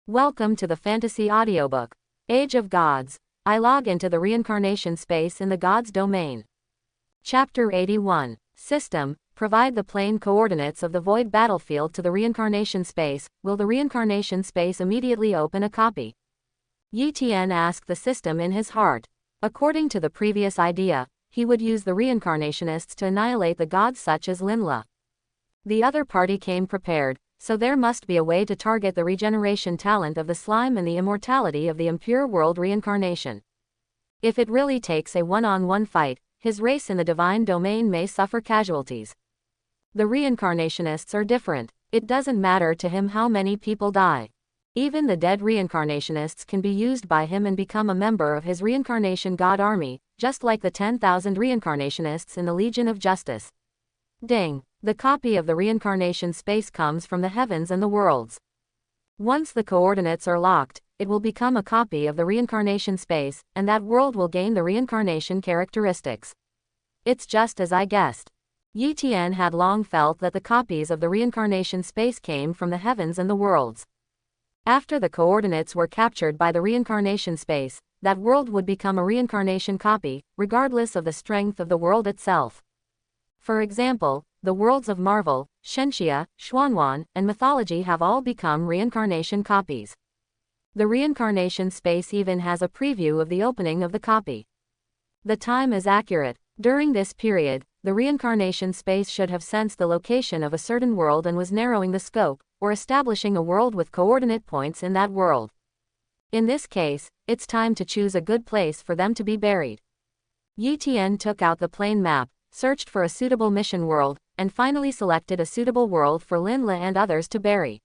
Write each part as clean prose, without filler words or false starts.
Welcome to the fantasy audiobook, Age of Gods. I log into the reincarnation space in the Gods domain. Chapter 81. System. Provide the plane coordinates of the void battlefield to the reincarnation space. Will the reincarnation space immediately open a copy? Yi Tian asked the system in his heart. According to the previous idea, he would use the reincarnationists to annihilate the gods such as Linla. The other party came prepared, so there must be a way to target the regeneration talent of the slime and the immortality of the impure world reincarnation. If it really takes a one-on-one fight, his race in the divine domain may suffer casualties. The reincarnationists are different. It doesn't matter to him how many people die. Even the dead reincarnationists can be used by him and become a member of his reincarnation god army, just like the 10,000 reincarnationists in the Legion of Justice. Ding. The copy of the reincarnation space comes from the heavens and the worlds. Once the coordinates are locked, it will become a copy of the reincarnation space, and that world will gain the reincarnation characteristics. It's just as I guessed. Yi Tian had long felt that the copies of the reincarnation space came from the heavens and the worlds. After the coordinates were captured by the reincarnation space, that world would become a reincarnation copy, regardless of the strength of the world itself. For example, the worlds of Marvel, Shenxia, Xuanwan, and mythology have all become reincarnation copies. The reincarnation space even has a preview of the opening of the copy. The time is accurate. During this period, the reincarnation space should have sensed the location of a certain world and was narrowing the scope, or establishing a world with coordinate points in that world. In this case, it's time to choose a good place for them to be buried. Yi Tian took out the plane map, searched for a suitable mission world, and finally selected a suitable world for Linla and others to bury.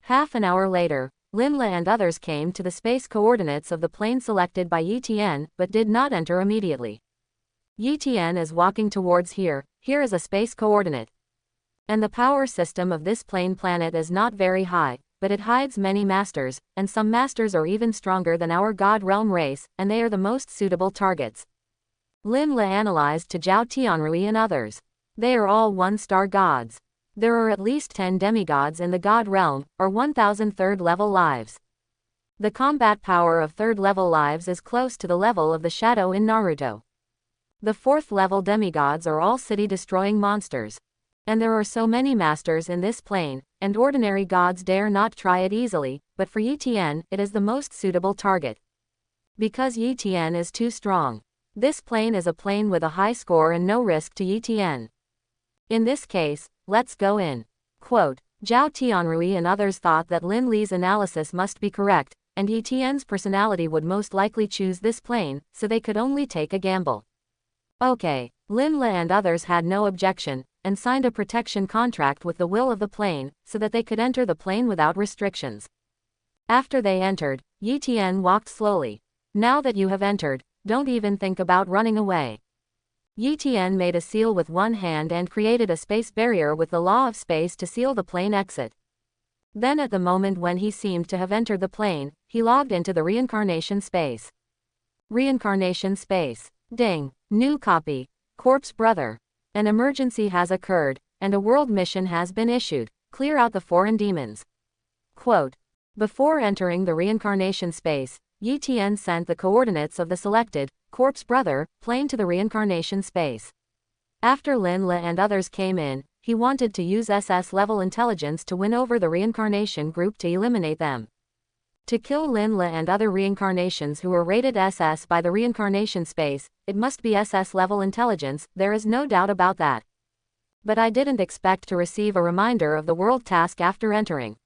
Half an hour later, Linla and others came to the space coordinates of the plane selected by Yi Tian, but did not enter immediately. Yi Tian is walking towards here is a space coordinate. And the power system of this plane planet is not very high, but it hides many masters, and some masters are even stronger than our God realm race, and they are the most suitable targets. Linla analyzed to Zhao Tianrui and others. They are all one-star gods. There are at least 10 demigods in the god realm, or 1,000 third-level lives. The combat power of third-level lives is close to the level of the shadow in Naruto. The fourth-level demigods are all city-destroying monsters. And there are so many masters in this plane, and ordinary gods dare not try it easily, but for Yi Tian, it is the most suitable target. Because Yi Tian is too strong. This plane is a plane with a high score and no risk to Yi Tian. In this case, let's go in. Quote, Zhao Tianrui and others thought that Lin Li's analysis must be correct, and Yi Tian's personality would most likely choose this plane, so they could only take a gamble. Okay, Linla and others had no objection, and signed a protection contract with the will of the plane, so that they could enter the plane without restrictions. After they entered, Yi Tian walked slowly. Now that you have entered, don't even think about running away. Yi Tian made a seal with one hand and created a space barrier with the law of space to seal the plane exit. Then at the moment when he seemed to have entered the plane, he logged into the reincarnation space. Reincarnation space. Ding. New copy. Corpse brother. An emergency has occurred, and a world mission has been issued. Clear out the foreign demons. Quote. Before entering the reincarnation space, Yi Tian sent the coordinates of the selected, corpse brother, plane to the reincarnation space. After Linla and others came in, he wanted to use SS-level intelligence to win over the reincarnation group to eliminate them. To kill Linla and other reincarnations who were rated SS by the reincarnation space, it must be SS-level intelligence, there is no doubt about that. But I didn't expect to receive a reminder of the world task after entering.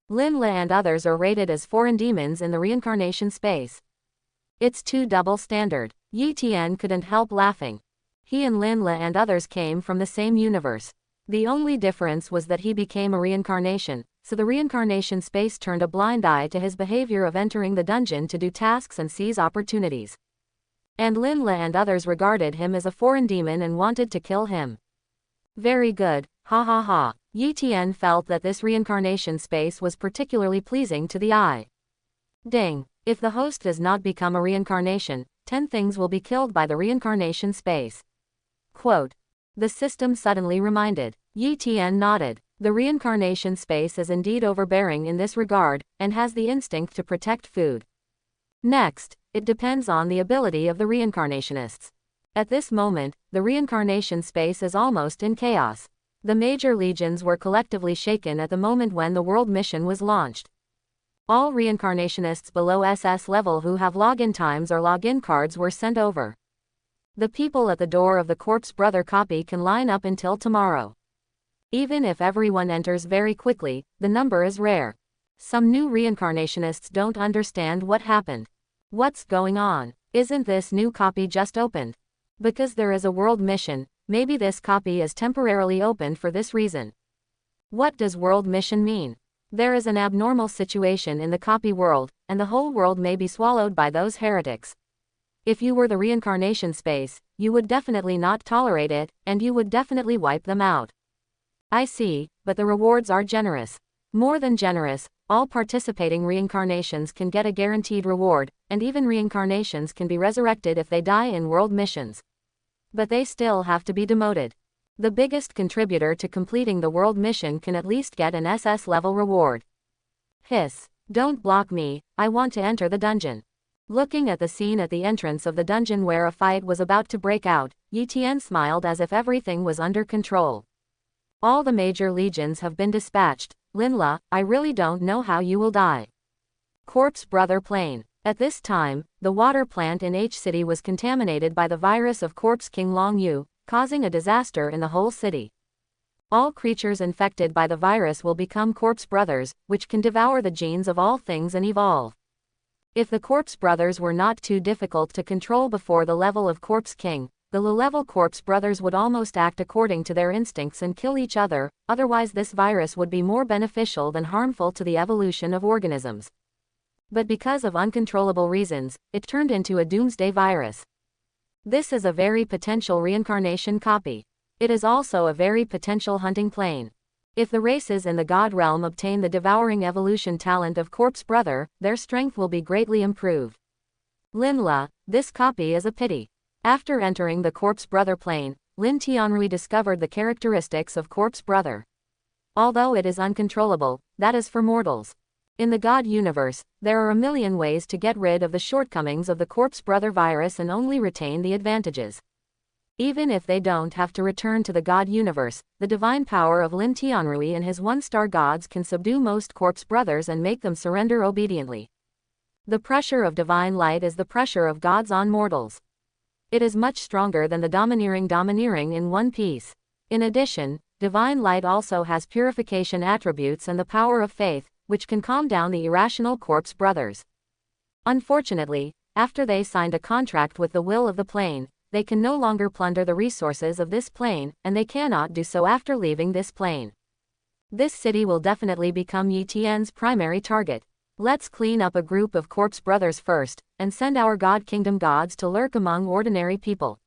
Linla and others are rated as foreign demons in the reincarnation space. It's too double standard. Yi Tian couldn't help laughing. He and Linla and others came from the same universe. The only difference was that he became a reincarnation, so the reincarnation space turned a blind eye to his behavior of entering the dungeon to do tasks and seize opportunities. And Linla and others regarded him as a foreign demon and wanted to kill him. Very good, ha ha ha. Yi Tian felt that this reincarnation space was particularly pleasing to the eye. Ding. If the host does not become a reincarnation, 10 things will be killed by the reincarnation space. Quote. The system suddenly reminded. Yi Tian nodded. The reincarnation space is indeed overbearing in this regard, and has the instinct to protect food. Next, it depends on the ability of the reincarnationists. At this moment, the reincarnation space is almost in chaos. The major legions were collectively shaken at the moment when the world mission was launched. All reincarnationists below SS level who have login times or login cards were sent over. The people at the door of the Corpse Brother copy can line up until tomorrow. Even if everyone enters very quickly, the number is rare. Some new reincarnationists don't understand what happened. What's going on? Isn't this new copy just opened? Because there is a world mission, maybe this copy is temporarily opened for this reason. What does world mission mean? There is an abnormal situation in the copy world, and the whole world may be swallowed by those heretics. If you were the reincarnation space, you would definitely not tolerate it, and you would definitely wipe them out. I see, but the rewards are generous. More than generous, all participating reincarnations can get a guaranteed reward, and even reincarnations can be resurrected if they die in world missions. But they still have to be demoted. The biggest contributor to completing the world mission can at least get an SS level reward. Hiss. Don't block me, I want to enter the dungeon. Looking at the scene at the entrance of the dungeon where a fight was about to break out, Yi Tian smiled as if everything was under control. All the major legions have been dispatched. Linla, I really don't know how you will die. Corpse Brother Plane. At this time, the water plant in H City was contaminated by the virus of Corpse King Long Yu, causing a disaster in the whole city. All creatures infected by the virus will become Corpse Brothers, which can devour the genes of all things and evolve. If the Corpse Brothers were not too difficult to control before the level of Corpse King, the low-level Corpse Brothers would almost act according to their instincts and kill each other, otherwise this virus would be more beneficial than harmful to the evolution of organisms. But because of uncontrollable reasons, it turned into a doomsday virus. This is a very potential reincarnation copy. It is also a very potential hunting plane. If the races in the God realm obtain the devouring evolution talent of Corpse Brother, their strength will be greatly improved. Linla, this copy is a pity. After entering the Corpse Brother plane, Lin Tianrui discovered the characteristics of Corpse Brother. Although it is uncontrollable, that is for mortals. In the God universe, there are a million ways to get rid of the shortcomings of the Corpse Brother virus and only retain the advantages. Even if they don't have to return to the God universe, the divine power of Lin Tianrui and his one-star gods can subdue most Corpse Brothers and make them surrender obediently. The pressure of divine light is the pressure of gods on mortals. It is much stronger than the domineering in one piece. In addition, divine light also has purification attributes and the power of faith, which can calm down the irrational Corpse Brothers. Unfortunately, after they signed a contract with the will of the plane, they can no longer plunder the resources of this plane, and they cannot do so after leaving this plane. This city will definitely become Yi Tian's primary target. Let's clean up a group of Corpse Brothers first, and send our God Kingdom gods to lurk among ordinary people.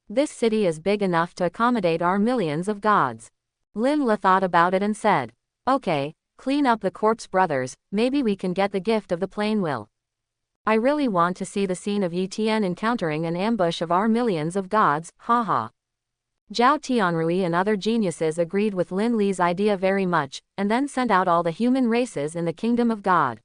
This city is big enough to accommodate our millions of gods. Lin La thought about it and said, okay, clean up the Corpse Brothers, maybe we can get the gift of the plain will. I really want to see the scene of Yi Tian encountering an ambush of our millions of gods, haha. Zhao Tianrui and other geniuses agreed with Lin Li's idea very much, and then sent out all the human races in the kingdom of God.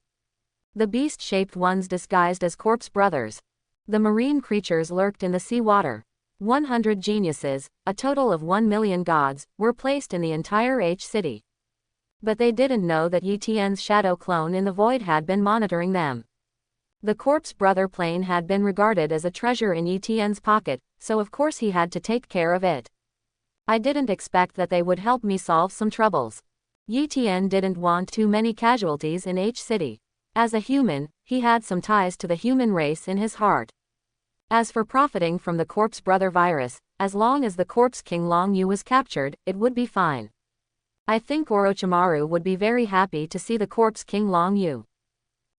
The beast-shaped ones disguised as Corpse Brothers. The marine creatures lurked in the sea water. 100 geniuses, a total of 1 million gods, were placed in the entire H city. But they didn't know that Yi Tian's shadow clone in the void had been monitoring them. The Corpse Brother plane had been regarded as a treasure in Yi Tian's pocket, so of course he had to take care of it. I didn't expect that they would help me solve some troubles. Yi Tian didn't want too many casualties in H city. As a human, he had some ties to the human race in his heart. As for profiting from the Corpse Brother virus, as long as the Corpse King Long Yu was captured, it would be fine. I think Orochimaru would be very happy to see the Corpse King Long Yu.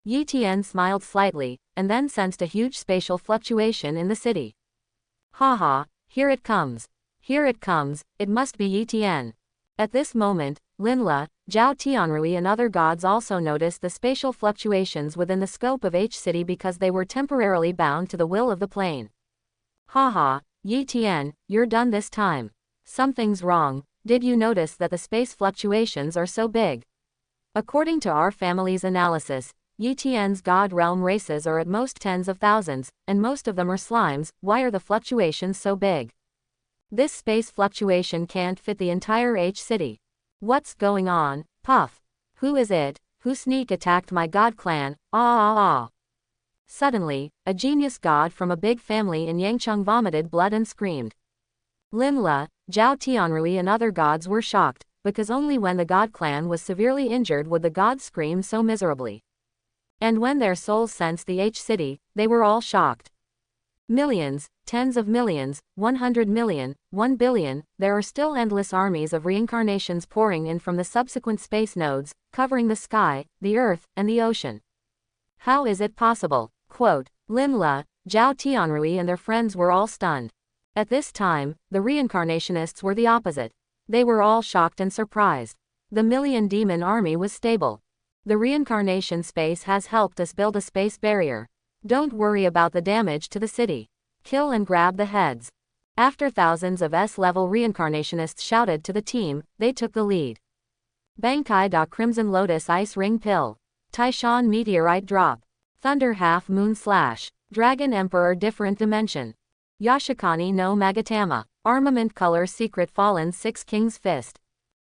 Yi Tian smiled slightly, and then sensed a huge spatial fluctuation in the city. Haha, here it comes. Here it comes, it must be Yi Tian. At this moment, Lin La, Zhao Tianrui and other gods also noticed the spatial fluctuations within the scope of H city because they were temporarily bound to the will of the plane. Haha, Yi Tian, you're done this time. Something's wrong, Did you notice that the space fluctuations are so big? According to our family's analysis, Yi Tian's God realm races are at most tens of thousands, and most of them are slimes. Why are the fluctuations so big? This space fluctuation can't fit the entire H city. What's going on? Puff. Who is it? Who sneak attacked my god clan? Ah. Suddenly, a genius god from a big family in Yangcheng vomited blood and screamed. Lin Le, Zhao Tianrui and other gods were shocked, because only when the god clan was severely injured would the gods scream so miserably. And when their souls sensed the H city, they were all shocked. Millions, tens of millions, 100 million, 1 billion, there are still endless armies of reincarnations pouring in from the subsequent space nodes, covering the sky, the earth, and the ocean. How is it possible? Quote, Lin Le, Zhao Tianrui and their friends were all stunned. At this time, the reincarnationists were the opposite. They were all shocked and surprised. The million demon army was stable. The reincarnation space has helped us build a space barrier. Don't worry about the damage to the city. Kill and grab the heads. After thousands of S-level reincarnationists shouted to the team, they took the lead. Bankai Da Crimson Lotus Ice Ring Pill. Taishan Meteorite Drop. Thunder Half Moon Slash. Dragon Emperor Different Dimension. Yashikani no Magatama. Armament Color Secret Fallen 6 King's Fist.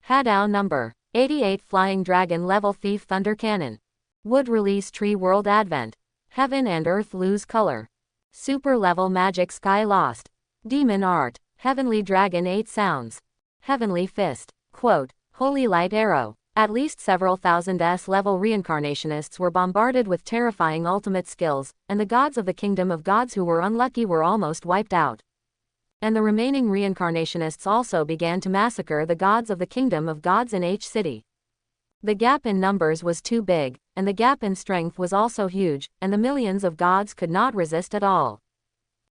Hadao Number 88 Flying Dragon Level Thief Thunder Cannon. Wood Release Tree World Advent. Heaven and Earth Lose Color. Super Level Magic Sky Lost. Demon Art. Heavenly Dragon 8 Sounds. Heavenly Fist. Quote, Holy Light Arrow. At least several thousand S-level reincarnationists were bombarded with terrifying ultimate skills, and the gods of the Kingdom of Gods who were unlucky were almost wiped out. And the remaining reincarnationists also began to massacre the gods of the Kingdom of Gods in H City. The gap in numbers was too big, and the gap in strength was also huge, and the millions of gods could not resist at all.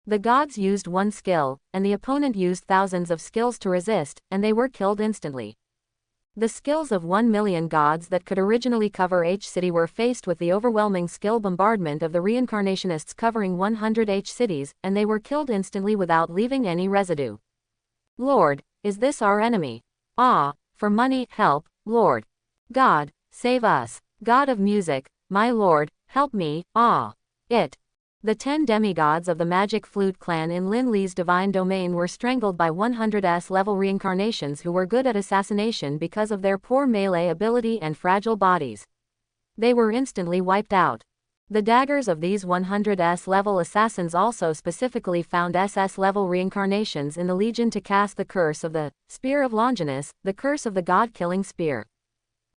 The gods used one skill, and the opponent used thousands of skills to resist, and they were killed instantly. The skills of 1 million gods that could originally cover H City were faced with the overwhelming skill bombardment of the reincarnationists covering 100 H cities, and they were killed instantly without leaving any residue. Lord, is this our enemy? Ah, for money, help, Lord. God, save us. God of music, my Lord, help me, ah. It. The 10 demigods of the Magic Flute clan in Lin Li's divine domain were strangled by 100 S-level reincarnations who were good at assassination because of their poor melee ability and fragile bodies. They were instantly wiped out. The daggers of these 100 S-level assassins also specifically found SS-level reincarnations in the Legion to cast the curse of the Spear of Longinus, the curse of the God-killing spear.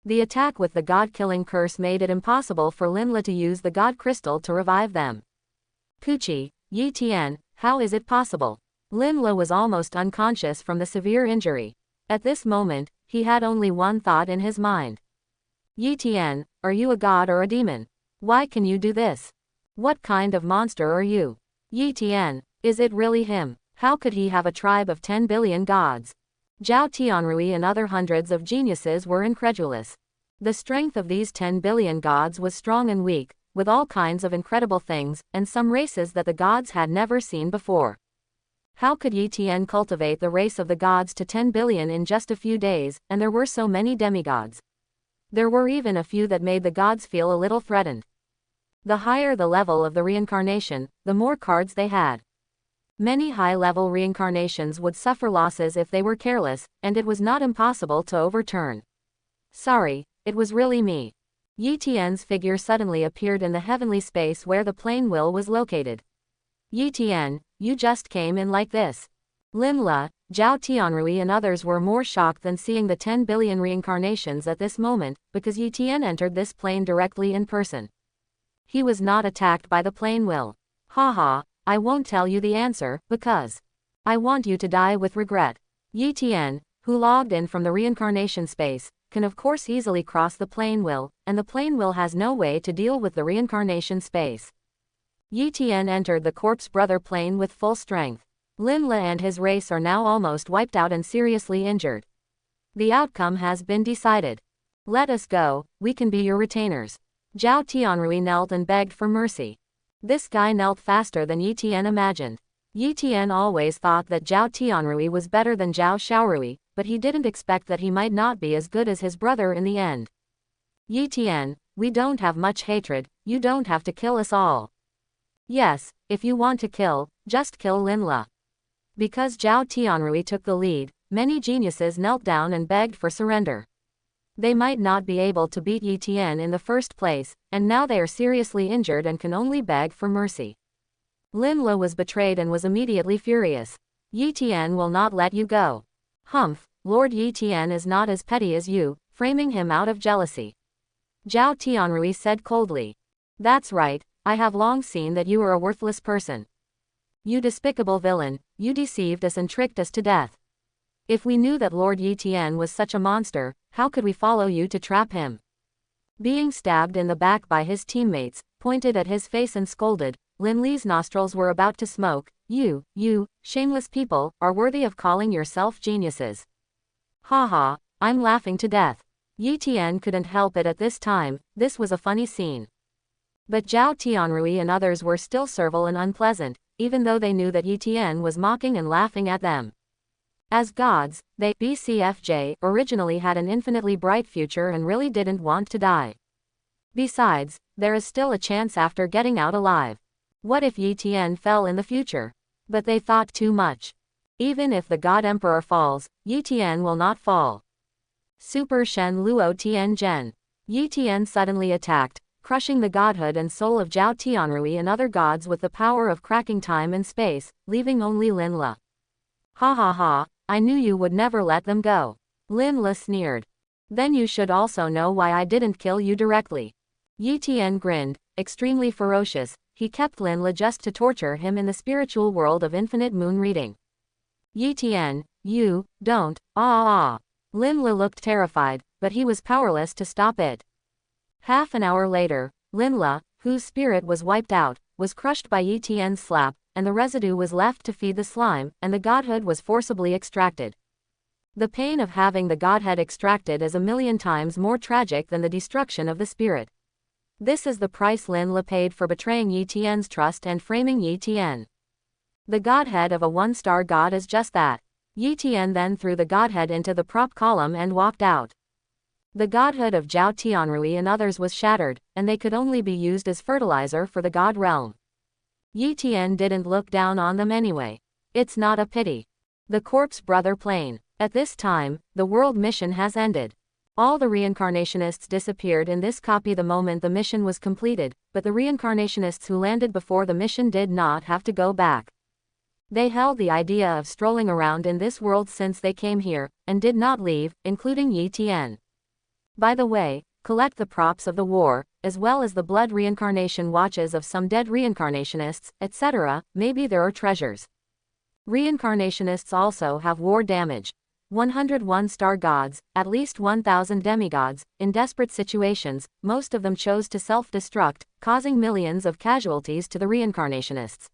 The attack with the God-killing curse made it impossible for Lin Li to use the God Crystal to revive them. Pucci, Yi Tian, how is it possible? Lin Le was almost unconscious from the severe injury. At this moment, he had only one thought in his mind. Yi Tian, are you a god or a demon? Why can you do this? What kind of monster are you? Yi Tian, is it really him? How could he have a tribe of 10 billion gods? Zhao Tianrui and other hundreds of geniuses were incredulous. The strength of these 10 billion gods was strong and weak, with all kinds of incredible things, and some races that the gods had never seen before. How could Yi Tian cultivate the race of the gods to 10 billion in just a few days, and there were so many demigods? There were even a few that made the gods feel a little threatened. The higher the level of the reincarnation, the more cards they had. Many high-level reincarnations would suffer losses if they were careless, and it was not impossible to overturn. Sorry, it was really me. Yi Tian's figure suddenly appeared in the heavenly space where the plane will was located. Yi Tian, you just came in like this. Lin Le, Zhao Tianrui and others were more shocked than seeing the 10 billion reincarnations at this moment, because Yi Tian entered this plane directly in person. He was not attacked by the plane will. Haha, I won't tell you the answer, because I want you to die with regret. Yi Tian, who logged in from the reincarnation space, can of course easily cross the plane will, and the plane will has no way to deal with the reincarnation space. Yi Tian entered the corpse brother plane with full strength. Lin Le and his race are now almost wiped out and seriously injured. The outcome has been decided. Let us go, we can be your retainers. Zhao Tianrui knelt and begged for mercy. This guy knelt faster than Yi Tian imagined. Yi Tian always thought that Zhao Tianrui was better than Zhao Xiaorui, but he didn't expect that he might not be as good as his brother in the end. Yi Tian, we don't have much hatred, you don't have to kill us all. Yes, if you want to kill, just kill Linla. Because Zhao Tianrui took the lead, many geniuses knelt down and begged for surrender. They might not be able to beat Yi Tian in the first place, and now they are seriously injured and can only beg for mercy. Linla was betrayed and was immediately furious. Yi Tian will not let you go. Humph, Lord Yi Tian is not as petty as you, framing him out of jealousy. Zhao Tianrui said coldly. That's right, I have long seen that you are a worthless person. You despicable villain, you deceived us and tricked us to death. If we knew that Lord Yi Tian was such a monster, how could we follow you to trap him? Being stabbed in the back by his teammates, pointed at his face and scolded, Lin Li's nostrils were about to smoke. You, shameless people, are worthy of calling yourself geniuses. Ha ha, I'm laughing to death. Yi Tian couldn't help it at this time, this was a funny scene. But Zhao Tianrui and others were still servile and unpleasant, even though they knew that Yi Tian was mocking and laughing at them. As gods, they, BCFJ, originally had an infinitely bright future and really didn't want to die. Besides, there is still a chance after getting out alive. What if Yi Tian fell in the future? But they thought too much. Even if the God Emperor falls, Yi Tian will not fall. Super Shen Luo Tian Zhen. Yi Tian suddenly attacked, crushing the godhood and soul of Zhao Tianrui and other gods with the power of cracking time and space, leaving only Linla. Ha ha ha, I knew you would never let them go. Linla sneered. Then you should also know why I didn't kill you directly. Yi Tian grinned, extremely ferocious. He kept Linla just to torture him in the spiritual world of infinite moon reading. Yi Tian, you, don't, Linla looked terrified, but he was powerless to stop it. Half an hour later, Linla, whose spirit was wiped out, was crushed by Yi Tian's slap, and the residue was left to feed the slime, and the godhood was forcibly extracted. The pain of having the godhead extracted is 1,000,000 times more tragic than the destruction of the spirit. This is the price Linla paid for betraying Yi Tian's trust and framing Yi Tian. The godhead of a one-star god is just that. Yi Tian then threw the godhead into the prop column and walked out. The godhood of Zhao Tianrui and others was shattered, and they could only be used as fertilizer for the god realm. Yi Tian didn't look down on them anyway. It's not a pity. The corpse brother plane. At this time, the world mission has ended. All the reincarnationists disappeared in this copy the moment the mission was completed, but the reincarnationists who landed before the mission did not have to go back. They held the idea of strolling around in this world since they came here, and did not leave, including Yi Tian. By the way, collect the props of the war, as well as the blood reincarnation watches of some dead reincarnationists, etc., maybe there are treasures. Reincarnationists also have war damage. 101 star gods, at least 1,000 demigods, in desperate situations, most of them chose to self-destruct, causing millions of casualties to the reincarnationists.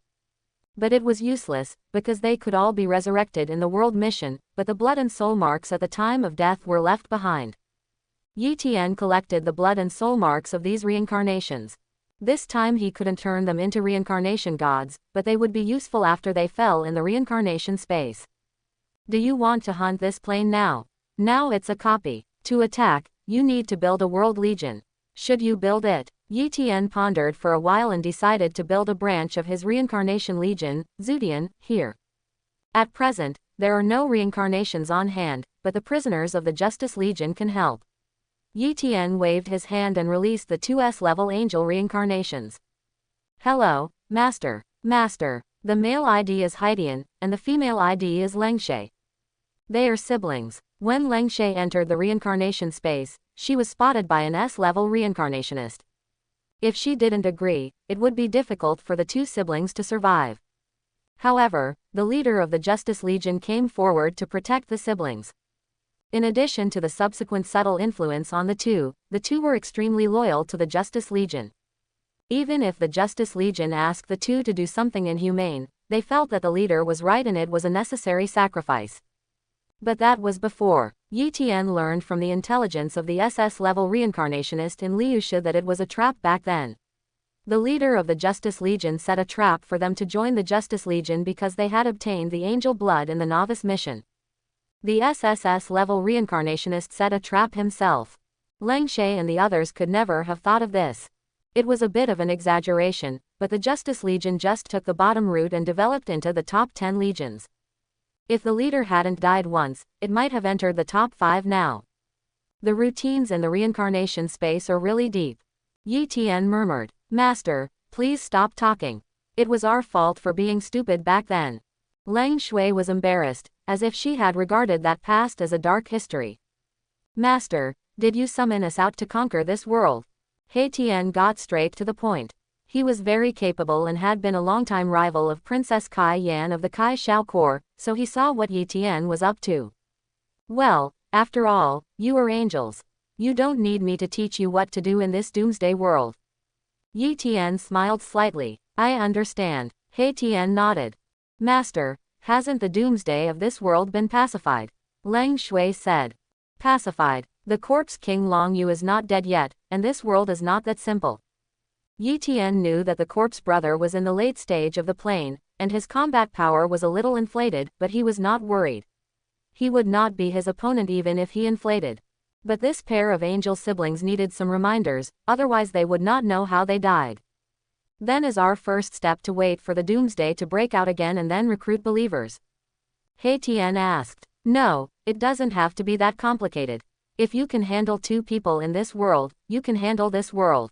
But it was useless, because they could all be resurrected in the world mission, but the blood and soul marks at the time of death were left behind. Yi Tian collected the blood and soul marks of these reincarnations. This time he couldn't turn them into reincarnation gods, but they would be useful after they fell in the reincarnation space. Do you want to hunt this plane now? Now it's a copy. To attack, you need to build a world legion. Should you build it? Yi Tian pondered for a while and decided to build a branch of his reincarnation legion, Zudian, here. At present, there are no reincarnations on hand, but the prisoners of the Justice Legion can help. Yi Tian waved his hand and released the 2S level angel reincarnations. Hello, Master. Master. The male ID is Haidian, and the female ID is Lengshe. They are siblings. When Lengshe entered the reincarnation space, she was spotted by an S-level reincarnationist. If she didn't agree, it would be difficult for the two siblings to survive. However, the leader of the Justice Legion came forward to protect the siblings. In addition to the subsequent subtle influence on the two were extremely loyal to the Justice Legion. Even if the Justice Legion asked the two to do something inhumane, they felt that the leader was right and it was a necessary sacrifice. But that was before. Yi Tian learned from the intelligence of the SS-level reincarnationist in Liusha that it was a trap back then. The leader of the Justice Legion set a trap for them to join the Justice Legion because they had obtained the angel blood in the novice mission. The SSS-level reincarnationist set a trap himself. Lang Shui and the others could never have thought of this. It was a bit of an exaggeration, but the Justice Legion just took the bottom route and developed into the top 10 legions. If the leader hadn't died once, it might have entered the top 5 now. The routines in the reincarnation space are really deep. Yi Tian murmured. Master, please stop talking. It was our fault for being stupid back then. Lang Shui was embarrassed, as if she had regarded that past as a dark history. Master, did you summon us out to conquer this world? He Tian got straight to the point. He was very capable and had been a longtime rival of Princess Kai Yan of the Kai Shao Corps, so he saw what Yi Tian was up to. Well, after all, you are angels. You don't need me to teach you what to do in this doomsday world. Yi Tian smiled slightly. I understand. He Tian nodded. Master, hasn't the doomsday of this world been pacified? Lang Shui said. Pacified. The corpse King Long Yu is not dead yet, and this world is not that simple. Yi Tian knew that the corpse brother was in the late stage of the plane, and his combat power was a little inflated, but he was not worried. He would not be his opponent even if he inflated. But this pair of angel siblings needed some reminders, otherwise they would not know how they died. Then is our first step to wait for the doomsday to break out again and then recruit believers? He Tian asked. No, it doesn't have to be that complicated. If you can handle 2 people in this world, you can handle this world.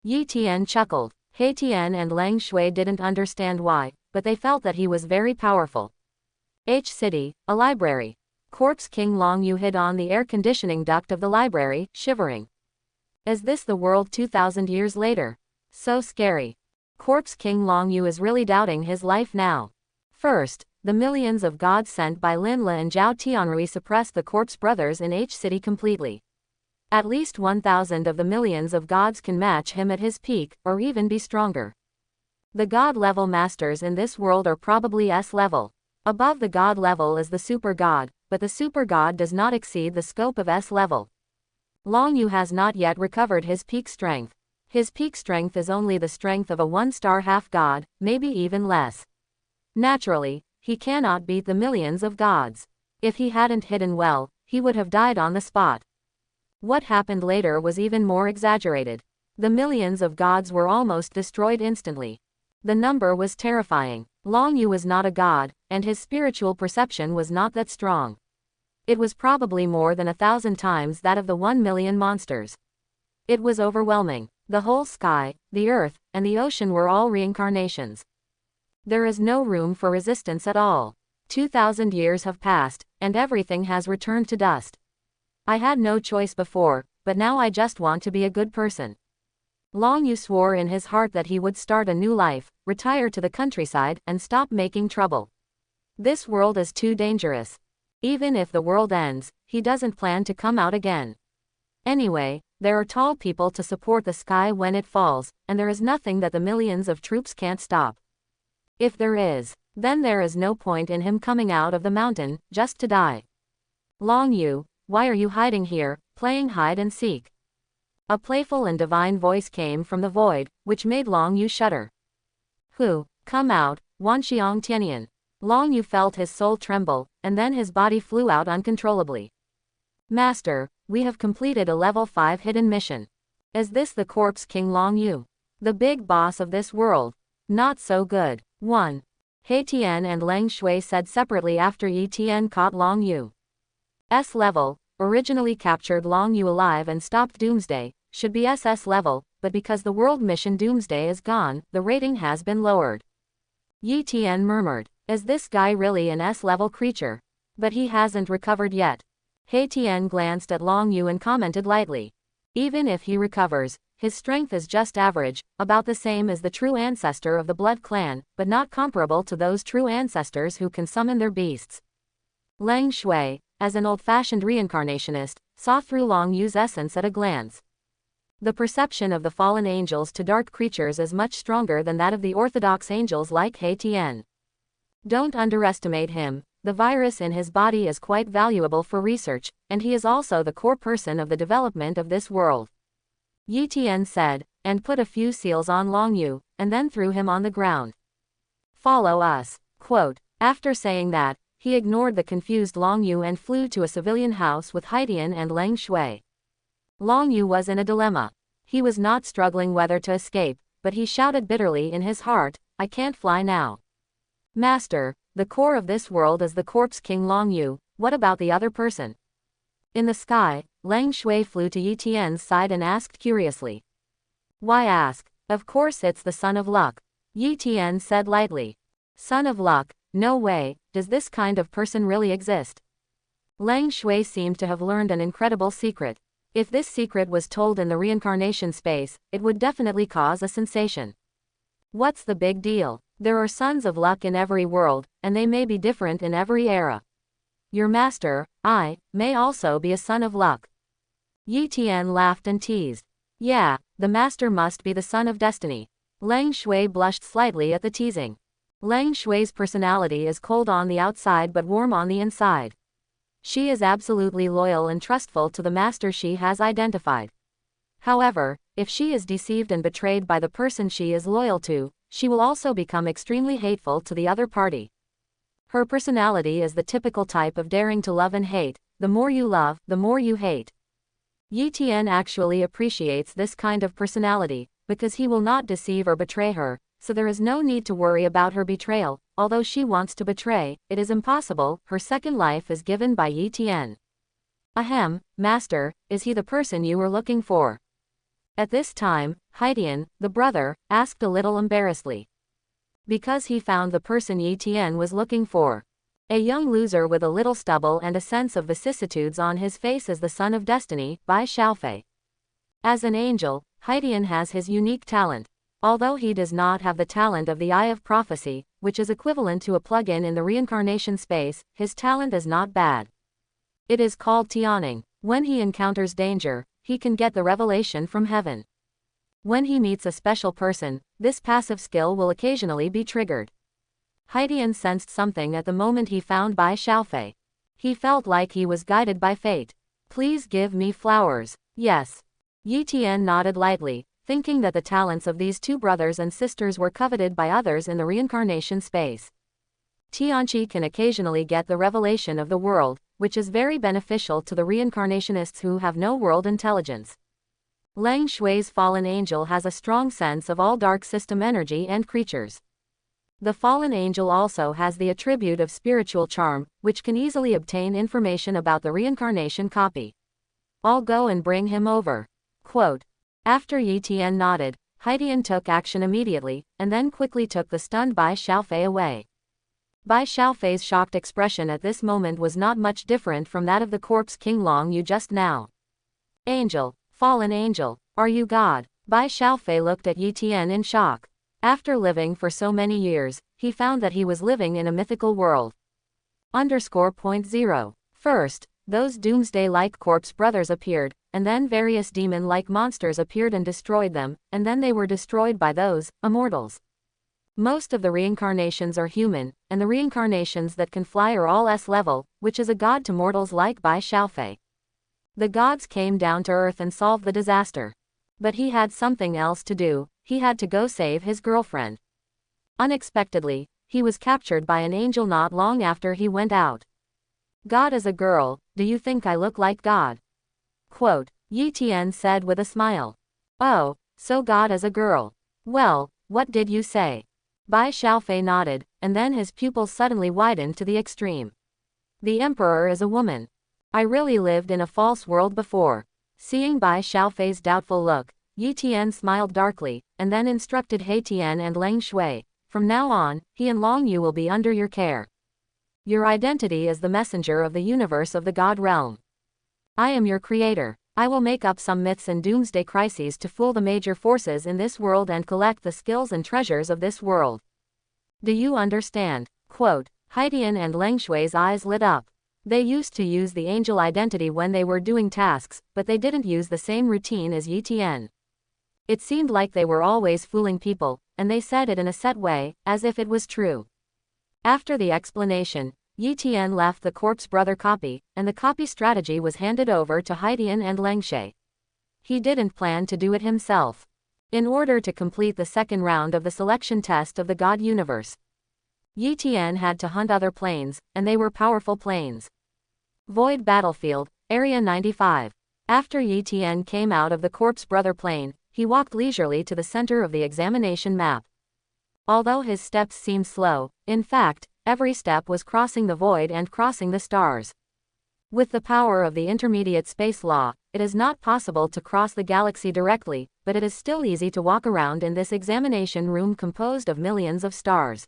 Yi Tian chuckled. He Tian and Lang Shui didn't understand why, but they felt that he was very powerful. H City, a library. Corpse King Long Yu hid on the air conditioning duct of the library, shivering. Is this the world 2,000 years later? So scary. Corpse King Long Yu is really doubting his life now. First, the millions of gods sent by Lin Le and Zhao Tianrui suppressed the corpse brothers in H City completely. At least 1,000 of the millions of gods can match him at his peak, or even be stronger. The god-level masters in this world are probably S-level. Above the god level is the super god, but the super god does not exceed the scope of S-level. Long Yu has not yet recovered his peak strength. His peak strength is only the strength of a 1-star half-god, maybe even less. Naturally, he cannot beat the millions of gods. If he hadn't hidden well, he would have died on the spot. What happened later was even more exaggerated. The millions of gods were almost destroyed instantly. The number was terrifying. Long Yu was not a god, and his spiritual perception was not that strong. It was probably more than 1,000 times that of the 1 million monsters. It was overwhelming. The whole sky, the earth, and the ocean were all reincarnations. There is no room for resistance at all. 2,000 years have passed, and everything has returned to dust. I had no choice before, but now I just want to be a good person. Long Yu swore in his heart that he would start a new life, retire to the countryside, and stop making trouble. This world is too dangerous. Even if the world ends, he doesn't plan to come out again. Anyway, there are tall people to support the sky when it falls, and there is nothing that the millions of troops can't stop. If there is, then there is no point in him coming out of the mountain, just to die. Long Yu, why are you hiding here, playing hide and seek? A playful and divine voice came from the void, which made Long Yu shudder. Who? Come out, Wanxiang Tianyan. Long Yu felt his soul tremble, and then his body flew out uncontrollably. Master, we have completed a level 5 hidden mission. Is this the corpse King Long Yu? The big boss of this world? Not so good. 1. He Tian and Lang Shui said separately after Yi Tian caught Long Yu. S level, originally captured Long Yu alive and stopped Doomsday, should be SS level, but because the world mission Doomsday is gone, the rating has been lowered. Yi Tian murmured. Is this guy really an S-level creature? But he hasn't recovered yet. He Tian glanced at Long Yu and commented lightly. Even if he recovers, his strength is just average, about the same as the true ancestor of the blood clan, but not comparable to those true ancestors who can summon their beasts. Lang Shui, as an old-fashioned reincarnationist, saw through Long Yu's essence at a glance. The perception of the fallen angels to dark creatures is much stronger than that of the orthodox angels like He Tian. Don't underestimate him. The virus in his body is quite valuable for research, and he is also the core person of the development of this world. Yi Tian said, and put a few seals on Long Yu, and then threw him on the ground. Follow us. Quote. After saying that, he ignored the confused Long Yu and flew to a civilian house with Haidian and Leng Shui. Long Yu was in a dilemma. He was not struggling whether to escape, but he shouted bitterly in his heart, "I can't fly now. Master, the core of this world is the corpse king Long Yu, what about the other person?" In the sky, Leng Shui flew to Yi Tian's side and asked curiously. "Why ask? Of course it's the son of luck," Yi Tian said lightly. "Son of luck? No way, does this kind of person really exist?" Leng Shui seemed to have learned an incredible secret. If this secret was told in the reincarnation space, it would definitely cause a sensation. What's the big deal? There are sons of luck in every world, and they may be different in every era. Your master, I, may also be a son of luck. Yi Tian laughed and teased. Yeah, the master must be the son of destiny. Leng Shui blushed slightly at the teasing. Leng Shui's personality is cold on the outside but warm on the inside. She is absolutely loyal and trustful to the master she has identified. However, if she is deceived and betrayed by the person she is loyal to, she will also become extremely hateful to the other party. Her personality is the typical type of daring to love and hate. The more you love, the more you hate. Yi Tian actually appreciates this kind of personality, because he will not deceive or betray her, so there is no need to worry about her betrayal. Although she wants to betray, it is impossible. Her second life is given by Yi Tian. Ahem, master, is he the person you were looking for? At this time, Haidian, the brother, asked a little embarrassedly. Because he found the person Yi Tian was looking for. A young loser with a little stubble and a sense of vicissitudes on his face as the son of destiny, Bai Xiaofei. As an angel, Haidian has his unique talent. Although he does not have the talent of the Eye of Prophecy, which is equivalent to a plug-in in the reincarnation space, his talent is not bad. It is called Tianing. When he encounters danger, he can get the revelation from heaven. When he meets a special person, this passive skill will occasionally be triggered. Haidian sensed something at the moment he found Bai Xiaofei. He felt like he was guided by fate. Please give me flowers. Yes. Yi Tian nodded lightly, thinking that the talents of these two brothers and sisters were coveted by others in the reincarnation space. Tianqi can occasionally get the revelation of the world, which is very beneficial to the reincarnationists who have no world intelligence. Leng Shui's fallen angel has a strong sense of all dark system energy and creatures. The fallen angel also has the attribute of spiritual charm, which can easily obtain information about the reincarnation copy. I'll go and bring him over. Quote. After Yi Tian nodded, Haidian took action immediately, and then quickly took the stunned Bai Xiaofei away. Bai Xiaofei's shocked expression at this moment was not much different from that of the corpse king Long Yu just now. Angel, fallen angel, are you God? Bai Xiaofei looked at Yi Tian in shock. After living for so many years, he found that he was living in a mythical world. _0. First, those doomsday-like corpse brothers appeared, and then various demon-like monsters appeared and destroyed them, and then they were destroyed by those immortals. Most of the reincarnations are human, and the reincarnations that can fly are all S-level, which is a god to mortals like Bai Xiaofei. The gods came down to earth and solved the disaster. But he had something else to do. He had to go save his girlfriend. Unexpectedly, he was captured by an angel not long after he went out. God is a girl, do you think I look like God? Quote, Yi Tian said with a smile. Oh, so God is a girl. Well, what did you say? Bai Xiaofei nodded, and then his pupils suddenly widened to the extreme. The emperor is a woman. I really lived in a false world before. Seeing Bai Xiaofei's doubtful look, Yi Tian smiled darkly, and then instructed He Tian and Leng Shui, from now on, he and Long Yu will be under your care. Your identity is the messenger of the universe of the God realm. I am your creator. I will make up some myths and doomsday crises to fool the major forces in this world and collect the skills and treasures of this world. Do you understand? Quote, Haidian and Leng Shui's eyes lit up. They used to use the angel identity when they were doing tasks, but they didn't use the same routine as Yi Tian. It seemed like they were always fooling people, and they said it in a set way, as if it was true. After the explanation, Yi Tian left the corpse brother copy, and the copy strategy was handed over to Haidian and Leng Shui. He didn't plan to do it himself. In order to complete the second round of the selection test of the God universe, Yi Tian had to hunt other planes, and they were powerful planes. Void Battlefield, Area 95. After Yi Tian came out of the Corpse Brother plane, he walked leisurely to the center of the examination map. Although his steps seemed slow, in fact, every step was crossing the void and crossing the stars. With the power of the intermediate space law, it is not possible to cross the galaxy directly, but it is still easy to walk around in this examination room composed of millions of stars.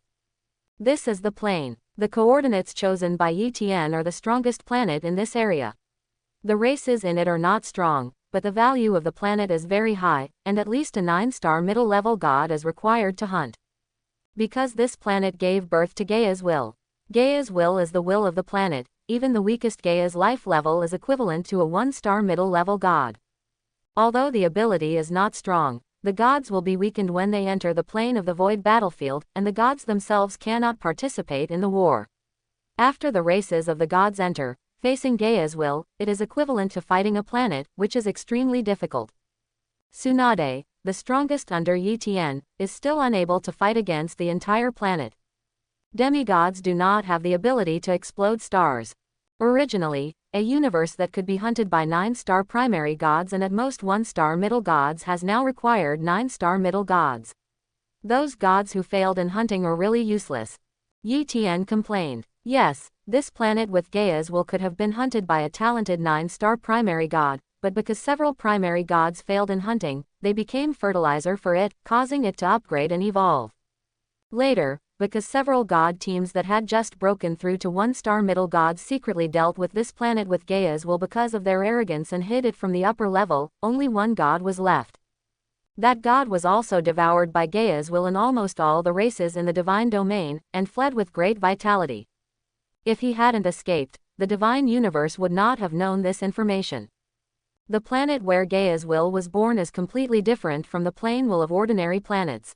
This is the plane. The coordinates chosen by Yi Tian are the strongest planet in this area. The races in it are not strong, but the value of the planet is very high, and at least a 9-star middle-level god is required to hunt. Because this planet gave birth to Gaia's will. Gaia's will is the will of the planet. Even the weakest Gaia's life level is equivalent to a 1-star middle-level god. Although the ability is not strong, the gods will be weakened when they enter the plane of the void battlefield, and the gods themselves cannot participate in the war. After the races of the gods enter, facing Gaia's will, it is equivalent to fighting a planet, which is extremely difficult. Tsunade, the strongest under Yi Tian, is still unable to fight against the entire planet. Demigods do not have the ability to explode stars. Originally, a universe that could be hunted by 9-star primary gods and at most 1-star middle gods has now required 9-star middle gods. Those gods who failed in hunting are really useless. Yi Tian complained. Yes, this planet with Gaia's will could have been hunted by a talented 9-star primary god, but because several primary gods failed in hunting, they became fertilizer for it, causing it to upgrade and evolve. Later, because several god teams that had just broken through to 1-star middle gods secretly dealt with this planet with Gaia's will because of their arrogance and hid it from the upper level, only one god was left. That god was also devoured by Gaia's will in almost all the races in the divine domain, and fled with great vitality. If he hadn't escaped, the divine universe would not have known this information. The planet where Gaia's will was born is completely different from the plane will of ordinary planets.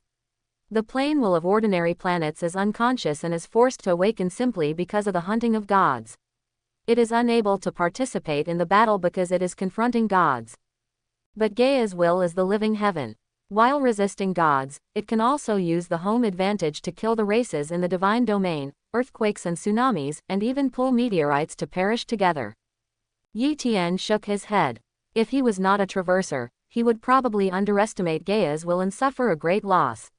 The plane will of ordinary planets is unconscious and is forced to awaken simply because of the hunting of gods. It is unable to participate in the battle because it is confronting gods. But Gaia's will is the living heaven. While resisting gods, it can also use the home advantage to kill the races in the divine domain, earthquakes and tsunamis, and even pull meteorites to perish together. Yi Tian shook his head. If he was not a traverser, he would probably underestimate Gaia's will and suffer a great loss.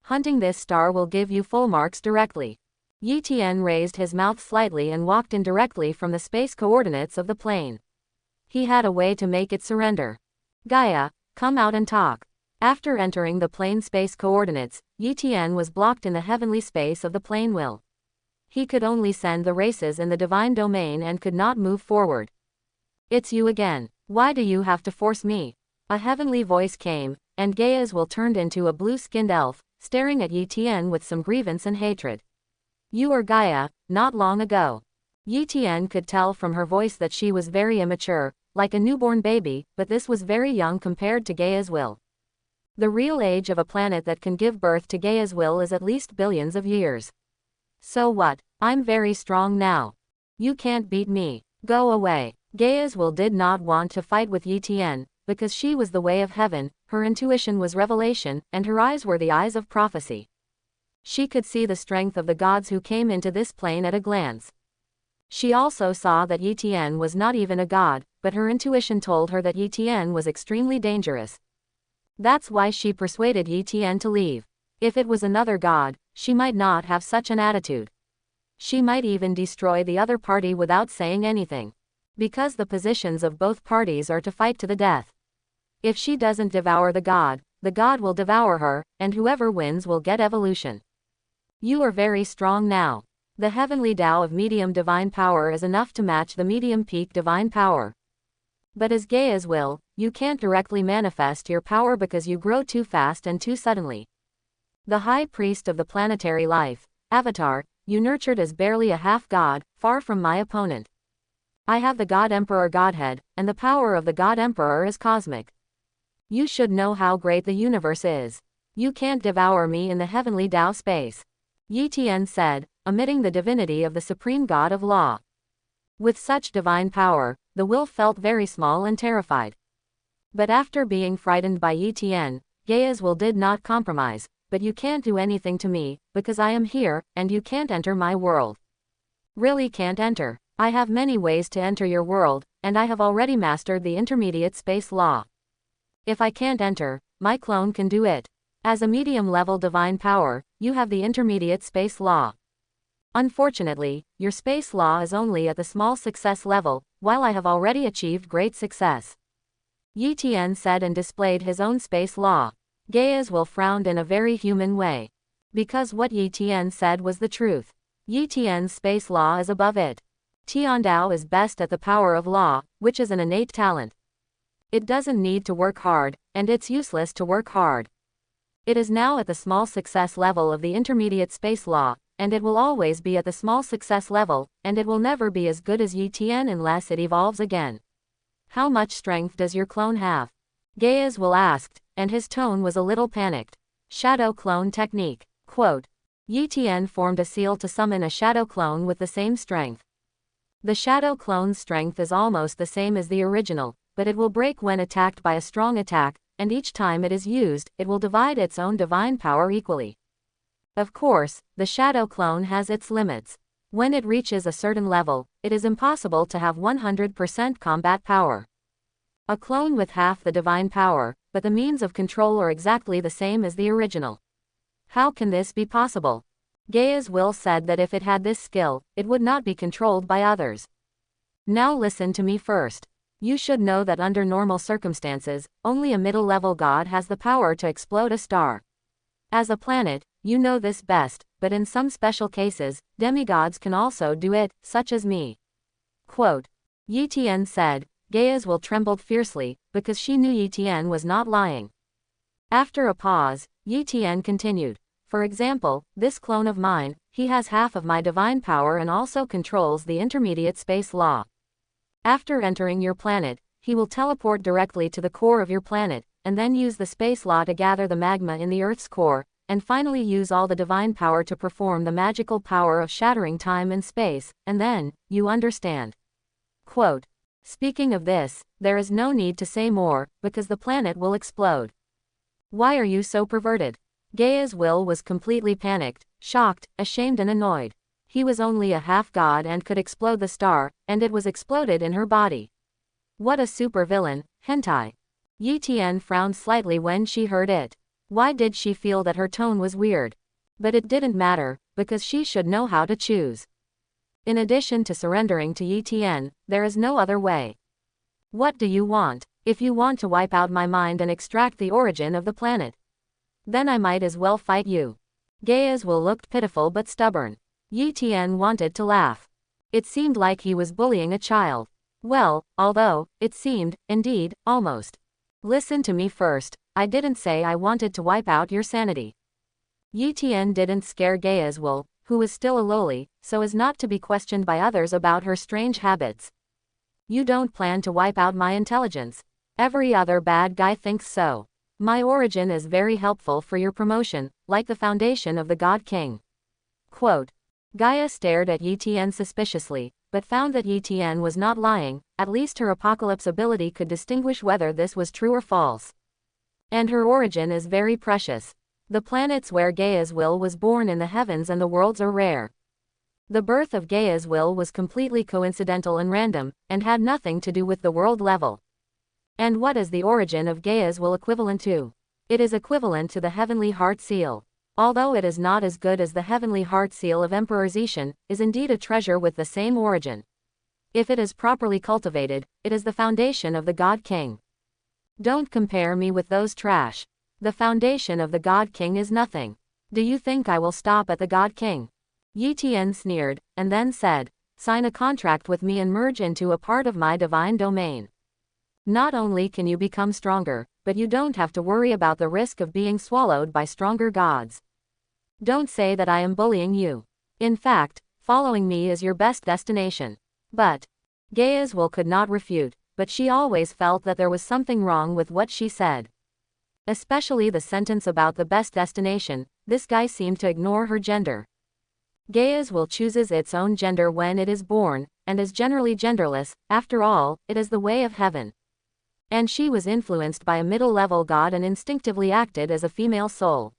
Hunting this star will give you full marks directly. Yi Tian raised his mouth slightly and walked in directly from the space coordinates of the plane. He had a way to make it surrender. Gaia, come out and talk. After entering the plane space coordinates, Yi Tian was blocked in the heavenly space of the plane will. He could only send the races in the divine domain and could not move forward. It's you again. Why do you have to force me? A heavenly voice came, and Gaia's will turned into a blue-skinned elf, staring at Yi Tian with some grievance and hatred. You are Gaia, not long ago. Yi Tian could tell from her voice that she was very immature, like a newborn baby, but this was very young compared to Gaia's will. The real age of a planet that can give birth to Gaia's will is at least billions of years. So what? I'm very strong now. You can't beat me. Go away. Gaia's will did not want to fight with Yi Tian, because she was the way of heaven, her intuition was revelation, and her eyes were the eyes of prophecy. She could see the strength of the gods who came into this plane at a glance. She also saw that Yi Tian was not even a god, but her intuition told her that Yi Tian was extremely dangerous. That's why she persuaded Yi Tian to leave. If it was another god, she might not have such an attitude. She might even destroy the other party without saying anything. Because the positions of both parties are to fight to the death. If she doesn't devour the god will devour her, and whoever wins will get evolution. You are very strong now. The heavenly Tao of medium divine power is enough to match the medium peak divine power. But as Gaia's will, you can't directly manifest your power because you grow too fast and too suddenly. The high priest of the planetary life, Avatar, you nurtured as barely a half-god, far from my opponent. I have the God Emperor Godhead, and the power of the God Emperor is cosmic. You should know how great the universe is. You can't devour me in the heavenly Tao space. Yi Tian said, omitting the divinity of the supreme god of law. With such divine power, the will felt very small and terrified. But after being frightened by Yi Tian, Gaia's will did not compromise. but you can't do anything to me, because I am here, and you can't enter my world. Really can't enter. I have many ways to enter your world, and I have already mastered the intermediate space law. If I can't enter, my clone can do it. As a medium-level divine power, you have the intermediate space law. Unfortunately, your space law is only at the small success level, while I have already achieved great success. Yi Tian said and displayed his own space law. Gaia's will frowned in a very human way. Because what Yi Tian said was the truth. Yi Tian's space law is above it. Tiandao is best at the power of law, which is an innate talent. It doesn't need to work hard, and it's useless to work hard. It is now at the small success level of the intermediate space law, and it will always be at the small success level, and it will never be as good as Yi Tian unless it evolves again. How much strength does your clone have? Gaia's will asked, and his tone was a little panicked. Shadow clone technique. Quote. Yi Tian formed a seal to summon a shadow clone with the same strength. The shadow clone's strength is almost the same as the original, but it will break when attacked by a strong attack, and each time it is used, it will divide its own divine power equally. Of course, the shadow clone has its limits. When it reaches a certain level, it is impossible to have 100% combat power. A clone with half the divine power, but the means of control are exactly the same as the original. How can this be possible? Gaia's will said that if it had this skill, it would not be controlled by others. Now listen to me first. You should know that under normal circumstances, only a middle-level god has the power to explode a star. As a planet, you know this best, but in some special cases, demigods can also do it, such as me. Quote. Yi Tian said. Gaia's will trembled fiercely, because she knew Yi Tian was not lying. After a pause, Yi Tian continued. For example, this clone of mine, he has half of my divine power and also controls the intermediate space law. After entering your planet, he will teleport directly to the core of your planet, and then use the space law to gather the magma in the Earth's core, and finally use all the divine power to perform the magical power of shattering time and space, and then, you understand. Quote. Speaking of this, there is no need to say more, because the planet will explode. Why are you so perverted? Gaia's will was completely panicked, shocked, ashamed and annoyed. He was only a half-god and could explode the star, and it was exploded in her body. What a super-villain, hentai. Yi Tian frowned slightly when she heard it. Why did she feel that her tone was weird? But it didn't matter, because she should know how to choose. In addition to surrendering to Yi Tian, there is no other way. What do you want? If you want to wipe out my mind and extract the origin of the planet, then I might as well fight you. Gaia's will looked pitiful but stubborn. Yi Tian wanted to laugh. It seemed like he was bullying a child. Well, although, it seemed, indeed, almost. Listen to me first, I didn't say I wanted to wipe out your sanity. Yi Tian didn't scare Gaia's will, who was still a lowly, so as not to be questioned by others about her strange habits. You don't plan to wipe out my intelligence. Every other bad guy thinks so. My origin is very helpful for your promotion, like the foundation of the God King. Quote. Gaia stared at Yi Tian suspiciously, but found that Yi Tian was not lying, at least her apocalypse ability could distinguish whether this was true or false. And her origin is very precious. The planets where Gaia's will was born in the heavens and the worlds are rare. The birth of Gaia's will was completely coincidental and random, and had nothing to do with the world level. And what is the origin of Gaia's will equivalent to? It is equivalent to the heavenly heart seal. Although it is not as good as the heavenly heart seal of Emperor Zetian, is indeed a treasure with the same origin. If it is properly cultivated, it is the foundation of the God King. Don't compare me with those trash. The foundation of the God King is nothing. Do you think I will stop at the God King? Yi Tian sneered, and then said, sign a contract with me and merge into a part of my divine domain. Not only can you become stronger, but you don't have to worry about the risk of being swallowed by stronger gods. Don't say that I am bullying you. In fact, following me is your best destination. But Gaia's will could not refute, but she always felt that there was something wrong with what she said. Especially the sentence about the best destination, this guy seemed to ignore her gender. Gaia's will chooses its own gender when it is born, and is generally genderless, after all, it is the way of heaven. And she was influenced by a middle-level god and instinctively acted as a female soul.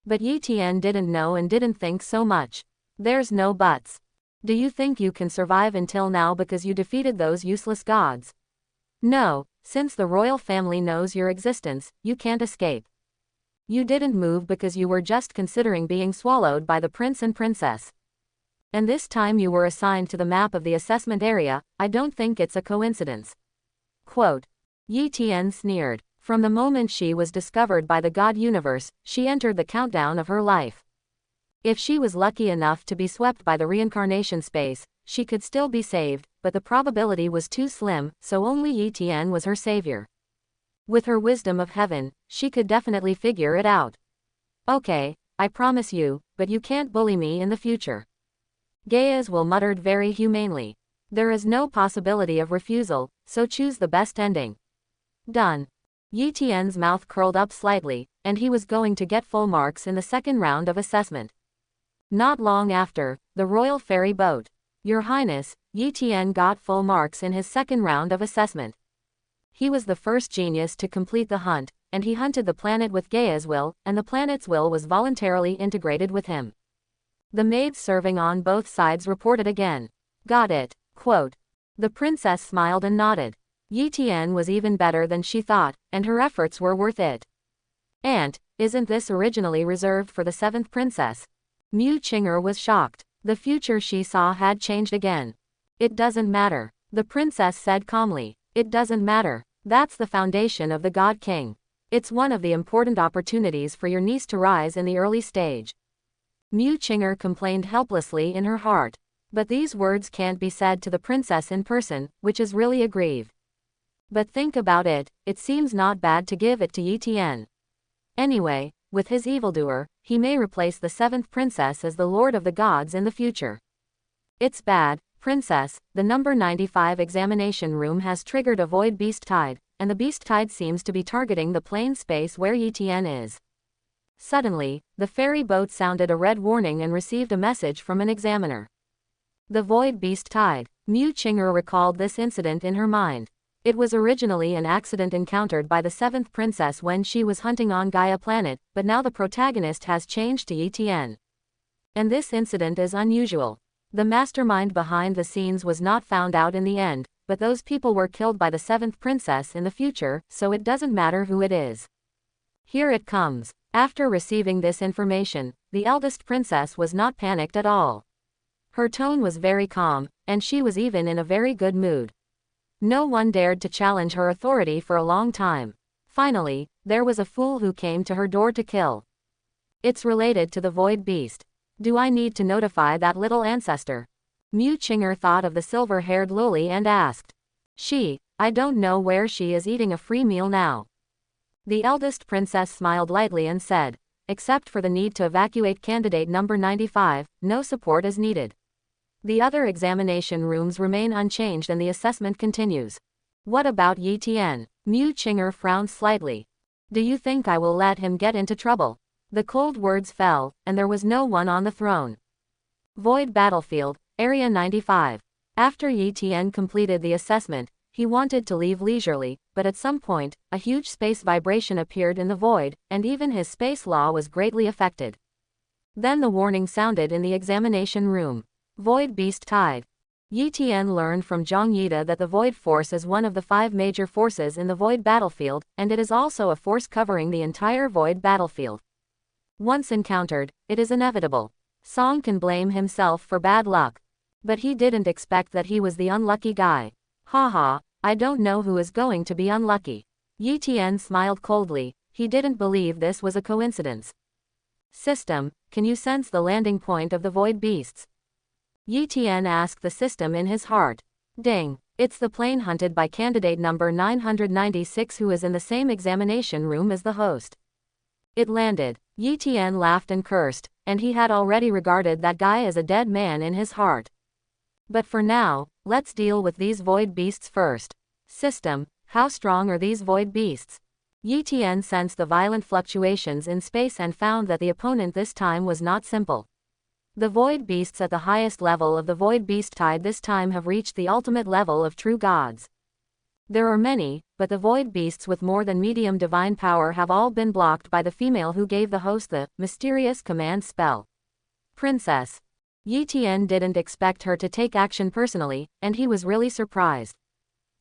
But Yi Tian didn't know and didn't think so much. There's no buts. Do you think you can survive until now because you defeated those useless gods? No, since the royal family knows your existence, you can't escape. You didn't move because you were just considering being swallowed by the prince and princess. And this time you were assigned to the map of the assessment area. I don't think it's a coincidence. Quote. Yi Tian sneered. From the moment she was discovered by the God universe, she entered the countdown of her life. If she was lucky enough to be swept by the reincarnation space, she could still be saved, but the probability was too slim, so only Yi Tian was her savior. With her wisdom of heaven, she could definitely figure it out. Okay, I promise you, but you can't bully me in the future. Gaia's will muttered very humanely. There is no possibility of refusal, so choose the best ending. Done. Yi Tian's mouth curled up slightly, and he was going to get full marks in the second round of assessment. Not long after, the royal ferry boat. Your Highness, Yi Tian got full marks in his second round of assessment. He was the first genius to complete the hunt, and he hunted the planet with Gaia's will, and the planet's will was voluntarily integrated with him. The maids serving on both sides reported again. Got it. Quote. The princess smiled and nodded. Yi Tian was even better than she thought, and her efforts were worth it. Aunt, isn't this originally reserved for the 7th princess? Mu Qinger was shocked. The future she saw had changed again. It doesn't matter, the princess said calmly. It doesn't matter. That's the foundation of the God King. It's one of the important opportunities for your niece to rise in the early stage. Mu Qinger complained helplessly in her heart. But these words can't be said to the princess in person, which is really a grieve. But think about it, it seems not bad to give it to Yi Tian. Anyway, with his evildoer, he may replace the 7th princess as the Lord of the Gods in the future. It's bad, princess, the number 95 examination room has triggered a void beast tide, and the beast tide seems to be targeting the plane space where Yi Tian is. Suddenly, the ferry boat sounded a red warning and received a message from an examiner. The void beast tide. Mu Qinger recalled this incident in her mind. It was originally an accident encountered by the 7th princess when she was hunting on Gaia planet, but now the protagonist has changed to Yi Tian. And this incident is unusual. The mastermind behind the scenes was not found out in the end, but those people were killed by the 7th princess in the future, so it doesn't matter who it is. Here it comes. After receiving this information, the eldest princess was not panicked at all. Her tone was very calm, and she was even in a very good mood. No one dared to challenge her authority for a long time. Finally, there was a fool who came to her door to kill. It's related to the void beast. Do I need to notify that little ancestor? Mu Qinger thought of the silver-haired loli and asked. I don't know where she is eating a free meal now. The eldest princess smiled lightly and said, except for the need to evacuate candidate number 95, no support is needed. The other examination rooms remain unchanged and the assessment continues. What about Yi Tian? Mu Qinger frowned slightly. Do you think I will let him get into trouble? The cold words fell, and there was no one on the throne. Void Battlefield, Area 95. After Yi Tian completed the assessment, he wanted to leave leisurely, but at some point, a huge space vibration appeared in the void, and even his space law was greatly affected. Then the warning sounded in the examination room. Void Beast Tide. Yi Tian learned from Zhang Yida that the Void Force is one of the 5 major forces in the Void Battlefield, and it is also a force covering the entire Void Battlefield. Once encountered, it is inevitable. Song can blame himself for bad luck. But he didn't expect that he was the unlucky guy. Haha, I don't know who is going to be unlucky. Yi Tian smiled coldly, he didn't believe this was a coincidence. System, can you sense the landing point of the Void Beasts? Yi Tian asked the system in his heart. Ding, it's the plane hunted by candidate number 996 who is in the same examination room as the host. It landed. Yi Tian laughed and cursed, and he had already regarded that guy as a dead man in his heart. But for now, let's deal with these void beasts first. System, how strong are these void beasts? Yi Tian sensed the violent fluctuations in space and found that the opponent this time was not simple. The void beasts at the highest level of the void beast tide this time have reached the ultimate level of true gods. There are many, but the void beasts with more than medium divine power have all been blocked by the female who gave the host the mysterious command spell. Princess. Yi Tian didn't expect her to take action personally, and he was really surprised.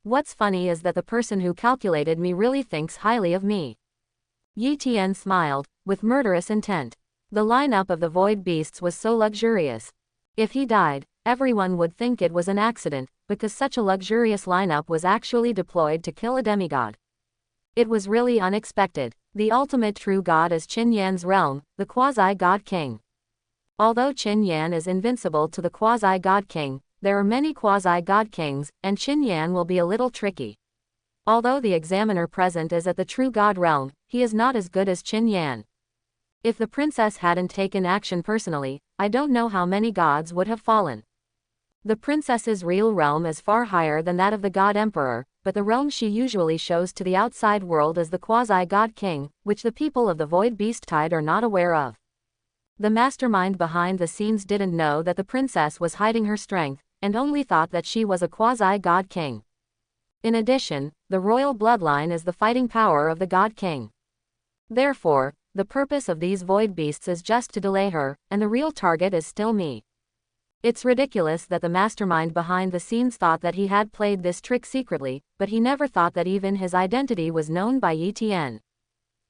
What's funny is that the person who calculated me really thinks highly of me. Yi Tian smiled, with murderous intent. The lineup of the void beasts was so luxurious. If he died, everyone would think it was an accident, because such a luxurious lineup was actually deployed to kill a demigod. It was really unexpected. The ultimate true god is Qin Yan's realm, the quasi-god king. Although Qin Yan is invincible to the quasi-god king, there are many quasi-god kings, and Qin Yan will be a little tricky. Although the examiner present is at the true god realm, he is not as good as Qin Yan. If the princess hadn't taken action personally, I don't know how many gods would have fallen. The princess's real realm is far higher than that of the god emperor, but the realm she usually shows to the outside world is the quasi-god king, which the people of the void beast tide are not aware of. The mastermind behind the scenes didn't know that the princess was hiding her strength, and only thought that she was a quasi-god king. In addition, the royal bloodline is the fighting power of the god king. Therefore, the purpose of these void beasts is just to delay her, and the real target is still me. It's ridiculous that the mastermind behind the scenes thought that he had played this trick secretly, but he never thought that even his identity was known by Yi Tian.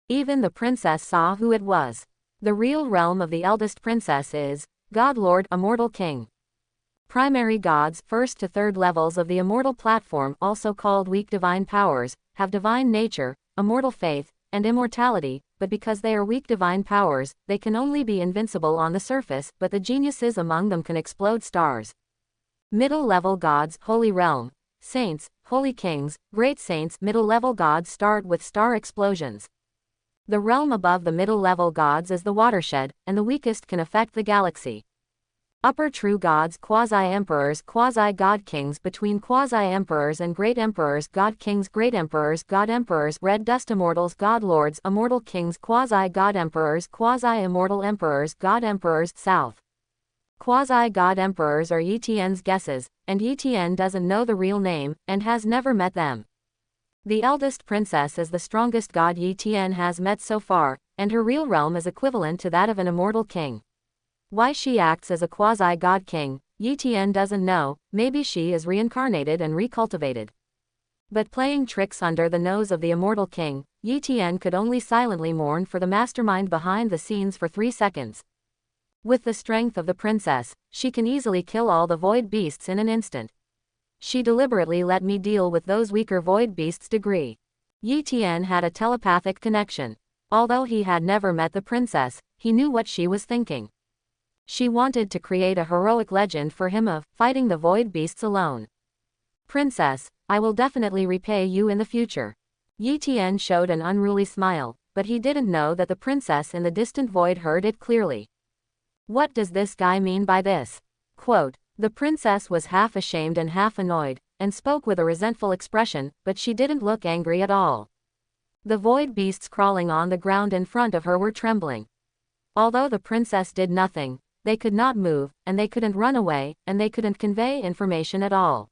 Even the princess saw who it was. The real realm of the eldest princess is God Lord Immortal King. Primary gods, first to third levels of the immortal platform, also called weak divine powers, have divine nature, immortal faith, and immortality, but because they are weak divine powers, they can only be invincible on the surface, but the geniuses among them can explode stars. Middle-level gods, holy realm, saints, holy kings, great saints. Middle-level gods start with star explosions. The realm above the middle-level gods is the watershed, and the weakest can affect the galaxy. Upper true gods, quasi-emperors, quasi-god kings. Between quasi-emperors and great emperors, god kings, great emperors, god emperors, red dust immortals, god lords, immortal kings, quasi-god emperors, quasi-immortal emperors, god emperors. South. Quasi-god emperors are Yi Tian's guesses, and Yi Tian doesn't know the real name, and has never met them. The eldest princess is the strongest god Yi Tian has met so far, and her real realm is equivalent to that of an immortal king. Why she acts as a quasi-god king, Yi Tian doesn't know. Maybe she is reincarnated and recultivated. But playing tricks under the nose of the immortal king, Yi Tian could only silently mourn for the mastermind behind the scenes for 3 seconds. With the strength of the princess, she can easily kill all the void beasts in an instant. She deliberately let me deal with those weaker void beasts. Degree. Yi Tian had a telepathic connection. Although he had never met the princess, he knew what she was thinking. She wanted to create a heroic legend for him of fighting the void beasts alone. Princess, I will definitely repay you in the future. Yi Tian showed an unruly smile, but he didn't know that the princess in the distant void heard it clearly. What does this guy mean by this? Quote, the princess was half ashamed and half annoyed, and spoke with a resentful expression, but she didn't look angry at all. The void beasts crawling on the ground in front of her were trembling. Although the princess did nothing, they could not move, and they couldn't run away, and they couldn't convey information at all.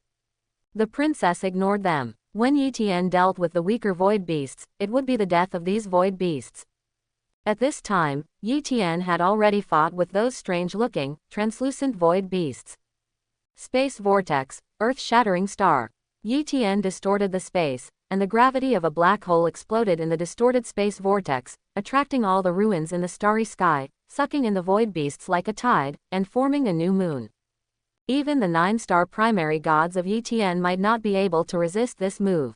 The princess ignored them. When Yi Tian dealt with the weaker void beasts, it would be the death of these void beasts. At this time, Yi Tian had already fought with those strange-looking, translucent void beasts. Space vortex, earth-shattering star. Yi Tian distorted the space, and the gravity of a black hole exploded in the distorted space vortex, attracting all the ruins in the starry sky, sucking in the void beasts like a tide, and forming a new moon. Even the 9-star primary gods of Yi Tian might not be able to resist this move.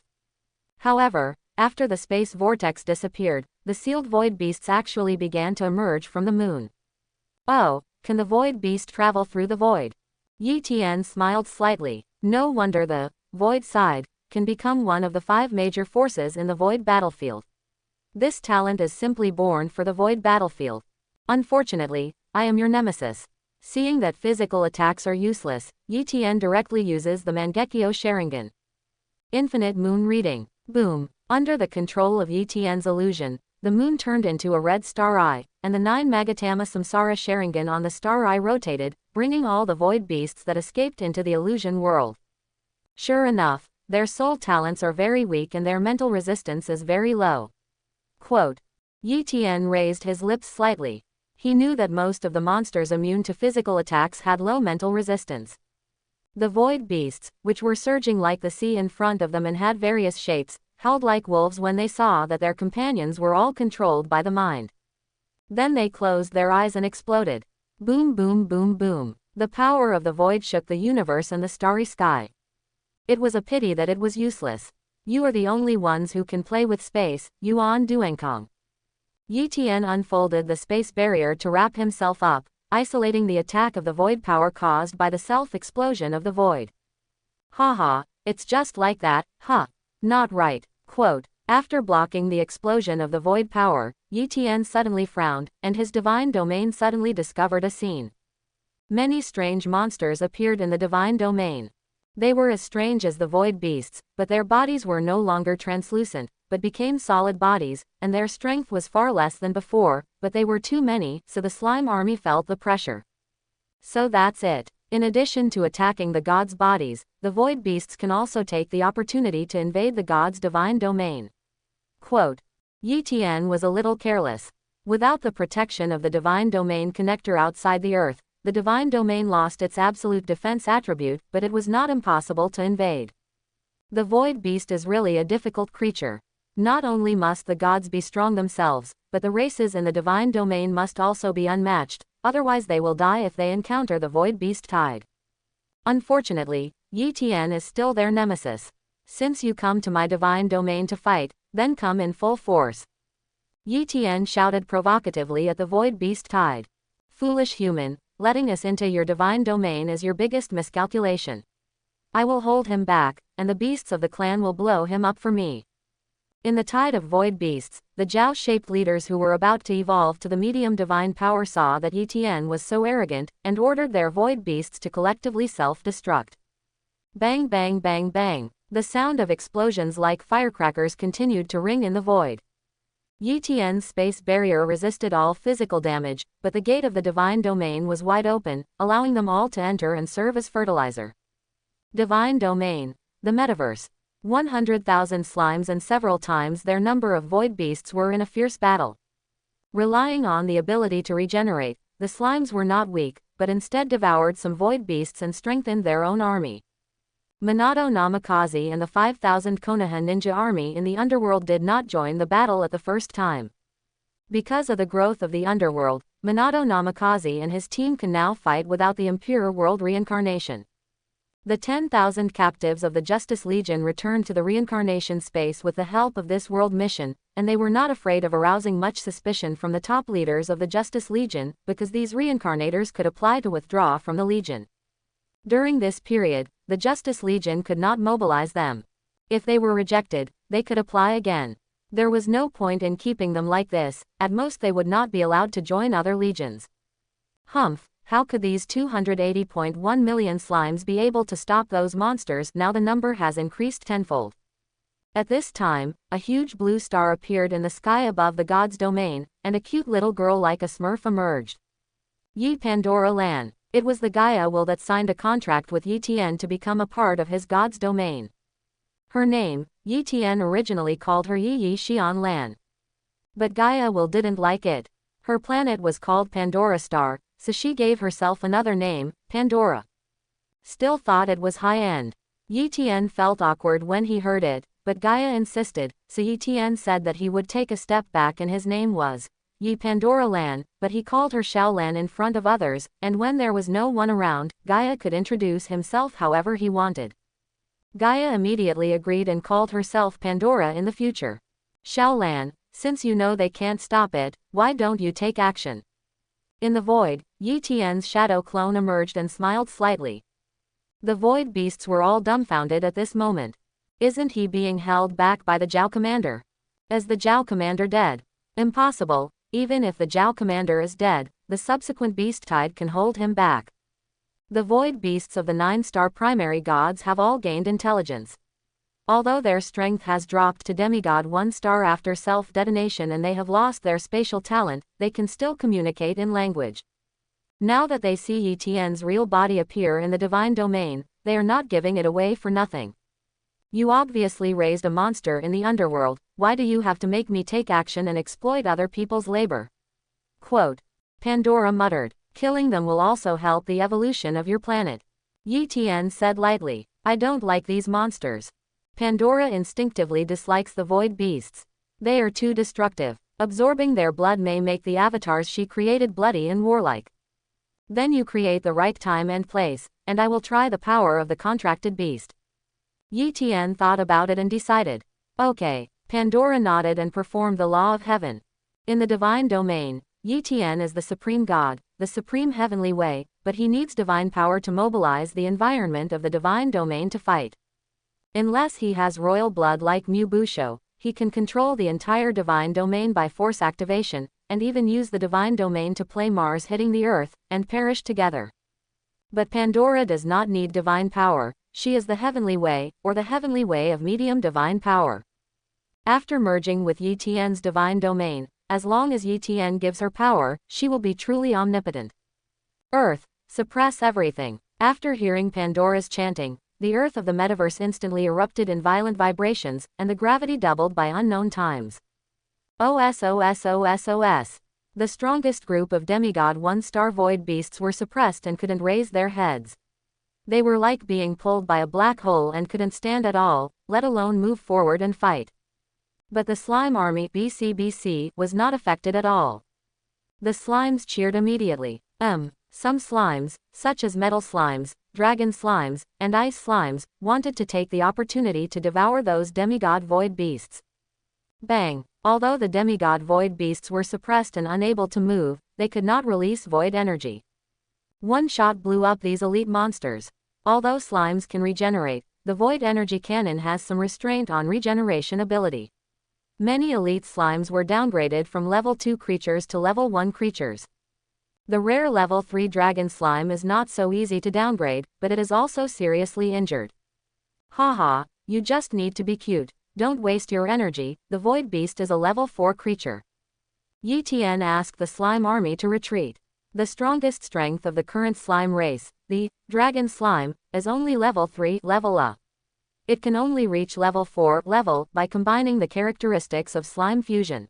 However, after the space vortex disappeared, the sealed void beasts actually began to emerge from the moon. Oh, can the void beast travel through the void? Yi Tian smiled slightly. No wonder the void side can become one of the 5 major forces in the void battlefield. This talent is simply born for the void battlefield. Unfortunately, I am your nemesis. Seeing that physical attacks are useless, Yi Tian directly uses the Mangekyo Sharingan. Infinite moon reading. Boom. Under the control of Yi Tian's illusion, the moon turned into a red star eye, and the 9 Magatama Samsara Sharingan on the star eye rotated, bringing all the void beasts that escaped into the illusion world. Sure enough, their soul talents are very weak and their mental resistance is very low. Quote. Yi Tian raised his lips slightly. He knew that most of the monsters immune to physical attacks had low mental resistance. The void beasts, which were surging like the sea in front of them and had various shapes, howled like wolves when they saw that their companions were all controlled by the mind. Then they closed their eyes and exploded. Boom, boom, boom, boom. The power of the void shook the universe and the starry sky. It was a pity that it was useless. You are the only ones who can play with space, Yuan Duankong. Yi Tian unfolded the space barrier to wrap himself up, isolating the attack of the void power caused by the self-explosion of the void. Haha, it's just like that, huh? Not right. Quote. After blocking the explosion of the void power, Yi Tian suddenly frowned, and his divine domain suddenly discovered a scene. Many strange monsters appeared in the divine domain. They were as strange as the void beasts, but their bodies were no longer translucent, but became solid bodies, and their strength was far less than before, but they were too many, so the slime army felt the pressure. So that's it. In addition to attacking the gods' bodies, the void beasts can also take the opportunity to invade the gods' divine domain. Quote. Yi Tian was a little careless. Without the protection of the divine domain connector outside the earth, the divine domain lost its absolute defense attribute, but it was not impossible to invade. The void beast is really a difficult creature. Not only must the gods be strong themselves, but the races in the divine domain must also be unmatched, otherwise they will die if they encounter the void beast tide. Unfortunately, Yi Tian is still their nemesis. Since you come to my divine domain to fight, then come in full force. Yi Tian shouted provocatively at the void beast tide. Foolish human, letting us into your divine domain is your biggest miscalculation. I will hold him back, and the beasts of the clan will blow him up for me. In the tide of void beasts, the Jiao-shaped leaders who were about to evolve to the medium divine power saw that Yi Tian was so arrogant, and ordered their void beasts to collectively self-destruct. Bang bang bang bang. The sound of explosions like firecrackers continued to ring in the void. Yi Tian's space barrier resisted all physical damage, but the gate of the divine domain was wide open, allowing them all to enter and serve as fertilizer. Divine domain. The metaverse. 100,000 slimes and several times their number of void beasts were in a fierce battle. Relying on the ability to regenerate, the slimes were not weak, but instead devoured some void beasts and strengthened their own army. Minato Namikaze and the 5,000 Konoha ninja army in the underworld did not join the battle at the first time. Because of the growth of the underworld, Minato Namikaze and his team can now fight without the impure world reincarnation. The 10,000 captives of the Justice Legion returned to the reincarnation space with the help of this world mission, and they were not afraid of arousing much suspicion from the top leaders of the Justice Legion, because these reincarnators could apply to withdraw from the Legion. During this period, the Justice Legion could not mobilize them. If they were rejected, they could apply again. There was no point in keeping them like this, at most they would not be allowed to join other legions. Humph, how could these 280.1 million slimes be able to stop those monsters now the number has increased tenfold? At this time, a huge blue star appeared in the sky above the god's domain, and a cute little girl like a smurf emerged. Yi Pandora Lan. It was the Gaia will that signed a contract with Yi Tian to become a part of his god's domain. Her name, Yi Tian originally called her Yi Xian Lan. But Gaia will didn't like it. Her planet was called Pandora Star, so she gave herself another name, Pandora. Still thought it was high-end. Yi Tian felt awkward when he heard it, but Gaia insisted, so Yi Tian said that he would take a step back and his name was Yi Pandora Lan, but he called her Xiao Lan in front of others, and when there was no one around, Gaia could introduce himself however he wanted. Gaia immediately agreed and called herself Pandora in the future. Xiao Lan, since you know they can't stop it, why don't you take action? In the void, Yi Tian's shadow clone emerged and smiled slightly. The void beasts were all dumbfounded at this moment. Isn't he being held back by the Jiao commander? Is the Jiao commander dead? Impossible. Even if the Jiao commander is dead, the subsequent beast tide can hold him back. The void beasts of the 9-star primary gods have all gained intelligence. Although their strength has dropped to demigod 1 star after self-detonation and they have lost their spatial talent, they can still communicate in language. Now that they see Yi Tian's real body appear in the divine domain, they are not giving it away for nothing. You obviously raised a monster in the underworld, why do you have to make me take action and exploit other people's labor? Quote. Pandora muttered. Killing them will also help the evolution of your planet. Yi Tian said lightly. I don't like these monsters. Pandora instinctively dislikes the void beasts. They are too destructive. Absorbing their blood may make the avatars she created bloody and warlike. Then you create the right time and place, and I will try the power of the contracted beast. Yi Tian thought about it and decided. Okay. Pandora nodded and performed the law of heaven. In the divine domain, Yi Tian is the supreme god, the supreme heavenly way, but he needs divine power to mobilize the environment of the divine domain to fight. Unless he has royal blood like Mu Busho, he can control the entire divine domain by force activation, and even use the divine domain to play Mars hitting the Earth, and perish together. But Pandora does not need divine power, she is the heavenly way, or the heavenly way of medium divine power. After merging with Yi Tian's divine domain, as long as Yi Tian gives her power, she will be truly omnipotent. Earth, suppress everything. After hearing Pandora's chanting, the earth of the metaverse instantly erupted in violent vibrations, and the gravity doubled by unknown times. OSOSOSOS. The strongest group of demigod one-star void beasts were suppressed and couldn't raise their heads. They were like being pulled by a black hole and couldn't stand at all, let alone move forward and fight. But the slime army BCBC was not affected at all. The slimes cheered immediately. Some slimes, such as metal slimes, dragon slimes, and ice slimes, wanted to take the opportunity to devour those demigod void beasts. Bang! Although the demigod void beasts were suppressed and unable to move, they could not release void energy. One shot blew up these elite monsters. Although slimes can regenerate, the void energy cannon has some restraint on regeneration ability. Many elite slimes were downgraded from level 2 creatures to level 1 creatures. The rare level 3 dragon slime is not so easy to downgrade, but it is also seriously injured. Haha, you just need to be cute, don't waste your energy, the void beast is a level 4 creature. Yi Tian asked the slime army to retreat. The strongest strength of the current slime race, the dragon slime, is only level 3 level up. It can only reach level 4 level by combining the characteristics of slime fusion.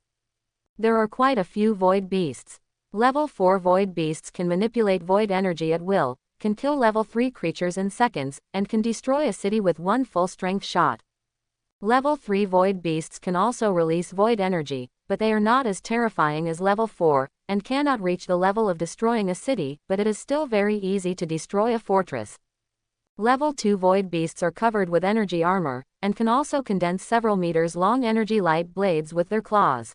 There are quite a few void beasts. Level 4 void beasts can manipulate void energy at will, can kill level 3 creatures in seconds, and can destroy a city with one full strength shot. Level 3 void beasts can also release void energy, but they are not as terrifying as level 4, and cannot reach the level of destroying a city, but it is still very easy to destroy a fortress. Level 2 void beasts are covered with energy armor, and can also condense several meters long energy light blades with their claws.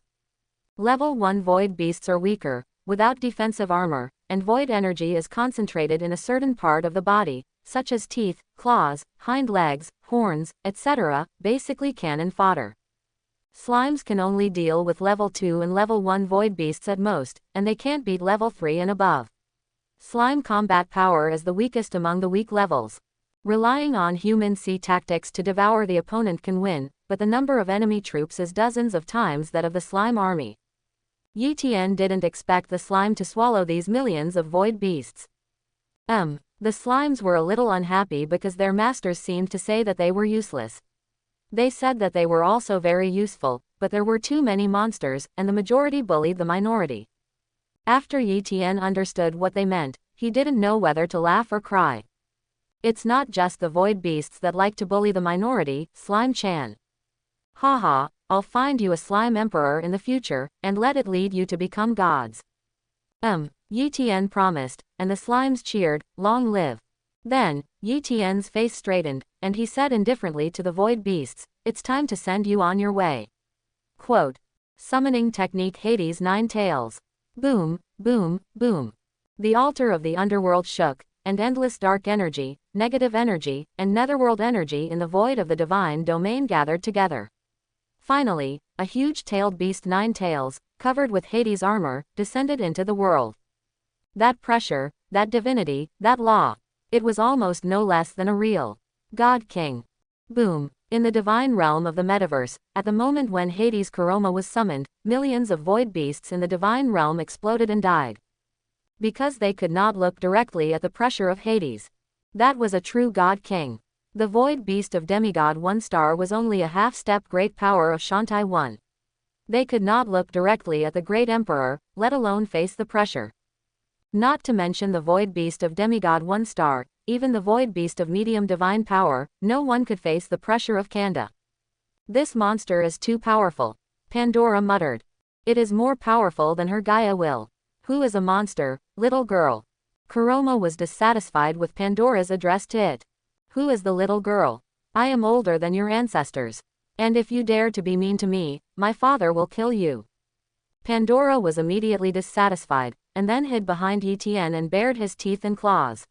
Level 1 void beasts are weaker, without defensive armor, and void energy is concentrated in a certain part of the body, such as teeth, claws, hind legs, horns, etc., basically cannon fodder. Slimes can only deal with level 2 and level 1 void beasts at most, and they can't beat level 3 and above. Slime combat power is the weakest among the weak levels. Relying on human C tactics to devour the opponent can win, but the number of enemy troops is dozens of times that of the slime army. Yi Tian didn't expect the slime to swallow these millions of void beasts. The slimes were a little unhappy because their masters seemed to say that they were useless. They said that they were also very useful, but there were too many monsters, and the majority bullied the minority. After Yi Tian understood what they meant, he didn't know whether to laugh or cry. It's not just the void beasts that like to bully the minority, Slime Chan. Haha, I'll find you a slime emperor in the future, and let it lead you to become gods. Yi Tian promised, and the slimes cheered, long live. Then, Yi Tian's face straightened, and he said indifferently to the void beasts, it's time to send you on your way. Quote. Summoning technique Hades 9 tails. Boom, boom, boom. The altar of the underworld shook, and endless dark energy, negative energy, and netherworld energy in the void of the divine domain gathered together. Finally, a huge-tailed beast 9 tails, covered with Hades armor, descended into the world. That pressure, that divinity, that law. It was almost no less than a real God King. Boom. In the divine realm of the metaverse, at the moment when Hades Kuroma was summoned, millions of void beasts in the divine realm exploded and died. Because they could not look directly at the pressure of Hades. That was a true God King. The void beast of demigod 1 star was only a half-step great power of Shantai 1. They could not look directly at the great emperor, let alone face the pressure. Not to mention the void beast of demigod 1 star, even the void beast of medium divine power, no one could face the pressure of Kanda. This monster is too powerful, Pandora muttered. It is more powerful than her Gaia will. Who is a monster, little girl? Kuroma was dissatisfied with Pandora's address to it. Who is the little girl? I am older than your ancestors. And if you dare to be mean to me, my father will kill you. Pandora was immediately dissatisfied, and then hid behind Yitian and bared his teeth and claws.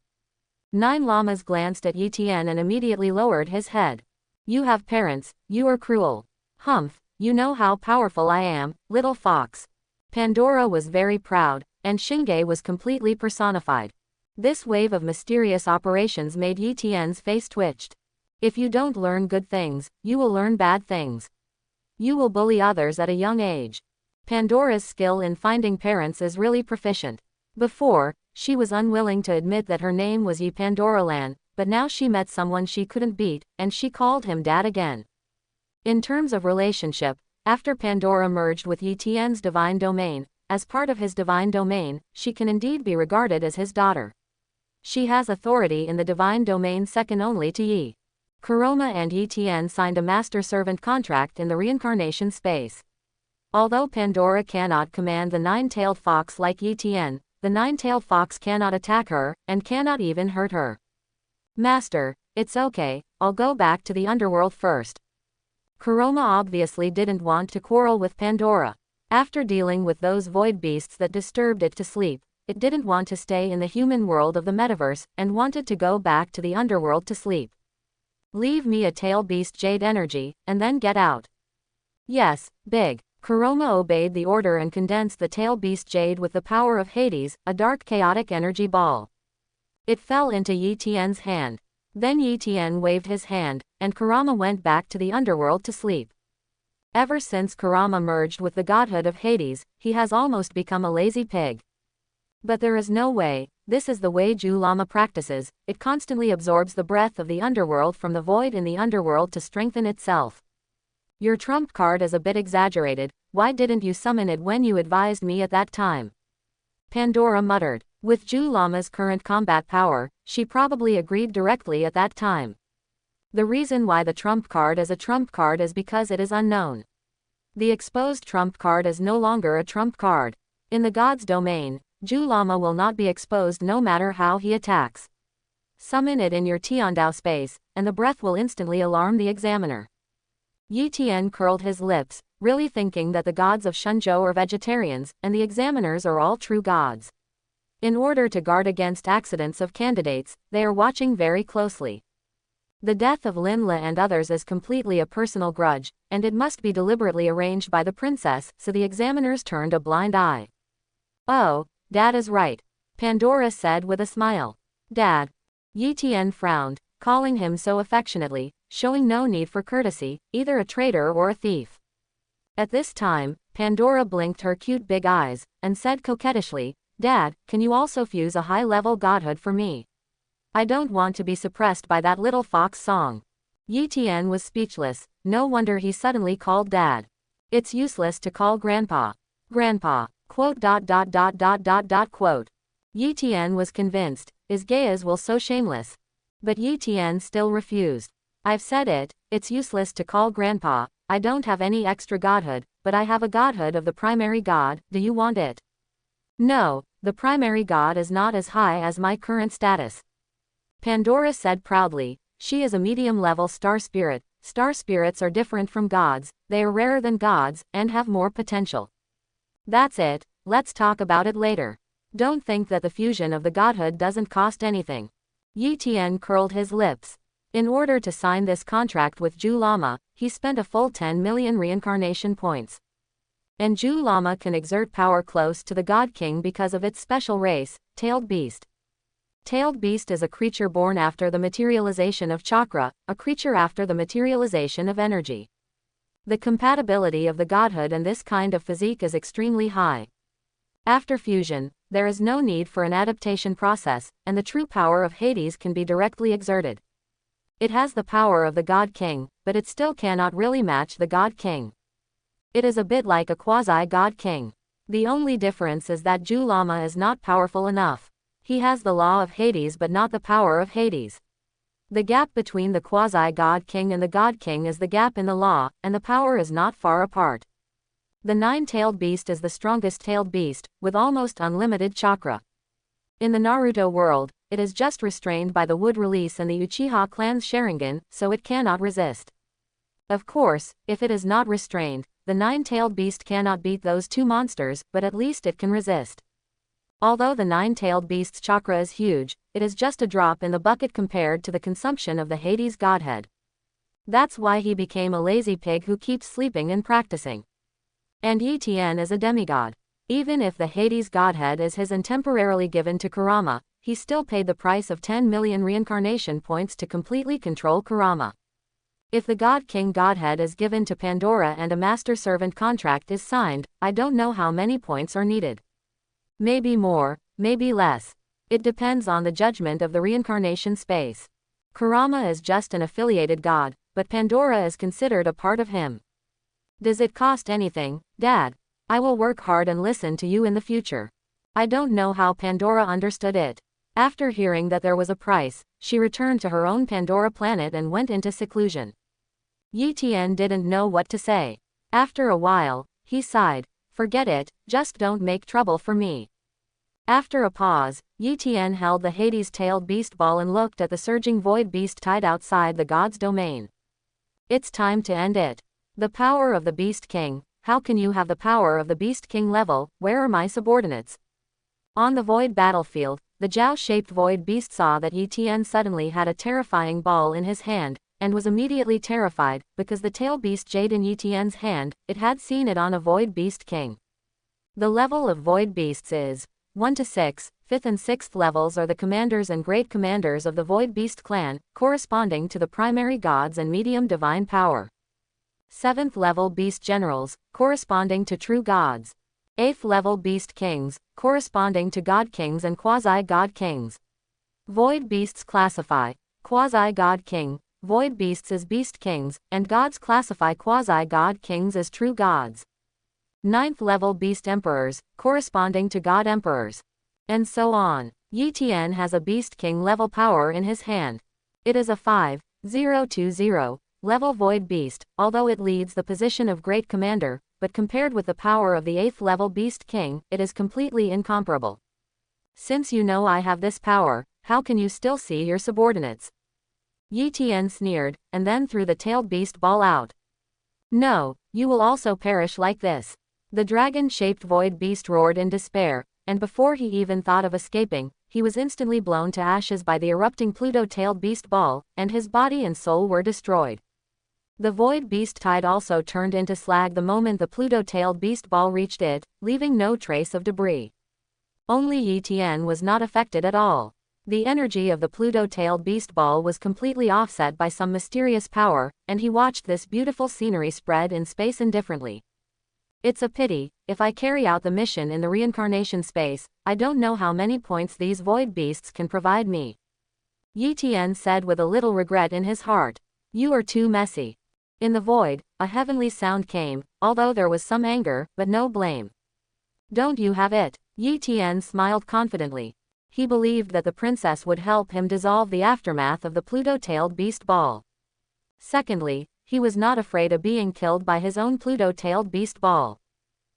9 llamas glanced at Yitian and immediately lowered his head. You have parents, you are cruel. Humph, you know how powerful I am, little fox. Pandora was very proud, and Shinge was completely personified. This wave of mysterious operations made Yitian's face twitched. If you don't learn good things, you will learn bad things. You will bully others at a young age. Pandora's skill in finding parents is really proficient. Before, she was unwilling to admit that her name was Yi Pandoralan, but now she met someone she couldn't beat, and she called him dad again. In terms of relationship, after Pandora merged with Yi Tian's divine domain, as part of his divine domain, she can indeed be regarded as his daughter. She has authority in the divine domain second only to Yi. Kuroma and Yi Tian signed a master-servant contract in the reincarnation space. Although Pandora cannot command the 9-tailed fox like Yi Tian, the 9-tailed fox cannot attack her, and cannot even hurt her. Master, it's okay, I'll go back to the underworld first. Kuroma obviously didn't want to quarrel with Pandora. After dealing with those void beasts that disturbed it to sleep, it didn't want to stay in the human world of the metaverse, and wanted to go back to the underworld to sleep. Leave me a tail beast jade energy, and then get out. Yes, big. Kuroma obeyed the order and condensed the tail beast jade with the power of Hades, a dark chaotic energy ball. It fell into Yi Tian's hand. Then Yi Tian waved his hand, and Kurama went back to the underworld to sleep. Ever since Kurama merged with the godhood of Hades, he has almost become a lazy pig. But there is no way, this is the way Ju Lama practices, it constantly absorbs the breath of the underworld from the void in the underworld to strengthen itself. Your trump card is a bit exaggerated, why didn't you summon it when you advised me at that time? Pandora muttered. With Ju Lama's current combat power, she probably agreed directly at that time. The reason why the trump card is a trump card is because it is unknown. The exposed trump card is no longer a trump card. In the god's domain, Ju Lama will not be exposed no matter how he attacks. Summon it in your Tiandao space, and the breath will instantly alarm the examiner. Yi Tian curled his lips, really thinking that the gods of Shenzhou are vegetarians, and the examiners are all true gods. In order to guard against accidents of candidates, they are watching very closely. The death of Linla and others is completely a personal grudge, and it must be deliberately arranged by the princess, so the examiners turned a blind eye. Oh, Dad is right, Pandora said with a smile. Dad. Yi Tian frowned, calling him so affectionately, showing no need for courtesy, either a traitor or a thief. At this time, Pandora blinked her cute big eyes, and said coquettishly, Dad, can you also fuse a high-level godhood for me? I don't want to be suppressed by that little fox song. Yi Tian was speechless, no wonder he suddenly called Dad. It's useless to call Grandpa. Grandpa. Quote. Yi Tian was convinced, is Gaia's will so shameless? But Yi Tian still refused. I've said it, it's useless to call Grandpa, I don't have any extra godhood, but I have a godhood of the primary god, do you want it? No, the primary god is not as high as my current status. Pandora said proudly, she is a medium-level star spirit, star spirits are different from gods, they are rarer than gods, and have more potential. That's it, let's talk about it later. Don't think that the fusion of the godhood doesn't cost anything. Yi Tian curled his lips. In order to sign this contract with Ju Lama, he spent a full 10 million reincarnation points. And Ju Lama can exert power close to the God King because of its special race, Tailed Beast. Tailed Beast is a creature born after the materialization of chakra, a creature after the materialization of energy. The compatibility of the godhood and this kind of physique is extremely high. After fusion, there is no need for an adaptation process, and the true power of Hades can be directly exerted. It has the power of the God King, but it still cannot really match the God King. It is a bit like a quasi-God King. The only difference is that Ju Lama is not powerful enough. He has the law of Hades but not the power of Hades. The gap between the quasi-God King and the God King is the gap in the law, and the power is not far apart. The nine-tailed beast is the strongest tailed beast, with almost unlimited chakra. In the Naruto world, it is just restrained by the wood release and the Uchiha clan's Sharingan, so it cannot resist. Of course, if it is not restrained, the nine-tailed beast cannot beat those two monsters, but at least it can resist. Although the nine-tailed beast's chakra is huge, it is just a drop in the bucket compared to the consumption of the Hades godhead. That's why he became a lazy pig who keeps sleeping and practicing. And Yi Tian is a demigod. Even if the Hades godhead is his and temporarily given to Kurama, he still paid the price of 10 million reincarnation points to completely control Kurama. If the God King godhead is given to Pandora and a master-servant contract is signed, I don't know how many points are needed. Maybe more, maybe less. It depends on the judgment of the reincarnation space. Kurama is just an affiliated god, but Pandora is considered a part of him. Does it cost anything, Dad? I will work hard and listen to you in the future. I don't know how Pandora understood it. After hearing that there was a price, she returned to her own Pandora planet and went into seclusion. Yi Tian didn't know what to say. After a while, he sighed. Forget it, just don't make trouble for me. After a pause, Yi Tian held the Hades-tailed beast ball and looked at the surging void beast tied outside the god's domain. It's time to end it. The power of the Beast King. How can you have the power of the Beast King level? Where are my subordinates? On the void battlefield, the Jiao-shaped void beast saw that Yi Tian suddenly had a terrifying ball in his hand, and was immediately terrified, because the tail beast jade in Yi Tian's hand, it had seen it on a void beast king. The level of void beasts is 1 to 6, 5th and 6th levels are the commanders and great commanders of the void beast clan, corresponding to the primary gods and medium divine power. 7th level beast generals, corresponding to true gods. 8th level beast kings, corresponding to god kings and quasi-god kings. Void beasts classify quasi-god king, void beasts as beast kings, and gods classify quasi-god kings as true gods. 9th level beast emperors, corresponding to god emperors. And so on. Yi Tian has a beast king level power in his hand. It is a 5,020 level void beast, although it leads the position of great commander, but compared with the power of the 8th level beast king, it is completely incomparable. Since you know I have this power, how can you still see your subordinates? Yi Tian sneered, and then threw the tailed beast ball out. No, you will also perish like this. The dragon-shaped void beast roared in despair, and before he even thought of escaping, he was instantly blown to ashes by the erupting Pluto-tailed beast ball, and his body and soul were destroyed. The void beast tide also turned into slag the moment the Pluto-tailed beast ball reached it, leaving no trace of debris. Only Yi Tian was not affected at all. The energy of the Pluto-tailed beast ball was completely offset by some mysterious power, and he watched this beautiful scenery spread in space indifferently. It's a pity, if I carry out the mission in the reincarnation space, I don't know how many points these void beasts can provide me. Yi Tian said with a little regret in his heart. You are too messy. In the void, a heavenly sound came, although there was some anger, but no blame. Don't you have it? Yi Tian smiled confidently. He believed that the princess would help him dissolve the aftermath of the Pluto-tailed beast ball. Secondly, he was not afraid of being killed by his own Pluto-tailed beast ball.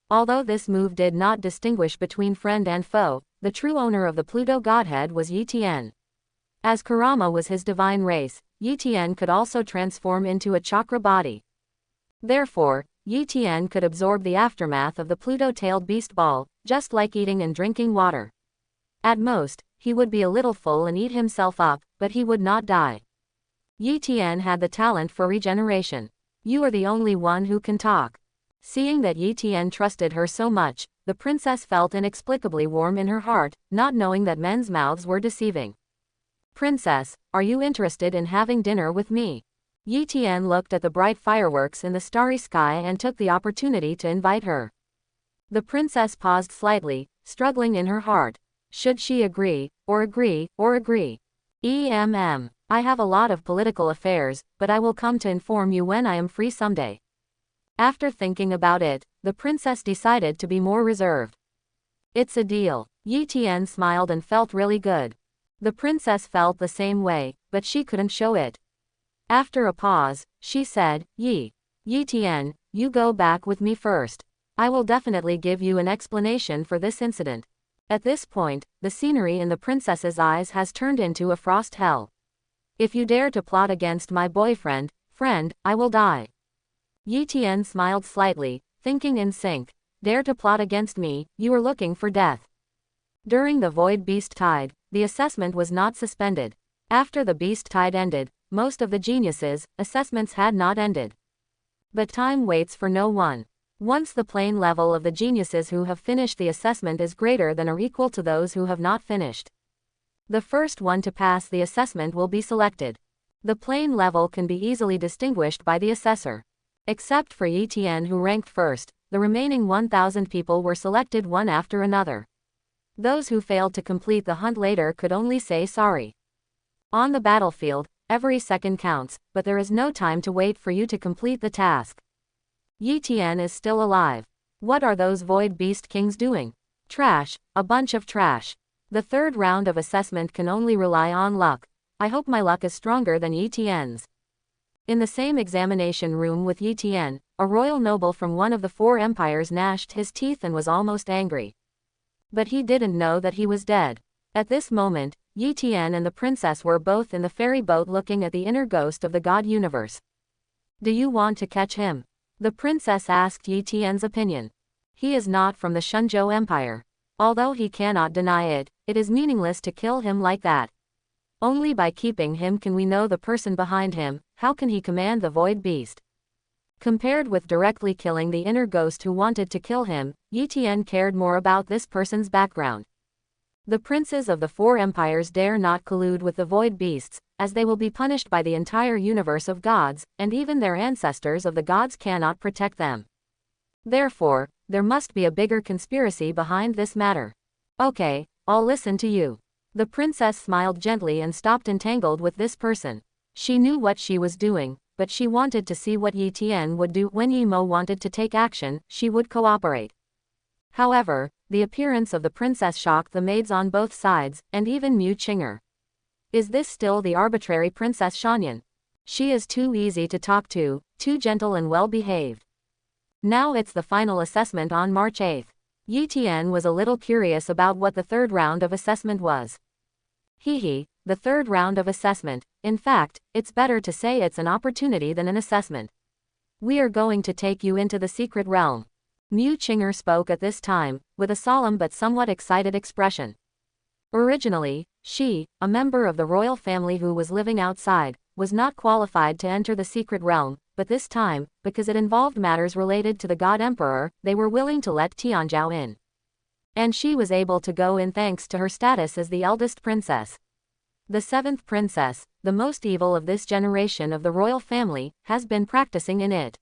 Although this move did not distinguish between friend and foe, the true owner of the Pluto godhead was Yi Tian. As Kurama was his divine race, Yi Tian could also transform into a chakra body. Therefore, Yi Tian could absorb the aftermath of the Pluto-tailed beast ball, just like eating and drinking water. At most, he would be a little full and eat himself up, but he would not die. Yi Tian had the talent for regeneration. You are the only one who can talk. Seeing that Yi Tian trusted her so much, the princess felt inexplicably warm in her heart, not knowing that men's mouths were deceiving. Princess, are you interested in having dinner with me? Yi Tian looked at the bright fireworks in the starry sky and took the opportunity to invite her. The princess paused slightly, struggling in her heart. Should she agree, or agree, or agree? I have a lot of political affairs, but I will come to inform you when I am free someday. After thinking about it, the princess decided to be more reserved. It's a deal. Yi Tian smiled and felt really good. The princess felt the same way, but she couldn't show it. After a pause, she said, Yi Tian, you go back with me first. I will definitely give you an explanation for this incident. At this point, the scenery in the princess's eyes has turned into a frost hell. If you dare to plot against my friend, I will die. Yi Tian smiled slightly, thinking in sync. Dare to plot against me, you are looking for death. During the Void Beast Tide, the assessment was not suspended. After the Beast Tide ended, most of the geniuses' assessments had not ended. But time waits for no one. Once the plane level of the geniuses who have finished the assessment is greater than or equal to those who have not finished, the first one to pass the assessment will be selected. The plane level can be easily distinguished by the assessor. Except for Yi Tian who ranked first, the remaining 1,000 people were selected one after another. Those who failed to complete the hunt later could only say sorry. On the battlefield, every second counts, but there is no time to wait for you to complete the task. Yi Tian is still alive. What are those Void Beast Kings doing? Trash, a bunch of trash. The third round of assessment can only rely on luck. I hope my luck is stronger than Yi Tian's. In the same examination room with Yi Tian, a royal noble from one of the 4 empires gnashed his teeth and was almost angry. But he didn't know that he was dead. At this moment, Yi Tian and the princess were both in the ferry boat looking at the inner ghost of the god universe. Do you want to catch him? The princess asked Yi Tian's opinion. He is not from the Shenzhou Empire. Although he cannot deny it, it is meaningless to kill him like that. Only by keeping him can we know the person behind him. How can he command the Void Beast? Compared with directly killing the inner ghost who wanted to kill him, Yi Tian cared more about this person's background. The princes of the 4 empires dare not collude with the Void Beasts, as they will be punished by the entire universe of gods, and even their ancestors of the gods cannot protect them. Therefore, there must be a bigger conspiracy behind this matter. Okay, I'll listen to you. The princess smiled gently and stopped entangled with this person. She knew what she was doing, but she wanted to see what Yi Tian would do. When Yi Mo wanted to take action, she would cooperate. However, the appearance of the princess shocked the maids on both sides, and even Mu Qinger. Is this still the arbitrary Princess Shanyan? She is too easy to talk to, too gentle and well-behaved. Now it's the final assessment on March 8th. Yi Tian was a little curious about what the third round of assessment was. The third round of assessment. In fact, it's better to say it's an opportunity than an assessment. We are going to take you into the secret realm. Mu Qinger spoke at this time, with a solemn but somewhat excited expression. Originally, she, a member of the royal family who was living outside, was not qualified to enter the secret realm, but this time, because it involved matters related to the God Emperor, they were willing to let Tianzhao in. And she was able to go in thanks to her status as the eldest princess. The 7th princess, the most evil of this generation of the royal family, has been practicing in it.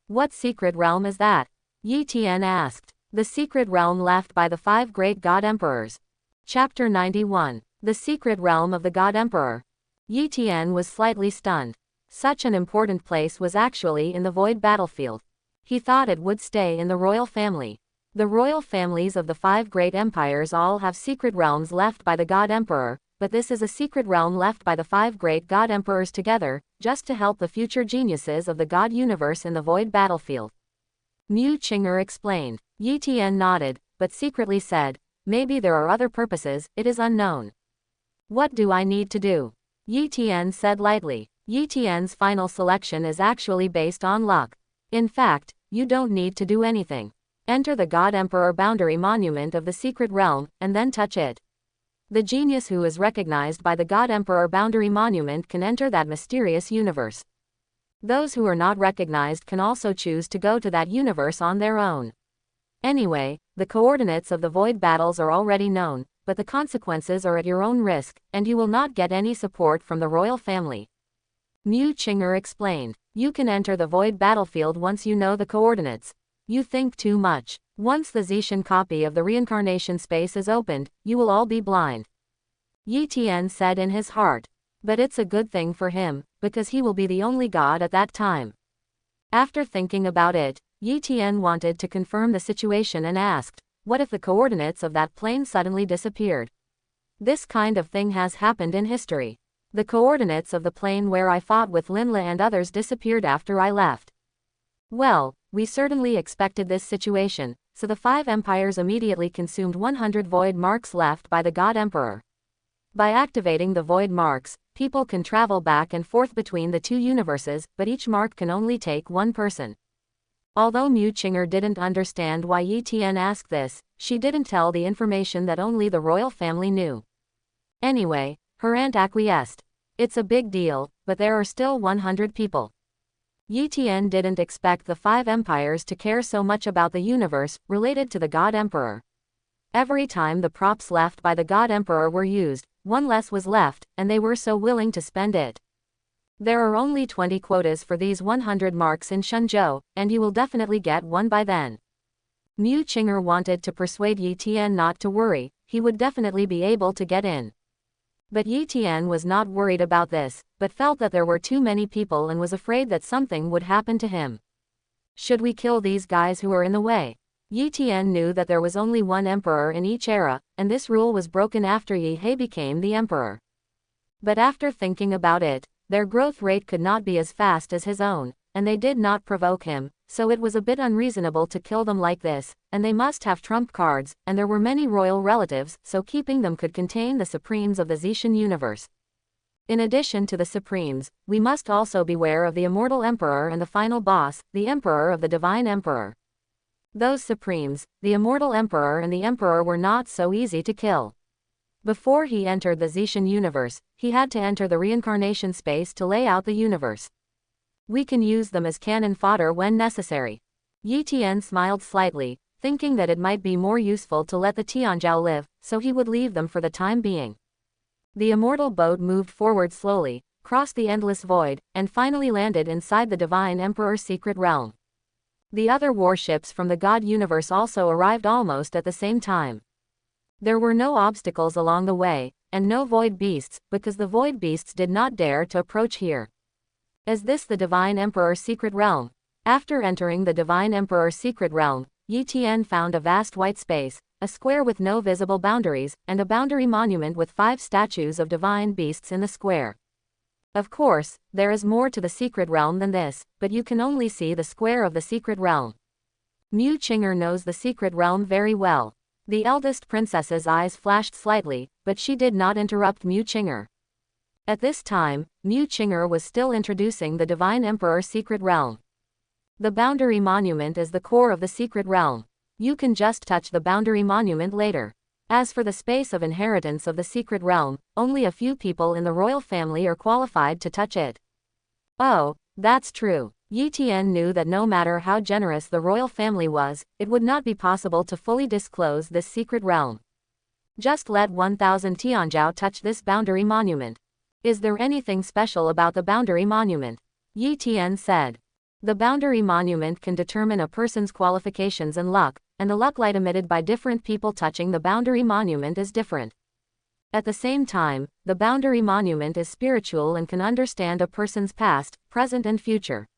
What secret realm is that? Yi Tian asked. The secret realm left by the 5 great God Emperors. Chapter 91. The secret realm of the God Emperor. Yi Tian was slightly stunned. Such an important place was actually in the void battlefield. He thought it would stay in the royal family. The royal families of the 5 great empires all have secret realms left by the God Emperor, but this is a secret realm left by the 5 great God Emperors together, just to help the future geniuses of the God universe in the void battlefield. Mu Qinger explained. Yi Tian nodded, but secretly said, maybe there are other purposes, it is unknown. What do I need to do? Yi Tian said lightly. Yi Tian's final selection is actually based on luck. In fact, you don't need to do anything. Enter the God Emperor boundary monument of the secret realm, and then touch it. The genius who is recognized by the God Emperor boundary monument can enter that mysterious universe. Those who are not recognized can also choose to go to that universe on their own. Anyway, the coordinates of the void battles are already known, but the consequences are at your own risk, and you will not get any support from the royal family. Mu Qinger explained. You can enter the void battlefield once you know the coordinates. You think too much. Once the Zetian copy of the reincarnation space is opened, you will all be blind. Yi Tian said in his heart. But it's a good thing for him, because he will be the only god at that time. After thinking about it, Yi Tian wanted to confirm the situation and asked, what if the coordinates of that plane suddenly disappeared? This kind of thing has happened in history. The coordinates of the plane where I fought with Linla and others disappeared after I left. Well, we certainly expected this situation, so the 5 empires immediately consumed 100 void marks left by the God Emperor. By activating the void marks, people can travel back and forth between the 2 universes, but each mark can only take 1 person. Although Mu Qinger didn't understand why Yi Tian asked this, she didn't tell the information that only the royal family knew. Anyway, her aunt acquiesced. It's a big deal, but there are still 100 people. Yi Tian didn't expect the 5 empires to care so much about the universe related to the God Emperor. Every time the props left by the God Emperor were used, 1 less was left, and they were so willing to spend it. There are only 20 quotas for these 100 marks in Shenzhou, and you will definitely get 1 by then. Mu Qinger wanted to persuade Yi Tian not to worry, he would definitely be able to get in. But Yi Tian was not worried about this, but felt that there were too many people and was afraid that something would happen to him. Should we kill these guys who are in the way? Yi Tian knew that there was only 1 emperor in each era, and this rule was broken after Yi He became the emperor. But after thinking about it, their growth rate could not be as fast as his own, and they did not provoke him, so it was a bit unreasonable to kill them like this, and they must have trump cards, and there were many royal relatives, so keeping them could contain the supremes of the Zetian universe. In addition to the supremes, we must also beware of the immortal emperor and the final boss, the emperor of the divine emperor. Those supremes, the immortal emperor and the emperor, were not so easy to kill. Before he entered the Zetian universe, he had to enter the reincarnation space to lay out the universe. We can use them as cannon fodder when necessary. Yi Tian smiled slightly, thinking that it might be more useful to let the Tianzhou live, so he would leave them for the time being. The immortal boat moved forward slowly, crossed the endless void, and finally landed inside the divine emperor's secret realm. The other warships from the God universe also arrived almost at the same time. There were no obstacles along the way, and no void beasts, because the void beasts did not dare to approach here. Is this the divine emperor's secret realm? After entering the divine emperor's secret realm, Yi Tian found a vast white space, a square with no visible boundaries, and a boundary monument with 5 statues of divine beasts in the square. Of course, there is more to the secret realm than this, but you can only see the square of the secret realm. Mu Qinger knows the secret realm very well. The eldest princess's eyes flashed slightly, but she did not interrupt Mu Qinger. At this time, Mu Qinger was still introducing the divine emperor's secret realm. The boundary monument is the core of the secret realm. You can just touch the boundary monument later. As for the space of inheritance of the secret realm, only a few people in the royal family are qualified to touch it. Oh, that's true. Yi Tian knew that no matter how generous the royal family was, it would not be possible to fully disclose this secret realm. Just let 1,000 Tianzhou touch this boundary monument. Is there anything special about the boundary monument? Yi Tian said. The boundary monument can determine a person's qualifications and luck, and the luck light emitted by different people touching the boundary monument is different. At the same time, the boundary monument is spiritual and can understand a person's past, present and future.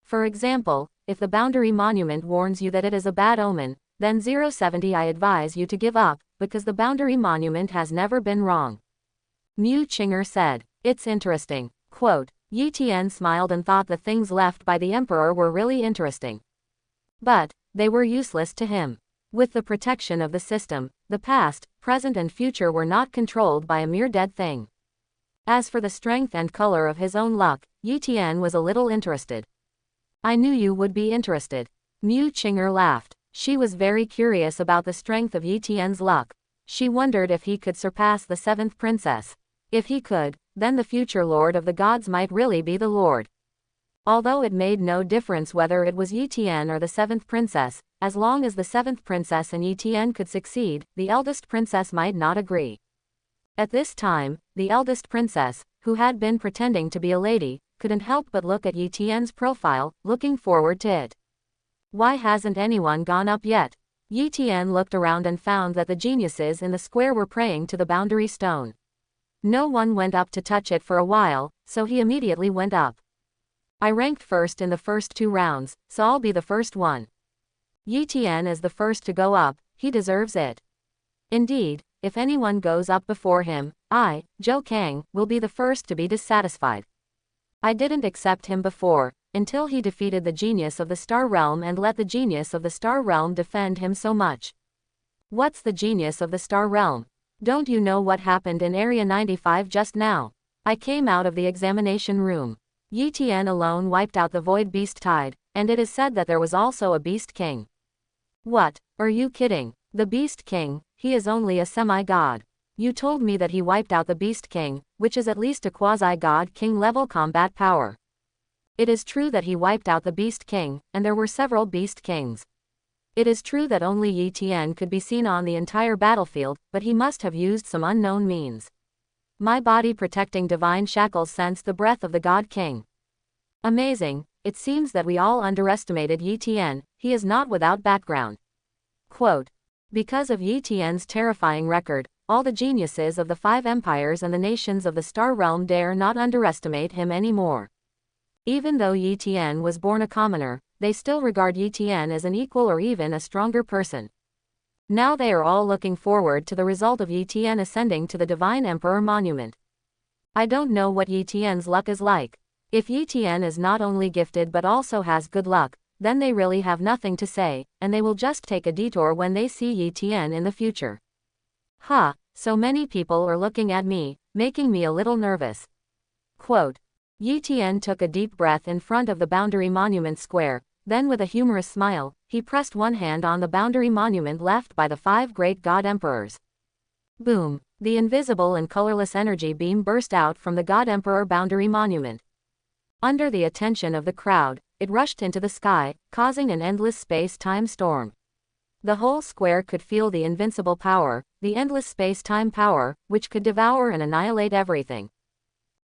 For example, if the boundary monument warns you that it is a bad omen, then 070 I advise you to give up, because the boundary monument has never been wrong. Mu Qinger said. It's interesting. Quote, Yi Tian smiled and thought the things left by the emperor were really interesting. But they were useless to him. With the protection of the system, the past, present and future were not controlled by a mere dead thing. As for the strength and color of his own luck, Yi Tian was a little interested. I knew you would be interested. Mu Qinger laughed. She was very curious about the strength of Yi Tian's luck. She wondered if he could surpass the 7th princess. If he could, then the future lord of the gods might really be the lord. Although it made no difference whether it was Yi Tian or the 7th princess, as long as the 7th princess and Yi Tian could succeed, the eldest princess might not agree. At this time, the eldest princess, who had been pretending to be a lady, couldn't help but look at Yi Tian's profile, looking forward to it. Why hasn't anyone gone up yet? Yi Tian looked around and found that the geniuses in the square were praying to the boundary stone. No one went up to touch it for a while, so he immediately went up. I ranked first in the first 2 rounds, so I'll be the first one. Yi Tian is the first to go up, he deserves it. Indeed, if anyone goes up before him, I, Zhou Kang, will be the first to be dissatisfied. I didn't accept him before, until he defeated the genius of the Star Realm and let the genius of the Star Realm defend him so much. What's the genius of the Star Realm? Don't you know what happened in Area 95 just now? I came out of the examination room. Yi Tian alone wiped out the Void Beast Tide, and it is said that there was also a Beast King. What? Are you kidding? The Beast King, he is only a semi-god. You told me that he wiped out the Beast King, which is at least a quasi-god king level combat power. It is true that he wiped out the Beast King, and there were several Beast Kings. It is true that only Yi Tian could be seen on the entire battlefield, but he must have used some unknown means. My body protecting divine shackles sensed the breath of the God King. Amazing, it seems that we all underestimated Yi Tian, he is not without background. Quote, because of Yi Tian's terrifying record, all the geniuses of the 5 empires and the nations of the Star Realm dare not underestimate him anymore. Even though Yi Tian was born a commoner, they still regard Yi Tian as an equal or even a stronger person. Now they are all looking forward to the result of Yi Tian ascending to the Divine Emperor Monument. I don't know what Yi Tian's luck is like. If Yi Tian is not only gifted but also has good luck, then they really have nothing to say, and they will just take a detour when they see Yi Tian in the future. So many people are looking at me, making me a little nervous. Quote, Yi Tian took a deep breath in front of the Boundary Monument square, then with a humorous smile, he pressed one hand on the boundary monument left by the 5 great god emperors. Boom! The invisible and colorless energy beam burst out from the God Emperor boundary monument. Under the attention of the crowd, it rushed into the sky, causing an endless space-time storm. The whole square could feel the invincible power, the endless space-time power, which could devour and annihilate everything.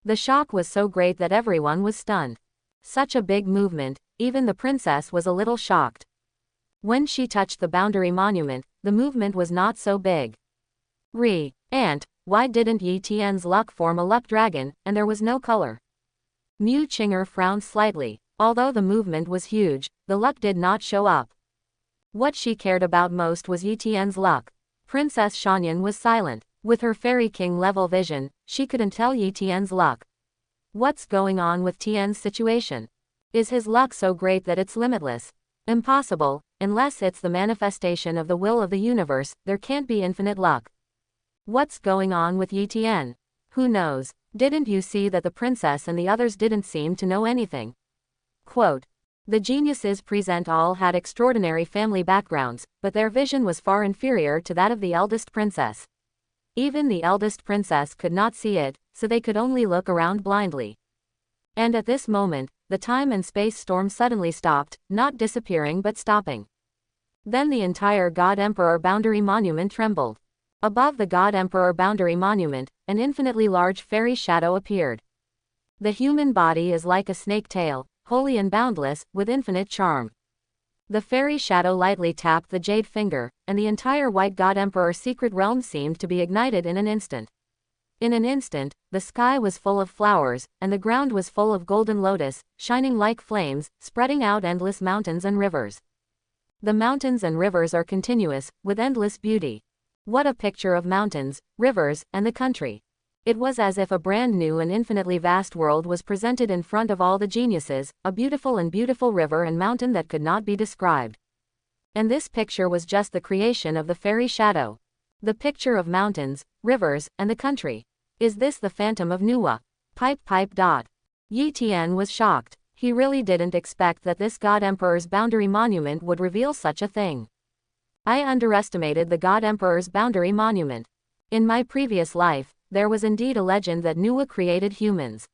The shock was so great that everyone was stunned. Such a big movement, even the princess was a little shocked. When she touched the boundary monument, the movement was not so big. Aunt, why didn't Yi Tian's luck form a luck dragon, and there was no color? Mu Qinger frowned slightly. Although the movement was huge, the luck did not show up. What she cared about most was Yi Tian's luck. Princess Shanyan was silent. With her Fairy King level vision, she couldn't tell Yi Tian's luck. What's going on with Tian's situation? Is his luck so great that it's limitless? Impossible, unless it's the manifestation of the will of the universe, there can't be infinite luck. What's going on with Yi Tian? Who knows? Didn't you see that the princess and the others didn't seem to know anything? Quote, the geniuses present all had extraordinary family backgrounds, but their vision was far inferior to that of the eldest princess. Even the eldest princess could not see it, so they could only look around blindly. And at this moment, the time and space storm suddenly stopped, not disappearing but stopping. Then the entire God Emperor boundary monument trembled. Above the God Emperor boundary monument, an infinitely large fairy shadow appeared. The human body is like a snake tail, holy and boundless, with infinite charm. The fairy shadow lightly tapped the jade finger, and the entire White God Emperor secret realm seemed to be ignited in an instant. In an instant, the sky was full of flowers, and the ground was full of golden lotus, shining like flames, spreading out endless mountains and rivers. The mountains and rivers are continuous, with endless beauty. What a picture of mountains, rivers, and the country. It was as if a brand new and infinitely vast world was presented in front of all the geniuses, a beautiful river and mountain that could not be described. And this picture was just the creation of the fairy shadow. The picture of mountains, rivers, and the country. Is this the phantom of Nuwa? Pipe. Yi Tian was shocked. He really didn't expect that this God Emperor's boundary monument would reveal such a thing. I underestimated the God Emperor's boundary monument. In my previous life, there was indeed a legend that Nuwa created humans.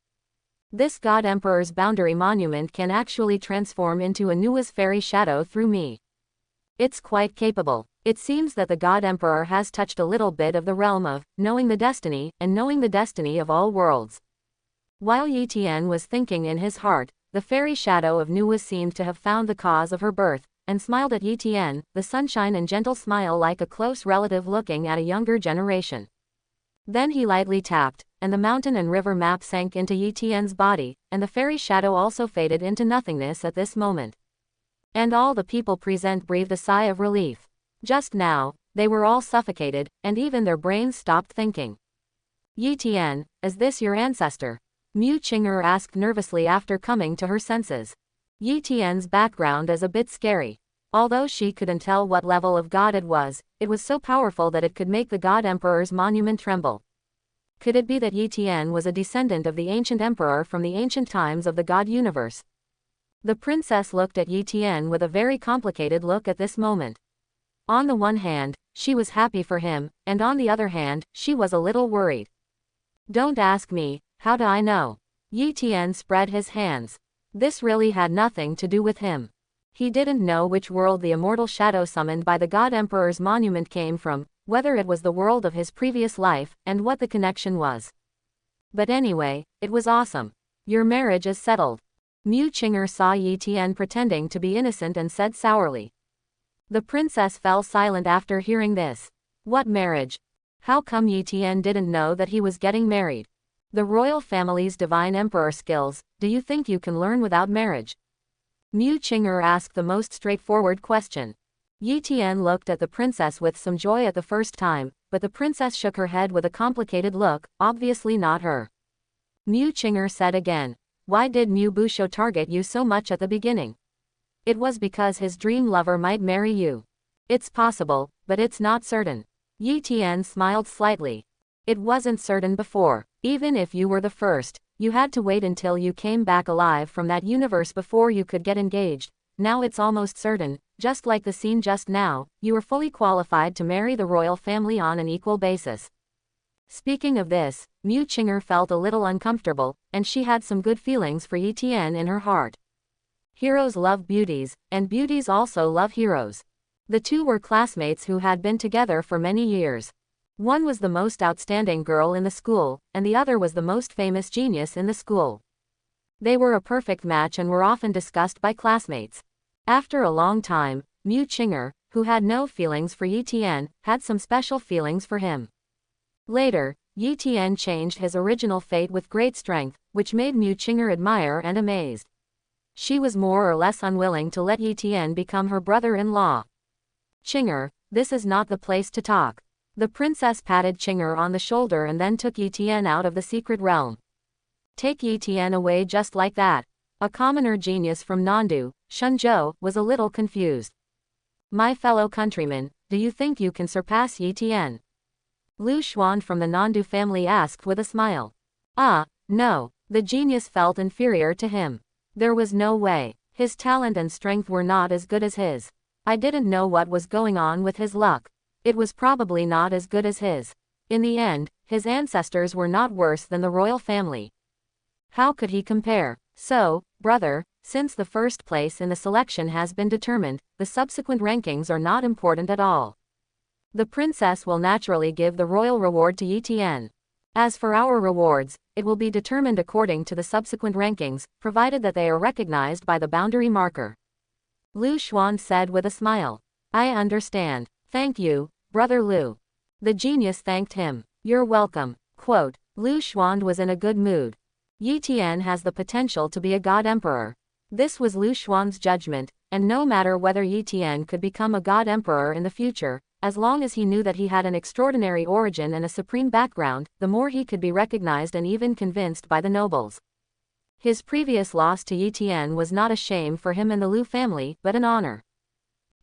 This God Emperor's boundary monument can actually transform into a Nuwa's fairy shadow through me. It's quite capable. It seems that the God Emperor has touched a little bit of the realm of knowing the destiny and knowing the destiny of all worlds. While Yi Tian was thinking in his heart, the fairy shadow of Nuwa seemed to have found the cause of her birth, and smiled at Yi Tian, the sunshine and gentle smile like a close relative looking at a younger generation. Then he lightly tapped, and the mountain and river map sank into Yi Tian's body, and the fairy shadow also faded into nothingness at this moment. And all the people present breathed a sigh of relief. Just now, they were all suffocated, and even their brains stopped thinking. Yi Tian, is this your ancestor? Mu Qing'er asked nervously after coming to her senses. Yi Tian's background is a bit scary. Although she couldn't tell what level of god it was so powerful that it could make the god emperor's monument tremble. Could it be that Yi Tian was a descendant of the ancient emperor from the ancient times of the god universe? The princess looked at Yi Tian with a very complicated look at this moment. On the one hand, she was happy for him, and on the other hand, she was a little worried. Don't ask me, how do I know? Yi Tian spread his hands. This really had nothing to do with him. He didn't know which world the immortal shadow summoned by the God Emperor's monument came from, whether it was the world of his previous life, and what the connection was. But anyway, it was awesome. Your marriage is settled. Mu Qing'er saw Yi Tian pretending to be innocent and said sourly. The princess fell silent after hearing this. What marriage? How come Yi Tian didn't know that he was getting married? The royal family's divine emperor skills, do you think you can learn without marriage? Mu Qing'er asked the most straightforward question. Yi Tian looked at the princess with some joy at the first time, but the princess shook her head with a complicated look, obviously not her. Mu Qing'er said again, why did Mu Busho target you so much at the beginning? It was because his dream lover might marry you. It's possible, but it's not certain. Yi Tian smiled slightly. It wasn't certain before. Even if you were the first, you had to wait until you came back alive from that universe before you could get engaged. Now it's almost certain, just like the scene just now, you are fully qualified to marry the royal family on an equal basis. Speaking of this, Mu Qing'er felt a little uncomfortable, and she had some good feelings for Yi Tian in her heart. Heroes love beauties, and beauties also love heroes. The two were classmates who had been together for many years. One was the most outstanding girl in the school, and the other was the most famous genius in the school. They were a perfect match and were often discussed by classmates. After a long time, Mu Qing'er, who had no feelings for Yi Tian, had some special feelings for him. Later, Yi Tian changed his original fate with great strength, which made Mu Qing'er admire and amazed. She was more or less unwilling to let Yi Tian become her brother-in-law. Qing'er, this is not the place to talk. The princess patted Qing'er on the shoulder and then took Yi Tian out of the secret realm. Take Yi Tian away just like that. A commoner genius from Nandu, Shenzhou, was a little confused. My fellow countrymen, do you think you can surpass Yi Tian? Lu Xuan from the Nandu family asked with a smile. No. The genius felt inferior to him. There was no way. His talent and strength were not as good as his. I didn't know what was going on with his luck. It was probably not as good as his. In the end, his ancestors were not worse than the royal family. How could he compare? So, brother, since the first place in the selection has been determined, the subsequent rankings are not important at all. The princess will naturally give the royal reward to Yi Tian. As for our rewards, it will be determined according to the subsequent rankings, provided that they are recognized by the boundary marker. Lu Xuan said with a smile. I understand. Thank you, Brother Lu. The genius thanked him. You're welcome. Quote, Lu Xuan was in a good mood. Yi Tian has the potential to be a god emperor. This was Lu Xuan's judgment, and no matter whether Yi Tian could become a god emperor in the future, as long as he knew that he had an extraordinary origin and a supreme background, the more he could be recognized and even convinced by the nobles. His previous loss to Yi Tian was not a shame for him and the Lu family, but an honor.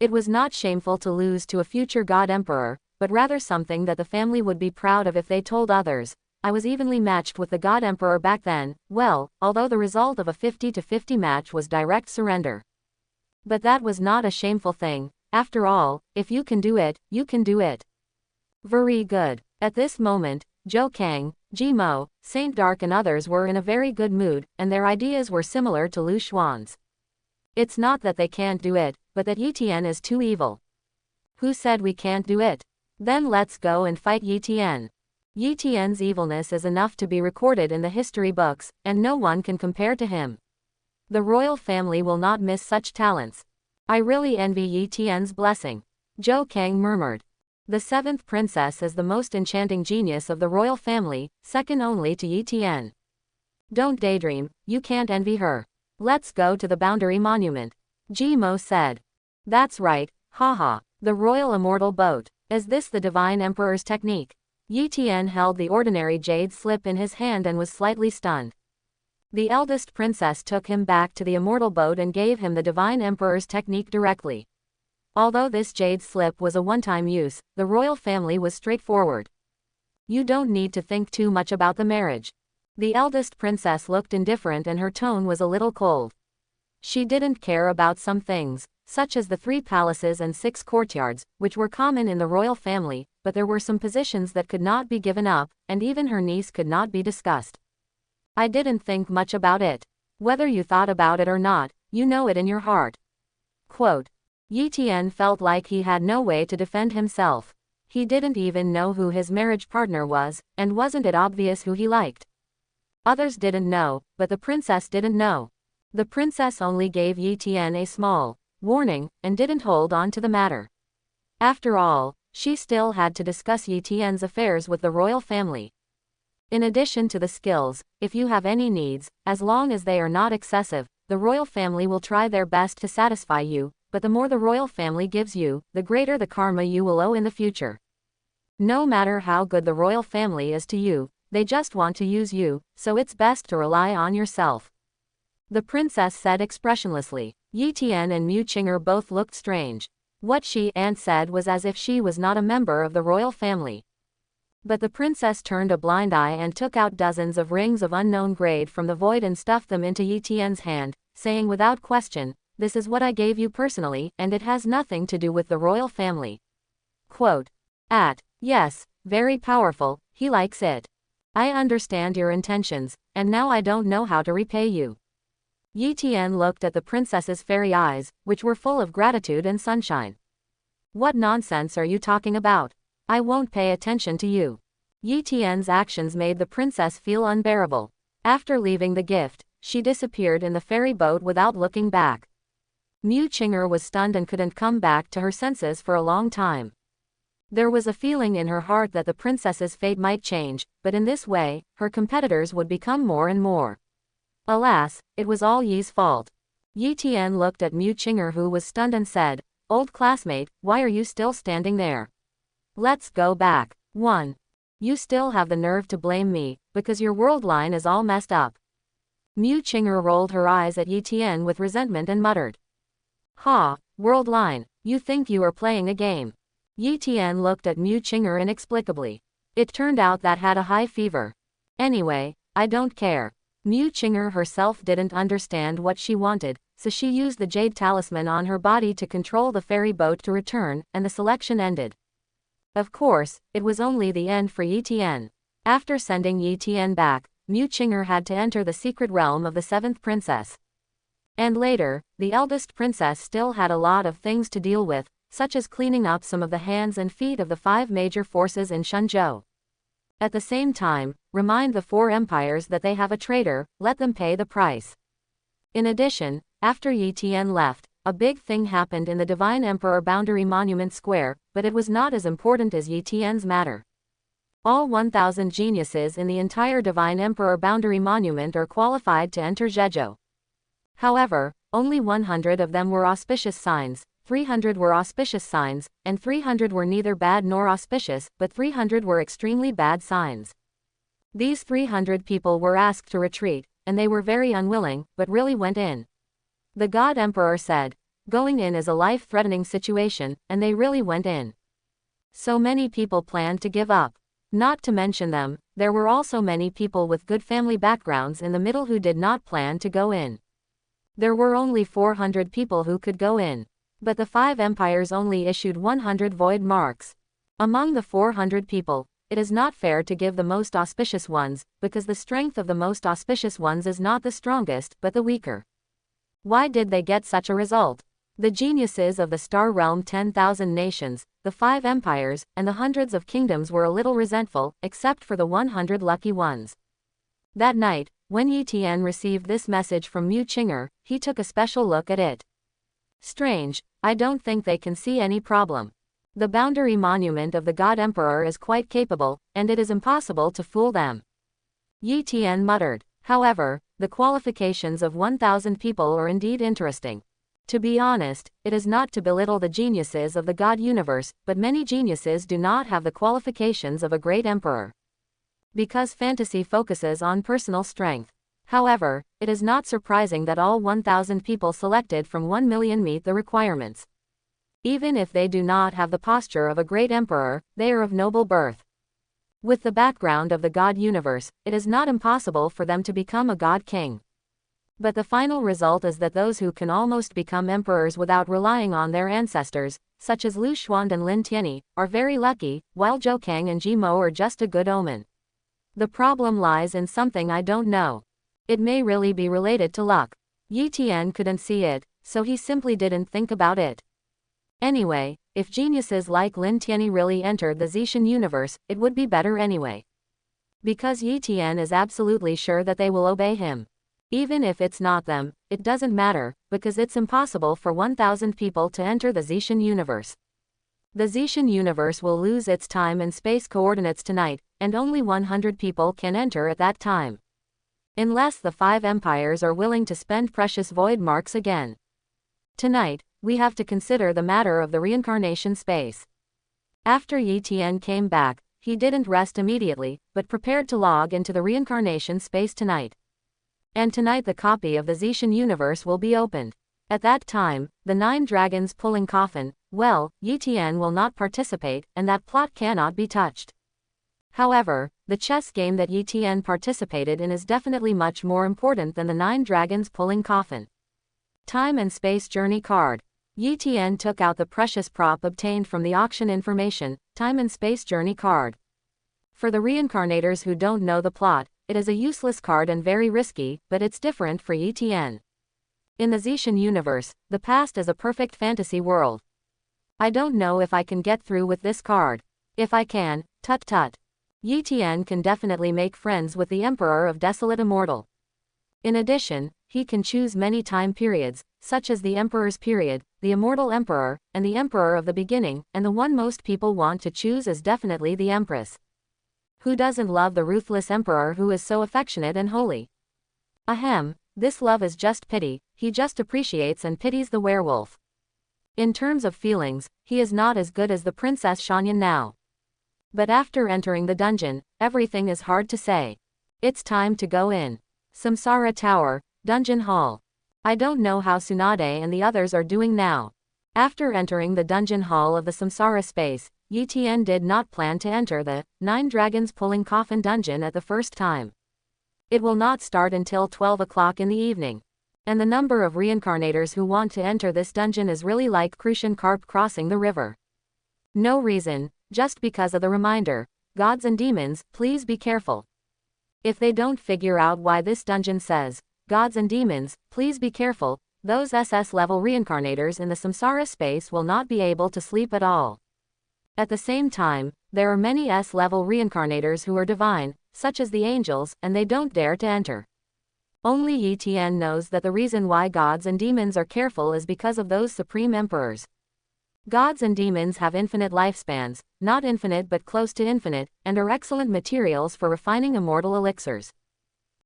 It was not shameful to lose to a future god emperor, but rather something that the family would be proud of if they told others. I was evenly matched with the god emperor back then, well, although the result of a 50-50 match was direct surrender. But that was not a shameful thing. After all, if you can do it, you can do it. Very good. At this moment, Zhou Kang, Ji Mo, Saint Dark and others were in a very good mood, and their ideas were similar to Lu Xuan's. It's not that they can't do it, but that Yi Tian is too evil. Who said we can't do it? Then let's go and fight Yi Tian. Yi Tian's evilness is enough to be recorded in the history books, and no one can compare to him. The royal family will not miss such talents. I really envy Yi Tian's blessing. Zhou Kang murmured. The seventh princess is the most enchanting genius of the royal family, second only to Yi Tian. Don't daydream, you can't envy her. Let's go to the Boundary Monument. Ji Mo said. That's right, haha, the royal immortal boat. Is this the divine emperor's technique? Yi Tian held the ordinary jade slip in his hand and was slightly stunned. The eldest princess took him back to the immortal boat and gave him the divine emperor's technique directly. Although this jade slip was a one-time use, the royal family was straightforward. You don't need to think too much about the marriage. The eldest princess looked indifferent and her tone was a little cold. She didn't care about some things, such as the 3 palaces and 6 courtyards, which were common in the royal family, but there were some positions that could not be given up, and even her niece could not be discussed. I didn't think much about it. Whether you thought about it or not, you know it in your heart. Quote. Yi Tian felt like he had no way to defend himself. He didn't even know who his marriage partner was, and wasn't it obvious who he liked? Others didn't know, but the princess didn't know. The princess only gave Yi Tian a small warning, and didn't hold on to the matter. After all, she still had to discuss Yi Tian's affairs with the royal family. In addition to the skills, if you have any needs, as long as they are not excessive, the royal family will try their best to satisfy you, but the more the royal family gives you, the greater the karma you will owe in the future. No matter how good the royal family is to you, they just want to use you, so it's best to rely on yourself. The princess said expressionlessly. Yi Tian and Mu Qing'er both looked strange. What she and said was as if she was not a member of the royal family. But the princess turned a blind eye and took out dozens of rings of unknown grade from the void and stuffed them into Yi Tian's hand, saying without question, "This is what I gave you personally, and it has nothing to do with the royal family." Quote. Yes, very powerful, he likes it. I understand your intentions, and now I don't know how to repay you. Yi Tian looked at the princess's fairy eyes, which were full of gratitude and sunshine. What nonsense are you talking about? I won't pay attention to you. Yi Tian's actions made the princess feel unbearable. After leaving the gift, she disappeared in the ferry boat without looking back. Mu Qing'er was stunned and couldn't come back to her senses for a long time. There was a feeling in her heart that the princess's fate might change, but in this way, her competitors would become more and more. Alas, it was all Yi's fault. Yi Tian looked at Mu Qing'er, who was stunned, and said, "Old classmate, why are you still standing there? Let's go back." 1. You still have the nerve to blame me, because your world line is all messed up. Mu Qing'er rolled her eyes at Yi Tian with resentment and muttered. Ha, world line, you think you are playing a game. Yi Tian looked at Mu Qing'er inexplicably. It turned out that had a high fever. Anyway, I don't care. Mu Qing'er herself didn't understand what she wanted, so she used the jade talisman on her body to control the ferry boat to return, and the selection ended. Of course, it was only the end for Yi Tian. After sending Yi Tian back, Mu Qing'er had to enter the secret realm of the seventh princess. And later, the eldest princess still had a lot of things to deal with, such as cleaning up some of the hands and feet of the 5 major forces in Shenzhou. At the same time, remind the 4 empires that they have a traitor, let them pay the price. In addition, after Yi Tian left, a big thing happened in the Divine Emperor Boundary Monument Square, but it was not as important as Yi Tian's matter. All 1,000 geniuses in the entire Divine Emperor Boundary Monument are qualified to enter Zhezhou. However, only 100 of them were auspicious signs, 300 were auspicious signs, and 300 were neither bad nor auspicious, but 300 were extremely bad signs. These 300 people were asked to retreat, and they were very unwilling, but really went in. The God Emperor said, going in is a life-threatening situation, and they really went in. So many people planned to give up. Not to mention them, there were also many people with good family backgrounds in the middle who did not plan to go in. There were only 400 people who could go in. But the 5 empires only issued 100 void marks. Among the 400 people, it is not fair to give the most auspicious ones, because the strength of the most auspicious ones is not the strongest, but the weaker. Why did they get such a result? The geniuses of the star realm, 10,000 nations, the 5 empires, and the hundreds of kingdoms were a little resentful, except for the 100 lucky ones. That night, when Yi Tian received this message from Mu Qing'er, he took a special look at it. Strange, I don't think they can see any problem. The boundary monument of the God Emperor is quite capable, and it is impossible to fool them. Yi Tian muttered. However, the qualifications of 1,000 people are indeed interesting. To be honest, it is not to belittle the geniuses of the God universe, but many geniuses do not have the qualifications of a great emperor. Because fantasy focuses on personal strength. However, it is not surprising that all 1,000 people selected from 1 million meet the requirements. Even if they do not have the posture of a great emperor, they are of noble birth. With the background of the God universe, it is not impossible for them to become a God king. But the final result is that those who can almost become emperors without relying on their ancestors, such as Lu Xuan and Lin Tianyi, are very lucky, while Zhou Kang and Ji Mo are just a good omen. The problem lies in something I don't know. It may really be related to luck. Yi Tian couldn't see it, so he simply didn't think about it. Anyway, if geniuses like Lin Tianyi really entered the Zetian universe, it would be better anyway. Because Yi Tian is absolutely sure that they will obey him. Even if it's not them, it doesn't matter, because it's impossible for 1,000 people to enter the Zetian universe. The Zetian universe will lose its time and space coordinates tonight, and only 100 people can enter at that time. Unless the 5 empires are willing to spend precious void marks again. Tonight, we have to consider the matter of the reincarnation space. After Yi Tian came back, he didn't rest immediately, but prepared to log into the reincarnation space tonight. And tonight the copy of the Zetian universe will be opened. At that time, the 9 dragons pulling coffin, well, Yi Tian will not participate, and that plot cannot be touched. However, the chess game that Yi Tian participated in is definitely much more important than the 9 dragons pulling coffin. Time and Space Journey card. Yi Tian took out the precious prop obtained from the auction information, Time and Space Journey card. For the reincarnators who don't know the plot, it is a useless card and very risky, but it's different for Yi Tian. In the Zetian universe, the past is a perfect fantasy world. I don't know if I can get through with this card. If I can, tut-tut. Yi Tian can definitely make friends with the Emperor of Desolate Immortal. In addition, he can choose many time periods, such as the Emperor's period, the Immortal Emperor, and the Emperor of the Beginning, and the one most people want to choose is definitely the Empress. Who doesn't love the ruthless Emperor who is so affectionate and holy? Ahem, this love is just pity, he just appreciates and pities the werewolf. In terms of feelings, he is not as good as the Princess Shanyan now. But after entering the dungeon, everything is hard to say. It's time to go in. Samsara Tower, Dungeon Hall. I don't know how Tsunade and the others are doing now. After entering the dungeon hall of the Samsara space, Yi Tian did not plan to enter the 9 dragons pulling coffin dungeon at the first time. It will not start until 12 o'clock in the evening. And the number of reincarnators who want to enter this dungeon is really like Crucian carp crossing the river. No reason, just because of the reminder, gods and demons, please be careful. If they don't figure out why this dungeon says, gods and demons, please be careful, those SS-level reincarnators in the samsara space will not be able to sleep at all. At the same time, there are many S-level reincarnators who are divine, such as the angels, and they don't dare to enter. Only Yi Tian knows that the reason why gods and demons are careful is because of those supreme emperors. Gods and demons have infinite lifespans, not infinite but close to infinite, and are excellent materials for refining immortal elixirs.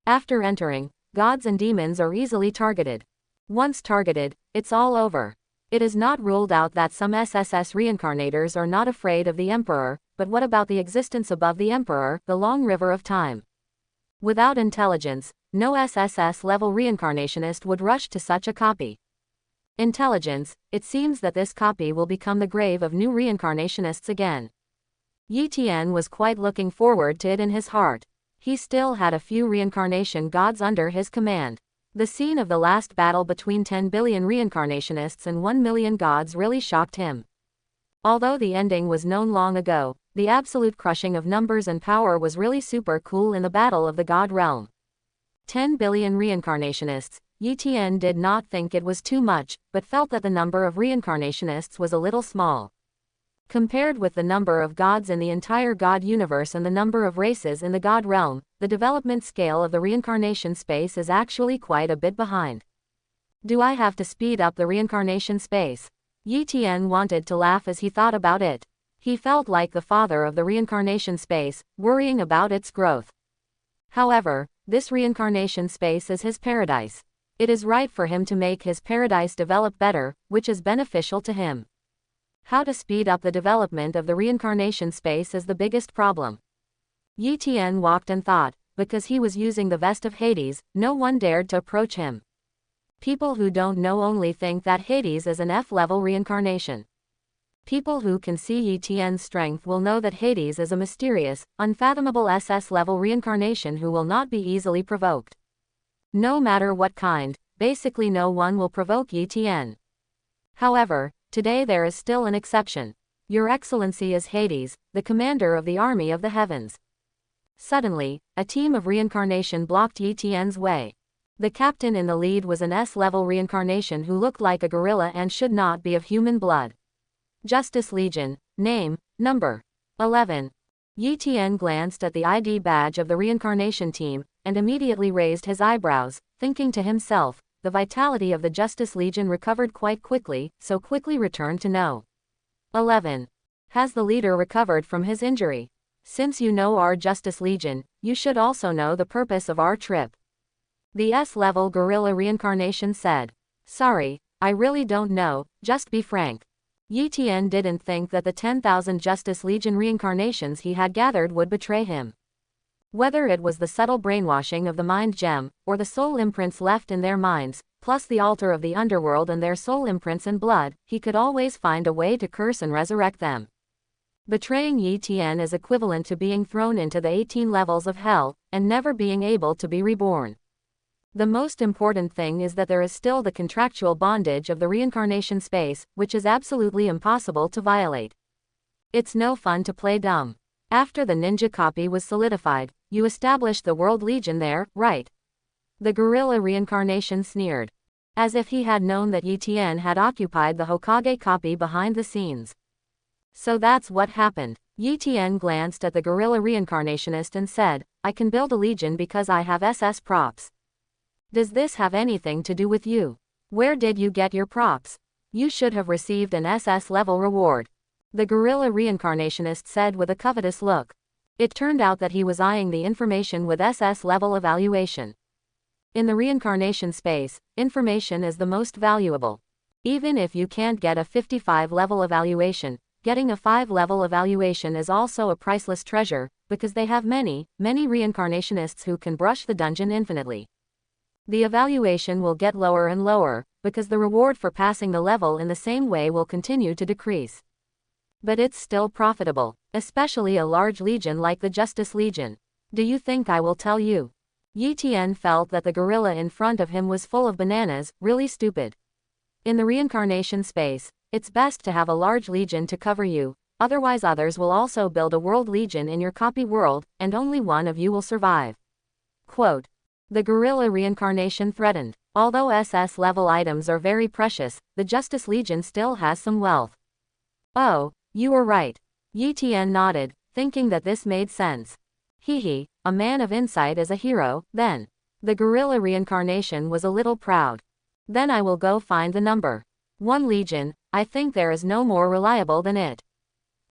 After entering, gods and demons are easily targeted. Once targeted, it's all over. It is not ruled out that some SSS reincarnators are not afraid of the Emperor, but what about the existence above the Emperor, the long river of time? Without intelligence, no SSS-level reincarnationist would rush to such a copy. Intelligence, it seems that this copy will become the grave of new reincarnationists again. Yi Tian was quite looking forward to it in his heart. He still had a few reincarnation gods under his command. The scene of the last battle between 10 billion reincarnationists and 1 million gods really shocked him. Although the ending was known long ago, the absolute crushing of numbers and power was really super cool in the battle of the god realm. 10 billion reincarnationists. Yi Tian did not think it was too much, but felt that the number of reincarnationists was a little small. Compared with the number of gods in the entire god universe and the number of races in the god realm, the development scale of the reincarnation space is actually quite a bit behind. Do I have to speed up the reincarnation space? Yi Tian wanted to laugh as he thought about it. He felt like the father of the reincarnation space, worrying about its growth. However, this reincarnation space is his paradise. It is right for him to make his paradise develop better, which is beneficial to him. How to speed up the development of the reincarnation space is the biggest problem. Yi Tian walked and thought, because he was using the vest of Hades, no one dared to approach him. People who don't know only think that Hades is an F-level reincarnation. People who can see Yi Tian's strength will know that Hades is a mysterious, unfathomable SS-level reincarnation who will not be easily provoked. No matter what kind, basically no one will provoke Yi Tian. However, today there is still an exception. Your Excellency is Hades, the commander of the army of the heavens. Suddenly, a team of reincarnation blocked Yi Tian's way. The captain in the lead was an S-level reincarnation who looked like a gorilla and should not be of human blood. Justice Legion, name, number 11. Yi Tian glanced at the ID badge of the reincarnation team, and immediately raised his eyebrows, thinking to himself, the vitality of the Justice Legion recovered quite quickly, so quickly returned to no. 11. Has the leader recovered from his injury? Since you know our Justice Legion, you should also know the purpose of our trip. The S-level gorilla reincarnation said. Sorry, I really don't know, just be frank. Yi Tian didn't think that the 10,000 Justice Legion reincarnations he had gathered would betray him. Whether it was the subtle brainwashing of the mind gem, or the soul imprints left in their minds, plus the altar of the underworld and their soul imprints and blood, he could always find a way to curse and resurrect them. Betraying Yi Tian is equivalent to being thrown into the 18 levels of hell, and never being able to be reborn. The most important thing is that there is still the contractual bondage of the reincarnation space, which is absolutely impossible to violate. It's no fun to play dumb. After the ninja copy was solidified, you established the World Legion there, right? The gorilla reincarnation sneered. As if he had known that Yi Tian had occupied the Hokage copy behind the scenes. So that's what happened. Yi Tian glanced at the gorilla reincarnationist and said, I can build a legion because I have SS props. Does this have anything to do with you? Where did you get your props? You should have received an SS level reward. The gorilla reincarnationist said with a covetous look. It turned out that he was eyeing the information with SS level evaluation. In the reincarnation space, information is the most valuable. Even if you can't get a 55 level evaluation, getting a 5 level evaluation is also a priceless treasure, because they have many reincarnationists who can brush the dungeon infinitely. The evaluation will get lower and lower, because the reward for passing the level in the same way will continue to decrease. But it's still profitable, especially a large legion like the Justice Legion. Do you think I will tell you? Yi Tian felt that the gorilla in front of him was full of bananas, really stupid. In the reincarnation space, it's best to have a large legion to cover you, otherwise others will also build a world legion in your copy world, and only one of you will survive. Quote. The gorilla reincarnation threatened. Although SS level items are very precious, the Justice Legion still has some wealth. Oh, you were right. Yi Tian nodded, thinking that this made sense. Hehe, a man of insight is a hero, then. The gorilla reincarnation was a little proud. Then I will go find the number. 1 legion, I think there is no more reliable than it.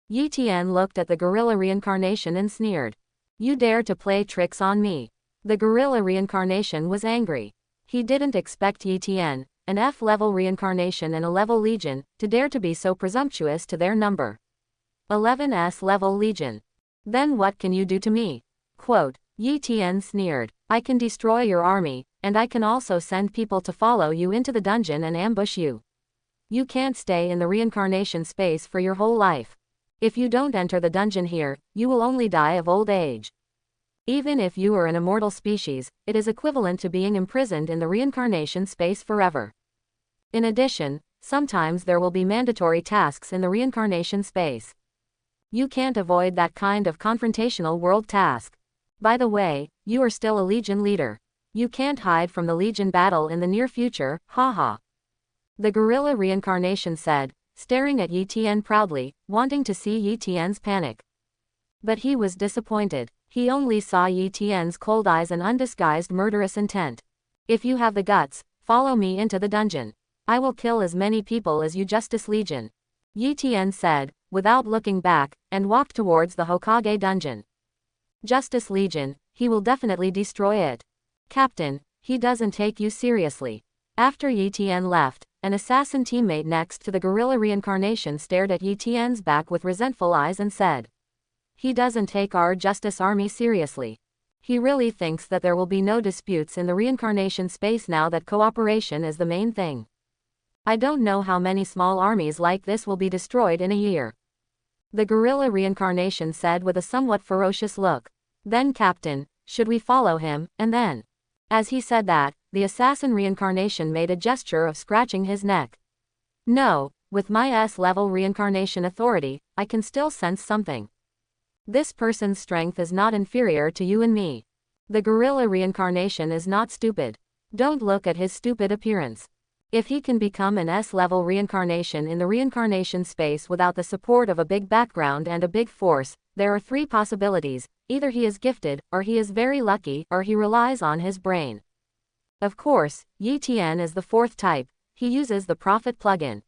Yi Tian looked at the gorilla reincarnation and sneered. You dare to play tricks on me. The gorilla reincarnation was angry. He didn't expect Yi Tian, an F-level reincarnation and a level legion, to dare to be so presumptuous to their number. 11S level legion. Then what can you do to me? Quote, Yi Tian sneered. I can destroy your army, and I can also send people to follow you into the dungeon and ambush you. You can't stay in the reincarnation space for your whole life. If you don't enter the dungeon here, you will only die of old age. Even if you are an immortal species, it is equivalent to being imprisoned in the reincarnation space forever. In addition, sometimes there will be mandatory tasks in the reincarnation space. You can't avoid that kind of confrontational world task. By the way, you are still a legion leader. You can't hide from the legion battle in the near future, haha. The gorilla reincarnation said, staring at Yi Tian proudly, wanting to see Yi Tian's panic. But he was disappointed. He only saw Yi Tian's cold eyes and undisguised murderous intent. If you have the guts, follow me into the dungeon. I will kill as many people as you Justice Legion. Yi Tian said, without looking back, and walked towards the Hokage dungeon. Justice Legion, he will definitely destroy it. Captain, he doesn't take you seriously. After Yi Tian left, an assassin teammate next to the gorilla reincarnation stared at Yi Tian's back with resentful eyes and said, he doesn't take our Justice Army seriously. He really thinks that there will be no disputes in the reincarnation space now that cooperation is the main thing. I don't know how many small armies like this will be destroyed in a year. The gorilla reincarnation said with a somewhat ferocious look. Then Captain, should we follow him, and then? As he said that, the assassin reincarnation made a gesture of scratching his neck. No, with my S-level reincarnation authority, I can still sense something. This person's strength is not inferior to you and me. The gorilla reincarnation is not stupid. Don't look at his stupid appearance. If he can become an S-level reincarnation in the reincarnation space without the support of a big background and a big force, there are three possibilities: either he is gifted, or he is very lucky, or he relies on his brain. Of course, Yi Tian is the fourth type. He uses the Prophet plugin.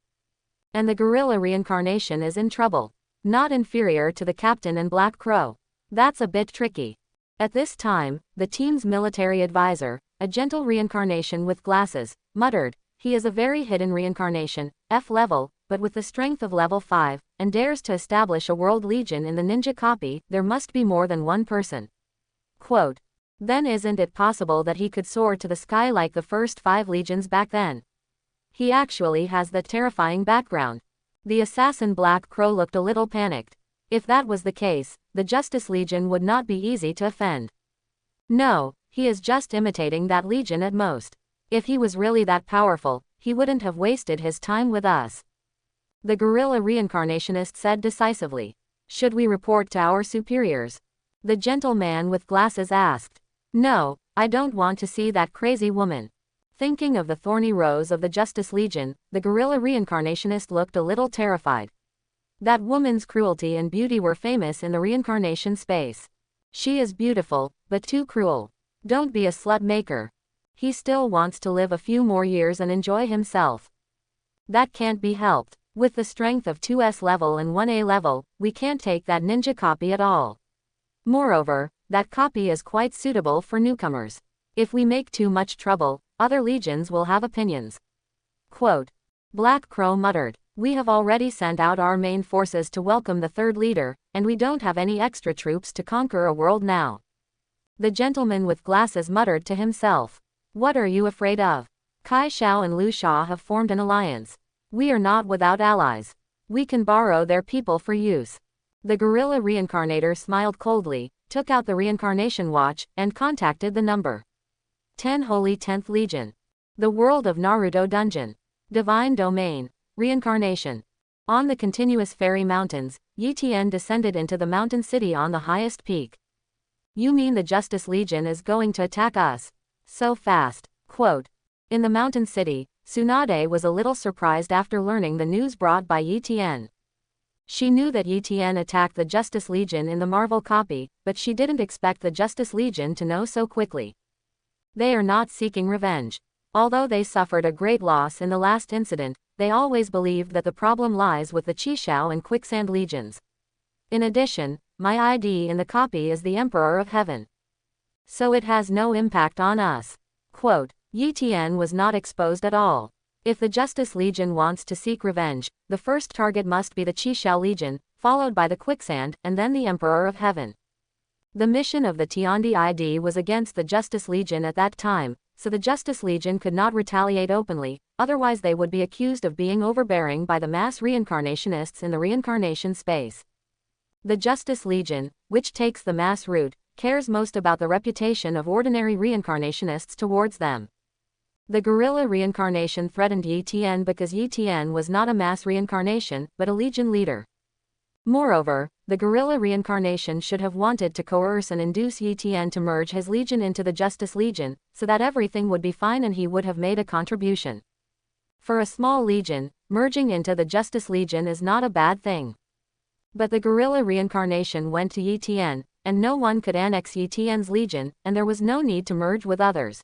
And the gorilla reincarnation is in trouble. Not inferior to the Captain and Black Crow. That's a bit tricky. At this time, the team's military advisor, a gentle reincarnation with glasses, muttered, he is a very hidden reincarnation, F level, but with the strength of level 5, and dares to establish a world legion in the ninja copy. There must be more than one person. Quote. Then isn't it possible that he could soar to the sky like the first 5 legions back then? He actually has that terrifying background. The assassin Black Crow looked a little panicked. If that was the case, the Justice Legion would not be easy to offend. No, he is just imitating that legion at most. If he was really that powerful, he wouldn't have wasted his time with us. The gorilla reincarnationist said decisively. Should we report to our superiors? The gentle man with glasses asked. No, I don't want to see that crazy woman. Thinking of the thorny rose of the Justice Legion, the gorilla reincarnationist looked a little terrified. That woman's cruelty and beauty were famous in the reincarnation space. She is beautiful, but too cruel. Don't be a slut maker. He still wants to live a few more years and enjoy himself. That can't be helped. With the strength of 2S level and 1A level, we can't take that ninja copy at all. Moreover, that copy is quite suitable for newcomers. If we make too much trouble, other legions will have opinions. Quote. Black Crow muttered, we have already sent out our main forces to welcome the third leader, and we don't have any extra troops to conquer a world now. The gentleman with glasses muttered to himself. What are you afraid of? Kai Shao and Lu Sha have formed an alliance. We are not without allies. We can borrow their people for use. The gorilla reincarnator smiled coldly, took out the reincarnation watch, and contacted the number 10 Holy 10th Legion. The World of Naruto Dungeon. Divine Domain. Reincarnation. On the continuous fairy mountains, Yi Tian descended into the mountain city on the highest peak. You mean the Justice Legion is going to attack us? So fast. Quote. In the mountain city, Tsunade was a little surprised after learning the news brought by Yi Tian. She knew that Yi Tian attacked the Justice Legion in the Marvel copy, but she didn't expect the Justice Legion to know so quickly. They are not seeking revenge. Although they suffered a great loss in the last incident, they always believed that the problem lies with the Qishao and Quicksand legions. In addition, my ID in the copy is the Emperor of Heaven. So it has no impact on us. Quote, Yi Tian was not exposed at all. If the Justice Legion wants to seek revenge, the first target must be the Qishao Legion, followed by the Quicksand, and then the Emperor of Heaven. The mission of the Tiandi ID was against the Justice Legion at that time, so the Justice Legion could not retaliate openly, otherwise they would be accused of being overbearing by the mass reincarnationists in the reincarnation space. The Justice Legion, which takes the mass route, cares most about the reputation of ordinary reincarnationists towards them. The gorilla reincarnation threatened Yi Tian because Yi Tian was not a mass reincarnation, but a legion leader. Moreover, the gorilla reincarnation should have wanted to coerce and induce Yi Tian to merge his legion into the Justice Legion, so that everything would be fine and he would have made a contribution. For a small legion, merging into the Justice Legion is not a bad thing. But the gorilla reincarnation went to Yi Tian, and no one could annex Yi Tian's legion, and there was no need to merge with others.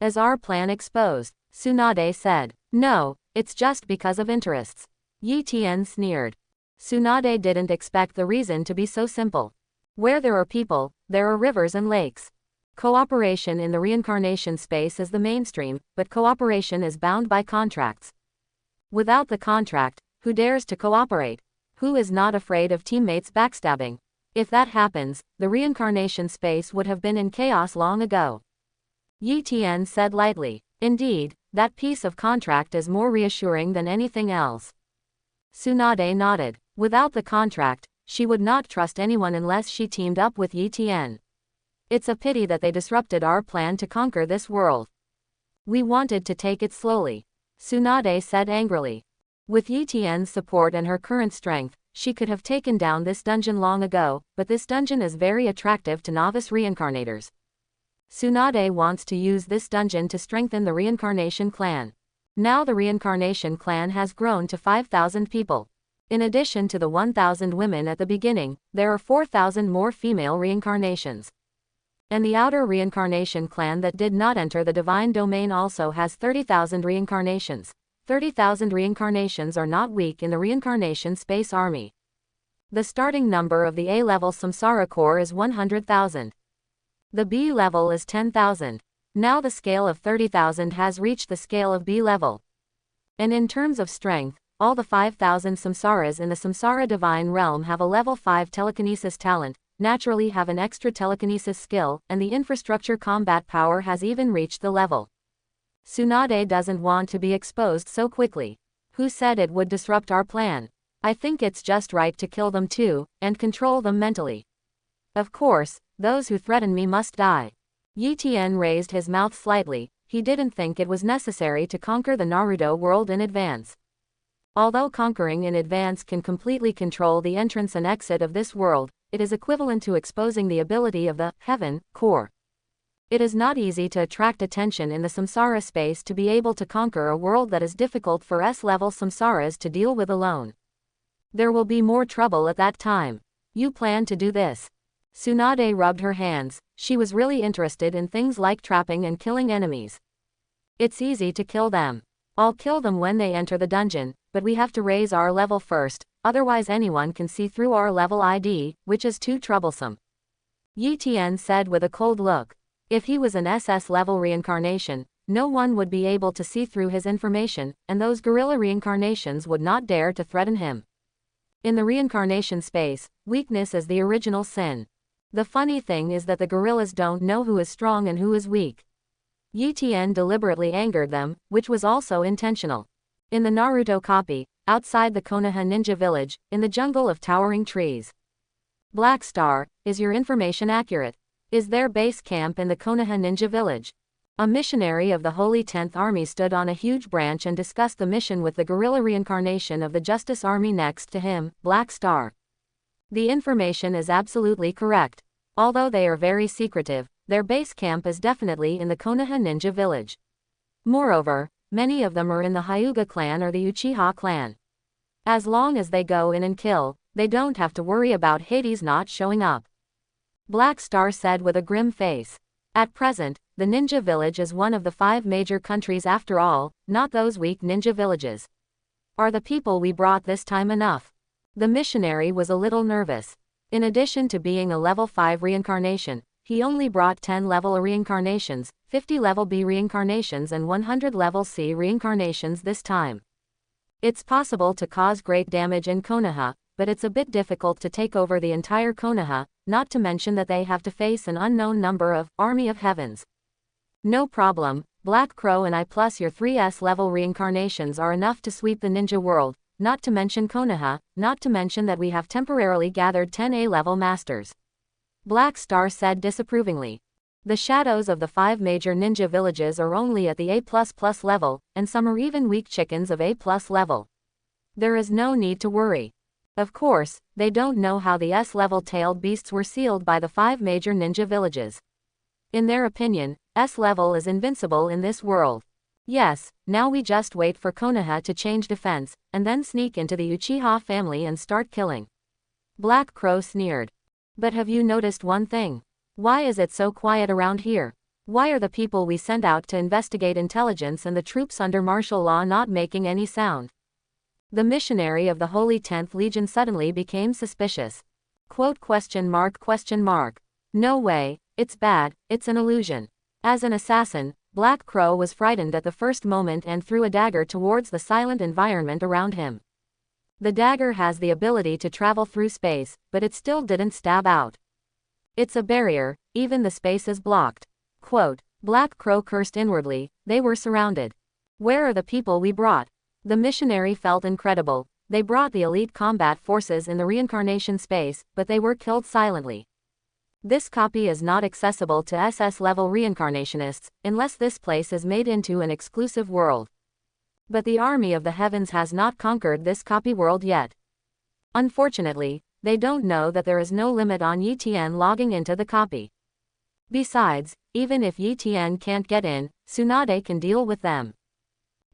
As our plan exposed, Tsunade said. No, it's just because of interests. Yi Tian sneered. Tsunade didn't expect the reason to be so simple. Where there are people, there are rivers and lakes. Cooperation in the reincarnation space is the mainstream, but cooperation is bound by contracts. Without the contract, who dares to cooperate? Who is not afraid of teammates backstabbing? If that happens, the reincarnation space would have been in chaos long ago. Yi Tian said lightly. Indeed, that piece of contract is more reassuring than anything else. Tsunade nodded. Without the contract, she would not trust anyone unless she teamed up with Yi Tian. It's a pity that they disrupted our plan to conquer this world. We wanted to take it slowly. Tsunade said angrily. With Yi Tian's support and her current strength, she could have taken down this dungeon long ago, but this dungeon is very attractive to novice reincarnators. Tsunade wants to use this dungeon to strengthen the reincarnation clan. Now the reincarnation clan has grown to 5,000 people. In addition to the 1,000 women at the beginning, there are 4,000 more female reincarnations. And the outer reincarnation clan that did not enter the divine domain also has 30,000 reincarnations. 30,000 reincarnations are not weak in the reincarnation space army. The starting number of the A-level Samsara core is 100,000. The B level is 10,000. Now the scale of 30,000 has reached the scale of B level. And in terms of strength, all the 5,000 Samsaras in the Samsara divine realm have a level 5 telekinesis talent, naturally have an extra telekinesis skill, and the infrastructure combat power has even reached the level. Tsunade doesn't want to be exposed so quickly. Who said it would disrupt our plan? I think it's just right to kill them too, and control them mentally. Of course, those who threaten me must die. Yi Tian raised his mouth slightly. He didn't think it was necessary to conquer the Naruto world in advance. Although conquering in advance can completely control the entrance and exit of this world, it is equivalent to exposing the ability of the Heaven core. It is not easy to attract attention in the Samsara space to be able to conquer a world that is difficult for S-level Samsaras to deal with alone. There will be more trouble at that time. You plan to do this? Tsunade rubbed her hands. She was really interested in things like trapping and killing enemies. It's easy to kill them. I'll kill them when they enter the dungeon, but we have to raise our level first, otherwise anyone can see through our level ID, which is too troublesome. Yi Tian said with a cold look. If he was an SS level reincarnation, no one would be able to see through his information, and those gorilla reincarnations would not dare to threaten him. In the reincarnation space, weakness is the original sin. The funny thing is that the gorillas don't know who is strong and who is weak. Yi Tian deliberately angered them, which was also intentional. In the Naruto copy, outside the Konoha ninja village, in the jungle of towering trees. Black Star, is your information accurate? Is there base camp in the Konoha ninja village? A missionary of the Holy 10th Army stood on a huge branch and discussed the mission with the gorilla reincarnation of the Justice Army next to him, Black Star. The information is absolutely correct. Although they are very secretive, their base camp is definitely in the Konoha ninja village. Moreover, many of them are in the Hyuga clan or the Uchiha clan. As long as they go in and kill, they don't have to worry about Hades not showing up. Black Star said with a grim face. At present, the ninja village is one of the 5 major countries after all, not those weak ninja villages. Are the people we brought this time enough? The missionary was a little nervous. In addition to being a level 5 reincarnation, he only brought 10 level A reincarnations, 50 level B reincarnations and 100 level C reincarnations this time. It's possible to cause great damage in Konoha, but it's a bit difficult to take over the entire Konoha, not to mention that they have to face an unknown number of Army of Heavens. No problem, Black Crow and I plus your 3S level reincarnations are enough to sweep the ninja world, not to mention Konoha, not to mention that we have temporarily gathered 10 A-level masters. Black Star said disapprovingly. The shadows of the 5 major ninja villages are only at the A++ level, and some are even weak chickens of A+ level. There is no need to worry. Of course, they don't know how the S-level tailed beasts were sealed by the 5 major ninja villages. In their opinion, S-level is invincible in this world. Yes, now we just wait for Konoha to change defense, and then sneak into the Uchiha family and start killing. Black Crow sneered. But have you noticed one thing? Why is it so quiet around here? Why are the people we sent out to investigate intelligence and the troops under martial law not making any sound? The missionary of the Holy 10th Legion suddenly became suspicious. Quote, ? No way, it's bad, it's an illusion. As an assassin, Black Crow was frightened at the first moment and threw a dagger towards the silent environment around him. The dagger has the ability to travel through space, but it still didn't stab out. It's a barrier, even the space is blocked. Quote, Black Crow cursed inwardly, they were surrounded. Where are the people we brought? The missionary felt incredible. They brought the elite combat forces in the reincarnation space, but they were killed silently. This copy is not accessible to SS-level reincarnationists, unless this place is made into an exclusive world. But the army of the heavens has not conquered this copy world yet. Unfortunately, they don't know that there is no limit on Yi Tian logging into the copy. Besides, even if Yi Tian can't get in, Tsunade can deal with them.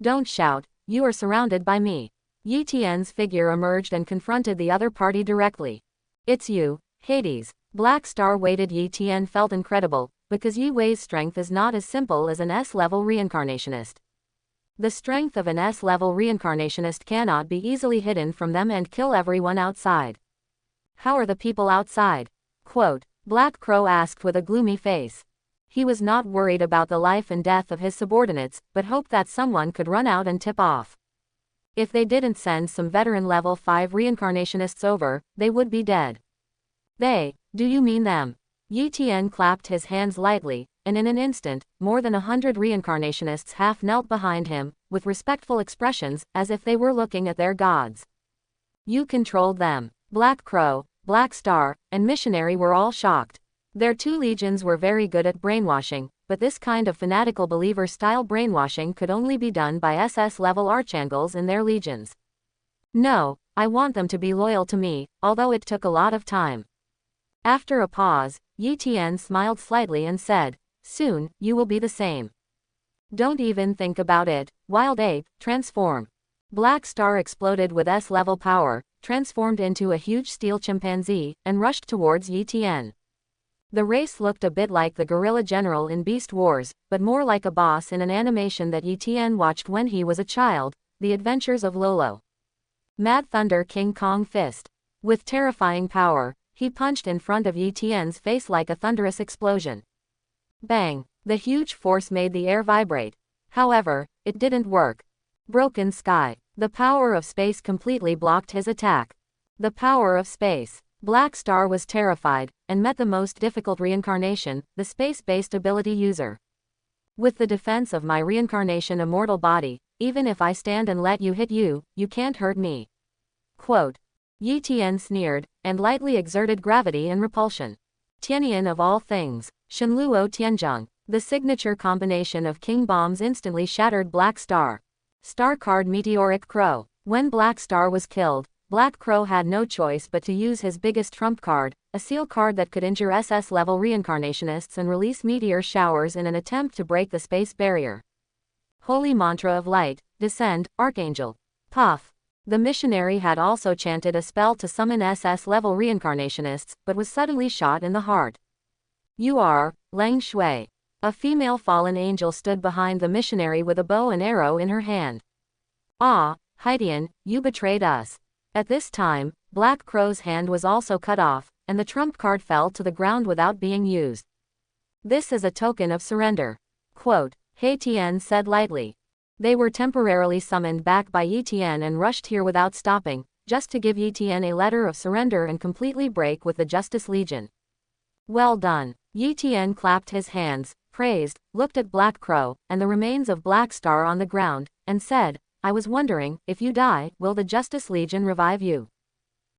Don't shout, you are surrounded by me. Yi Tian's figure emerged and confronted the other party directly. It's you, Hades. Black Star waited. Yi Tian felt incredible, because Yi Wei's strength is not as simple as an S-level reincarnationist. The strength of an S-level reincarnationist cannot be easily hidden from them and kill everyone outside. How are the people outside? Quote, Black Crow asked with a gloomy face. He was not worried about the life and death of his subordinates, but hoped that someone could run out and tip off. If they didn't send some veteran level 5 reincarnationists over, they would be dead. They, do you mean them? Yi Tian clapped his hands lightly, and in an instant, more than 100 reincarnationists half knelt behind him, with respectful expressions, as if they were looking at their gods. You controlled them. Black Crow, Black Star, and Missionary were all shocked. Their two legions were very good at brainwashing, but this kind of fanatical believer-style brainwashing could only be done by SS-level archangels in their legions. No, I want them to be loyal to me, although it took a lot of time. After a pause, Yi Tian smiled slightly and said, soon, you will be the same. Don't even think about it, Wild Ape, transform. Black Star exploded with S-level power, transformed into a huge steel chimpanzee, and rushed towards Yi Tian. The race looked a bit like the gorilla general in Beast Wars, but more like a boss in an animation that Yi Tian watched when he was a child, The Adventures of Lolo. Mad Thunder King Kong Fist. With terrifying power, he punched in front of Yi Tian's face like a thunderous explosion. Bang! The huge force made the air vibrate. However, it didn't work. Broken sky. The power of space completely blocked his attack. The power of space. Black Star was terrified, and met the most difficult reincarnation, the space-based ability user. With the defense of my reincarnation immortal body, even if I stand and let you hit you, you can't hurt me. Quote. Yi Tian sneered, and lightly exerted gravity and repulsion. Tianyan of all things, Shenluo Tianzheng, the signature combination of king bombs instantly shattered Black Star. Star card Meteoric Crow. When Black Star was killed, Black Crow had no choice but to use his biggest trump card, a seal card that could injure SS-level reincarnationists and release meteor showers in an attempt to break the space barrier. Holy Mantra of Light, Descend, Archangel. Puff. The missionary had also chanted a spell to summon SS-level reincarnationists, but was suddenly shot in the heart. You are, Lang Shui. A female fallen angel stood behind the missionary with a bow and arrow in her hand. Ah, Haitian, you betrayed us. At this time, Black Crow's hand was also cut off, and the trump card fell to the ground without being used. This is a token of surrender. Quote, He Tian said lightly. They were temporarily summoned back by Yi Tian and rushed here without stopping, just to give Yi Tian a letter of surrender and completely break with the Justice Legion. Well done. Yi Tian clapped his hands, praised, looked at Black Crow, and the remains of Black Star on the ground, and said, I was wondering, if you die, will the Justice Legion revive you?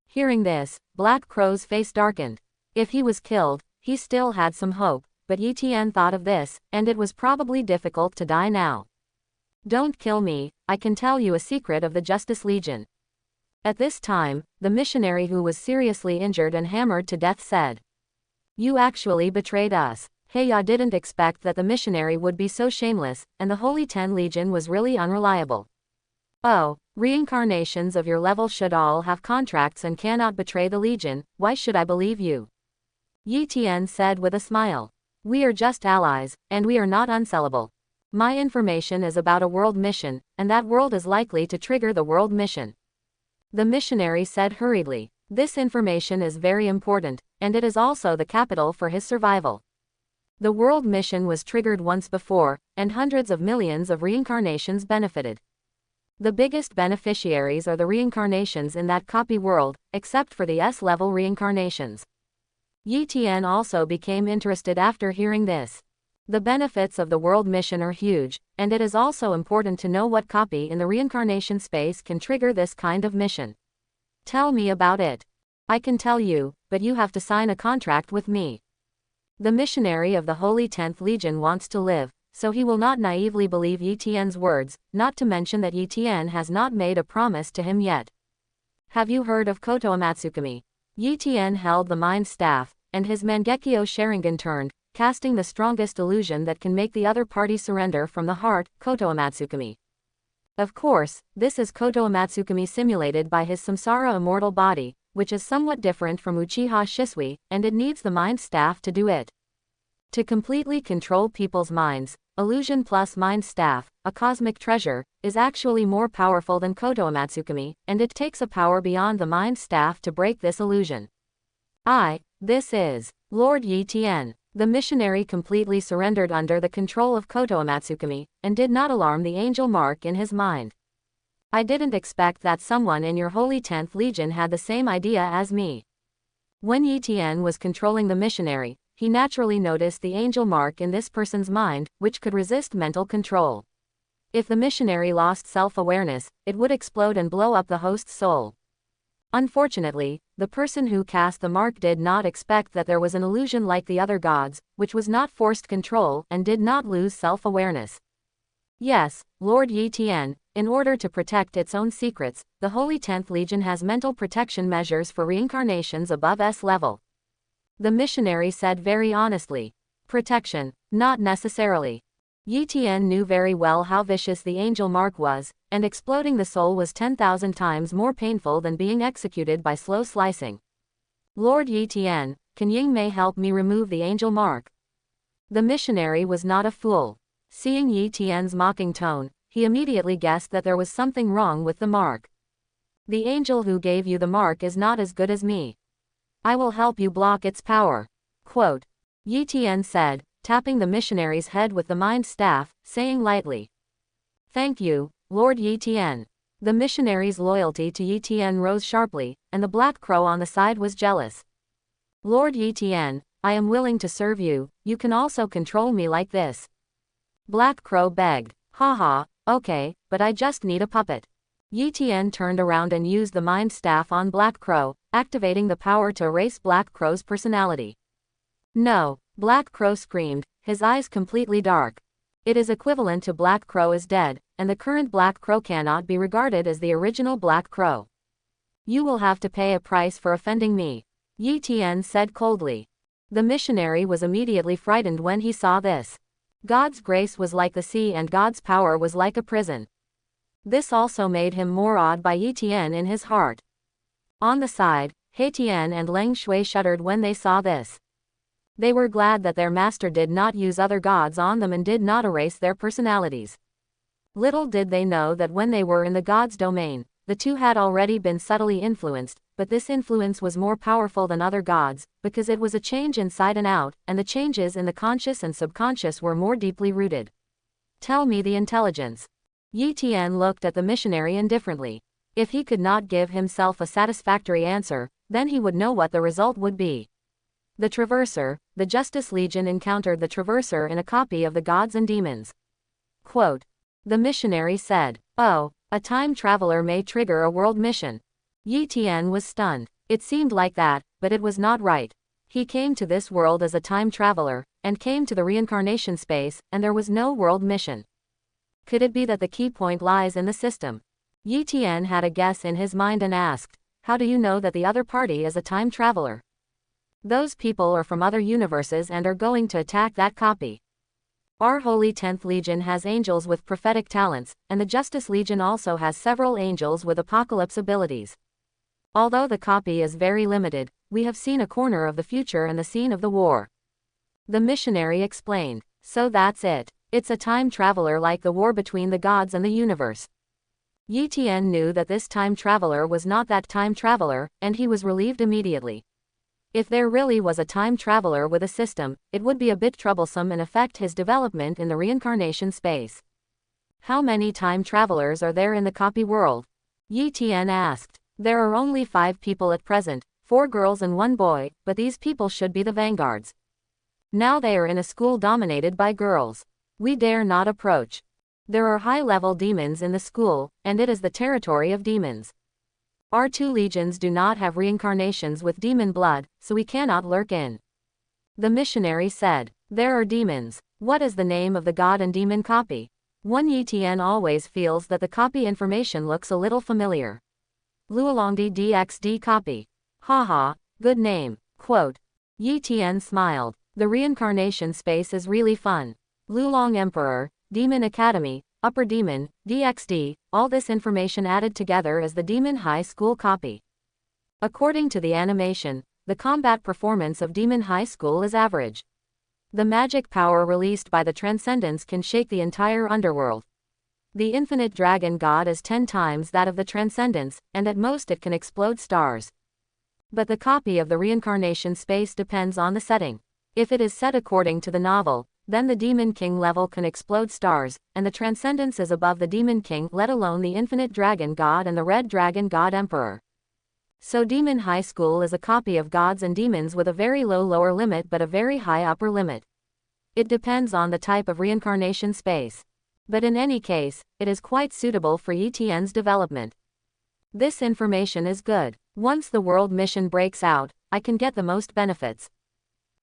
Hearing this, Black Crow's face darkened. If he was killed, he still had some hope, but Yi Tian thought of this, and it was probably difficult to die now. Don't kill me, I can tell you a secret of the Justice Legion. At this time, the missionary who was seriously injured and hammered to death said, You actually betrayed us. Heya didn't expect that the missionary would be so shameless, and the Holy 10 Legion was really unreliable. Oh, reincarnations of your level should all have contracts and cannot betray the Legion, why should I believe you? Yi Tian said with a smile. We are just allies, and we are not unsellable. My information is about a world mission, and that world is likely to trigger the world mission. The missionary said hurriedly. This information is very important, and it is also the capital for his survival. The world mission was triggered once before, and hundreds of millions of reincarnations benefited. The biggest beneficiaries are the reincarnations in that copy world, except for the S-level reincarnations. Yi Tian also became interested after hearing this. The benefits of the world mission are huge, and it is also important to know what copy in the reincarnation space can trigger this kind of mission. Tell me about it. I can tell you, but you have to sign a contract with me. The missionary of the Holy 10th Legion wants to live, so he will not naively believe Yi Tian's words, not to mention that Yi Tian has not made a promise to him yet. Have you heard of Koto Amatsukami? Yi Tian held the mind staff, and his Mangekyo Sharingan turned, casting the strongest illusion that can make the other party surrender from the heart, Koto Amatsukami. Of course, this is Koto Amatsukami simulated by his samsara immortal body, which is somewhat different from Uchiha Shisui, and it needs the mind staff to do it. To completely control people's minds, illusion plus mind staff, a cosmic treasure, is actually more powerful than Koto Amatsukami, and it takes a power beyond the mind staff to break this illusion. This is Lord Yi Tian. The missionary completely surrendered under the control of Koto Amatsukami, and did not alarm the angel mark in his mind. I didn't expect that someone in your Holy 10th Legion had the same idea as me. When Yi Tian was controlling the missionary, he naturally noticed the angel mark in this person's mind, which could resist mental control. If the missionary lost self-awareness, it would explode and blow up the host's soul. Unfortunately, the person who cast the mark did not expect that there was an illusion like the other gods, which was not forced control and did not lose self-awareness. Yes, Lord Yi Tian, in order to protect its own secrets, the Holy 10th Legion has mental protection measures for reincarnations above S level. The missionary said very honestly. Protection, not necessarily. Yi Tian knew very well how vicious the angel mark was, and exploding the soul was 10,000 times more painful than being executed by slow slicing. Lord Yi Tian, can Ying Mei help me remove the angel mark? The missionary was not a fool. Seeing Yi Tian's mocking tone, he immediately guessed that there was something wrong with the mark. The angel who gave you the mark is not as good as me. I will help you block its power. Quote. Yi Tian said, tapping the missionary's head with the mind staff, saying lightly. Thank you, Lord Yi Tian. The missionary's loyalty to Yi Tian rose sharply, and the black crow on the side was jealous. Lord Yi Tian, I am willing to serve you, you can also control me like this. Black crow begged. Haha, okay, but I just need a puppet. Yi Tian turned around and used the mind staff on Black Crow, activating the power to erase Black Crow's personality. No, Black Crow screamed, his eyes completely dark. It is equivalent to Black Crow is dead, and the current Black Crow cannot be regarded as the original Black Crow. You will have to pay a price for offending me, Yi Tian said coldly. The missionary was immediately frightened when he saw this. God's grace was like the sea and God's power was like a prison. This also made him more awed by Yi Tian in his heart. On the side, He Tian and Leng Shui shuddered when they saw this. They were glad that their master did not use other gods on them and did not erase their personalities. Little did they know that when they were in the god's domain, the two had already been subtly influenced, but this influence was more powerful than other gods, because it was a change inside and out, and the changes in the conscious and subconscious were more deeply rooted. Tell me the intelligence. Yi Tian looked at the missionary indifferently. If he could not give himself a satisfactory answer, then he would know what the result would be. The Traverser, the Justice Legion encountered the Traverser in a copy of the Gods and Demons. Quote. The missionary said, "Oh, a time traveler may trigger a world mission." Yi Tian was stunned. It seemed like that, but it was not right. He came to this world as a time traveler, and came to the reincarnation space, and there was no world mission. Could it be that the key point lies in the system? Yi Tian had a guess in his mind and asked, how do you know that the other party is a time traveler? Those people are from other universes and are going to attack that copy. Our Holy 10th Legion has angels with prophetic talents, and the Justice Legion also has several angels with apocalypse abilities. Although the copy is very limited, we have seen a corner of the future and the scene of the war. The missionary explained. So that's it. It's a time traveler like the war between the gods and the universe. Yi Tian knew that this time traveler was not that time traveler, and he was relieved immediately. If there really was a time traveler with a system, it would be a bit troublesome and affect his development in the reincarnation space. How many time travelers are there in the copy world? Yi Tian asked. There are only 5 people at present, 4 girls and 1 boy, but these people should be the vanguards. Now they are in a school dominated by girls. We dare not approach. There are high-level demons in the school, and it is the territory of demons. Our 2 legions do not have reincarnations with demon blood, so we cannot lurk in. The missionary said. There are demons. What is the name of the god and demon copy? Yi Tian always feels that the copy information looks a little familiar. Luolongdi DXD copy. Haha, good name. Quote. Yi Tian smiled. The reincarnation space is really fun. Luolong Emperor, Demon Academy, Upper Demon, DXD, all this information added together as the Demon High School copy. According to the animation, the combat performance of Demon High School is average. The magic power released by the Transcendence can shake the entire underworld. The infinite dragon god is 10 times that of the Transcendence, and at most it can explode stars. But the copy of the reincarnation space depends on the setting. If it is set according to the novel, then the Demon King level can explode stars, and the Transcendence is above the Demon King, let alone the Infinite Dragon God and the Red Dragon God Emperor. So Demon High School is a copy of gods and demons with a very low lower limit but a very high upper limit. It depends on the type of reincarnation space. But in any case, it is quite suitable for Yi Tian's development. This information is good. Once the world mission breaks out, I can get the most benefits.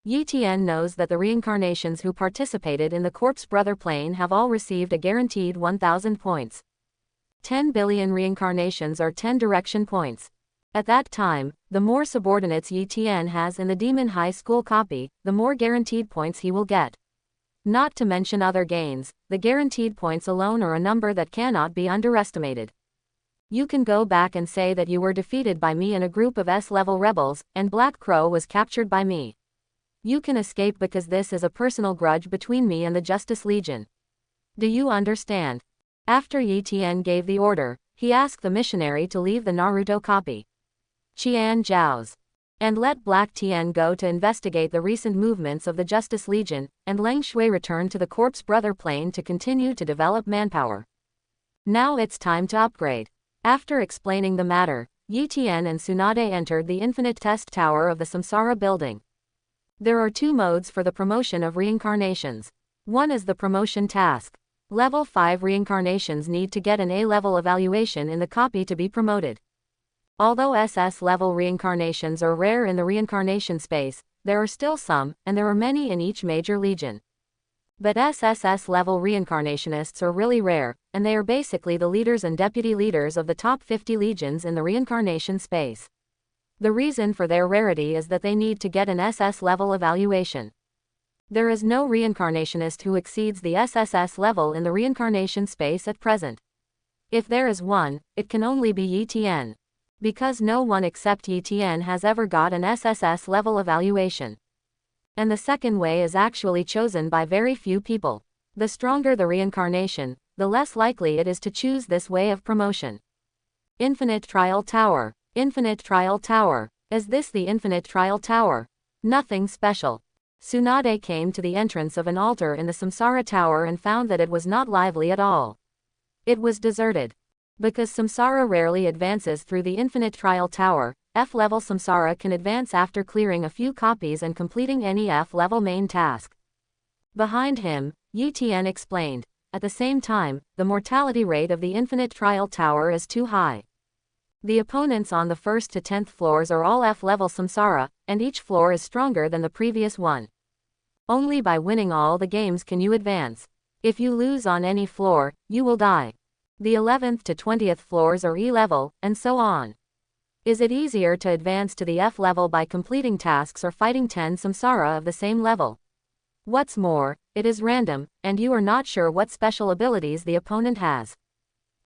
Yi Tian knows that the reincarnations who participated in the Corpse Brother plane have all received a guaranteed 1,000 points. 10 billion reincarnations are 10 direction points. At that time, the more subordinates Yi Tian has in the Demon High School copy, the more guaranteed points he will get. Not to mention other gains, the guaranteed points alone are a number that cannot be underestimated. You can go back and say that you were defeated by me and a group of S-level rebels, and Black Crow was captured by me. You can escape because this is a personal grudge between me and the Justice Legion. Do you understand? After Yi Tian gave the order, he asked the missionary to leave the Naruto copy. Qian Zhao's. And let Black Tian go to investigate the recent movements of the Justice Legion, and Leng Shui return to the Corpse Brother plane to continue to develop manpower. Now it's time to upgrade. After explaining the matter, Yi Tian and Tsunade entered the Infinite Test Tower of the Samsara building. There are 2 modes for the promotion of reincarnations. One is the promotion task. Level 5 reincarnations need to get an A-level evaluation in the copy to be promoted. Although SS-level reincarnations are rare in the reincarnation space, there are still some, and there are many in each major legion. But SSS-level reincarnationists are really rare, and they are basically the leaders and deputy leaders of the top 50 legions in the reincarnation space. The reason for their rarity is that they need to get an SS level evaluation. There is no reincarnationist who exceeds the SSS level in the reincarnation space at present. If there is one, it can only be Yi Tian. Because no one except Yi Tian has ever got an SSS level evaluation. And the second way is actually chosen by very few people. The stronger the reincarnation, the less likely it is to choose this way of promotion. Infinite Trial Tower. Infinite Trial Tower. Is this the Infinite Trial Tower? Nothing special. Tsunade came to the entrance of an altar in the Samsara Tower and found that it was not lively at all. It was deserted. Because Samsara rarely advances through the Infinite Trial Tower, F-level Samsara can advance after clearing a few copies and completing any F-level main task. Behind him, Yi Tian explained. At the same time, the mortality rate of the Infinite Trial Tower is too high. The opponents on the 1st to 10th floors are all F-level Samsara, and each floor is stronger than the previous one. Only by winning all the games can you advance. If you lose on any floor, you will die. The 11th to 20th floors are E-level, and so on. Is it easier to advance to the F-level by completing tasks or fighting 10 Samsara of the same level? What's more, it is random, and you are not sure what special abilities the opponent has.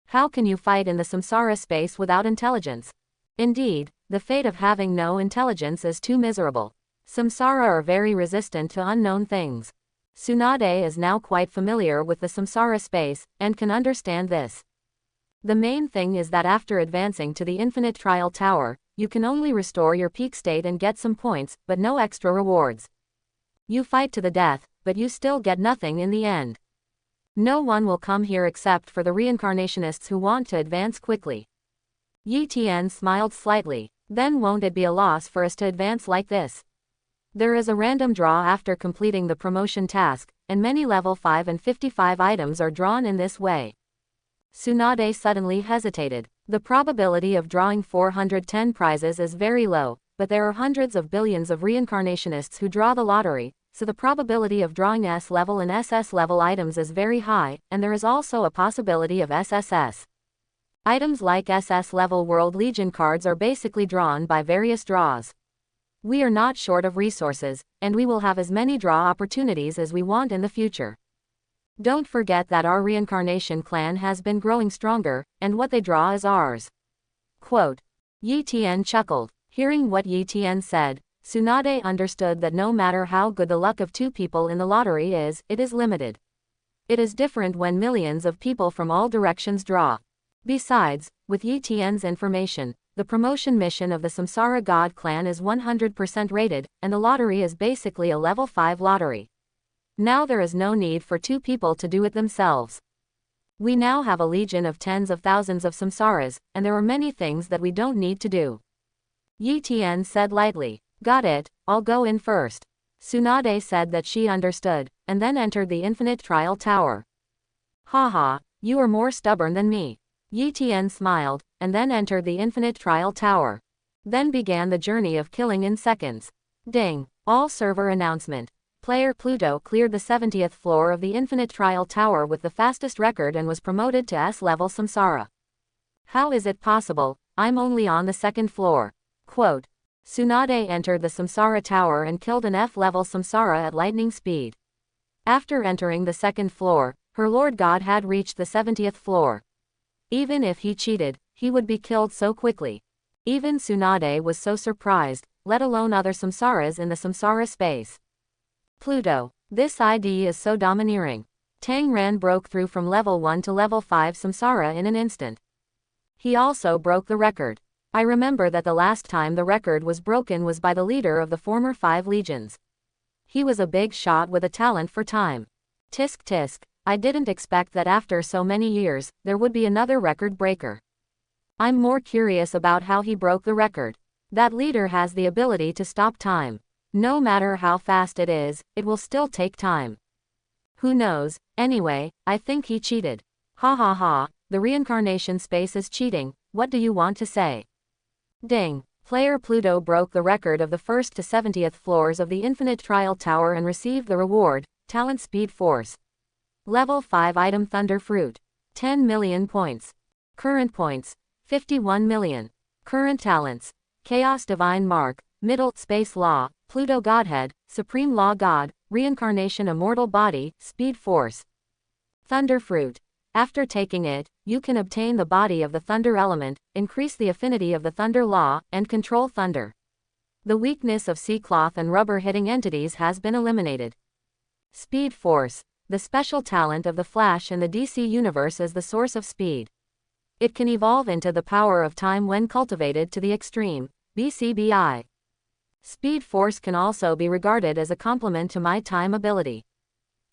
How can you fight in the Samsara space without intelligence? Indeed, the fate of having no intelligence is too miserable. Samsara are very resistant to unknown things. Tsunade is now quite familiar with the samsara space, and can understand this. The main thing is that after advancing to the infinite trial tower, you can only restore your peak state and get some points, but no extra rewards. You fight to the death, but you still get nothing in the end. No one will come here except for the reincarnationists who want to advance quickly. Yi Tian smiled slightly. Then won't it be a loss for us to advance like this? There is a random draw after completing the promotion task, and many level 5 and 55 items are drawn in this way. Tsunade suddenly hesitated. The probability of drawing 410 prizes is very low, but there are hundreds of billions of reincarnationists who draw the lottery, so the probability of drawing S level and SS level items is very high, and there is also a possibility of SSS. Items like SS level World Legion cards are basically drawn by various draws. We are not short of resources, and we will have as many draw opportunities as we want in the future. Don't forget that our reincarnation clan has been growing stronger, and what they draw is ours. Quote. Yi Tian chuckled. Hearing what Yi Tian said, Tsunade understood that no matter how good the luck of two people in the lottery is, it is limited. It is different when millions of people from all directions draw. Besides, with Yi Tian's information, the promotion mission of the Samsara God clan is 100% rated, and the lottery is basically a level 5 lottery. Now there is no need for two people to do it themselves. We now have a legion of tens of thousands of samsaras, and there are many things that we don't need to do. Yi Tian said lightly. Got it, I'll go in first. Tsunade said that she understood, and then entered the infinite trial tower. Haha, you are more stubborn than me. Yi Tian smiled, and then entered the infinite trial tower. Then began the journey of killing in seconds. Ding! All server announcement. Player Pluto cleared the 70th floor of the infinite trial tower with the fastest record and was promoted to S-level samsara. How is it possible? I'm only on the second floor. Quote. Tsunade entered the samsara tower and killed an F-level samsara at lightning speed. After entering the second floor, her Lord God had reached the 70th floor. Even if he cheated, he would be killed so quickly. Even Tsunade was so surprised, let alone other samsaras in the samsara space. Pluto. This ID is so domineering. Tang Ran broke through from level 1 to level 5 samsara in an instant. He also broke the record. I remember that the last time the record was broken was by the leader of the former 5 legions. He was a big shot with a talent for time. Tisk tisk, I didn't expect that after so many years, there would be another record breaker. I'm more curious about how he broke the record. That leader has the ability to stop time. No matter how fast it is, it will still take time. Who knows? Anyway, I think he cheated. Ha ha ha, the reincarnation space is cheating, what do you want to say? Ding! Player Pluto broke the record of the 1st to 70th floors of the Infinite Trial Tower and received the reward, Talent Speed Force. Level 5 Item Thunder Fruit. 10 million points. Current points. 51 million. Current talents. Chaos Divine Mark, Middle Space Law, Pluto Godhead, Supreme Law God, Reincarnation Immortal Body, Speed Force. Thunder Fruit. After taking it, you can obtain the body of the thunder element, increase the affinity of the thunder law, and control thunder. The weakness of sea cloth and rubber hitting entities has been eliminated. Speed Force. The special talent of the Flash in the DC universe is the source of speed. It can evolve into the power of time when cultivated to the extreme, BCBI. Speed Force can also be regarded as a complement to my time ability.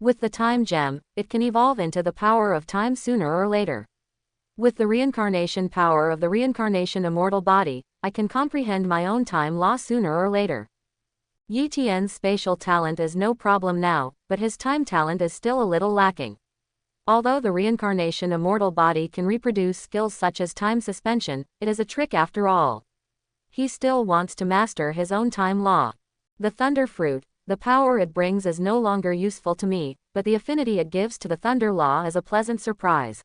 With the time gem, it can evolve into the power of time sooner or later. With the reincarnation power of the reincarnation immortal body, I can comprehend my own time law sooner or later. Yi Tian's spatial talent is no problem now, but his time talent is still a little lacking. Although the reincarnation immortal body can reproduce skills such as time suspension, it is a trick after all. He still wants to master his own time law. The Thunder Fruit. The power it brings is no longer useful to me, but the affinity it gives to the Thunder Law is a pleasant surprise.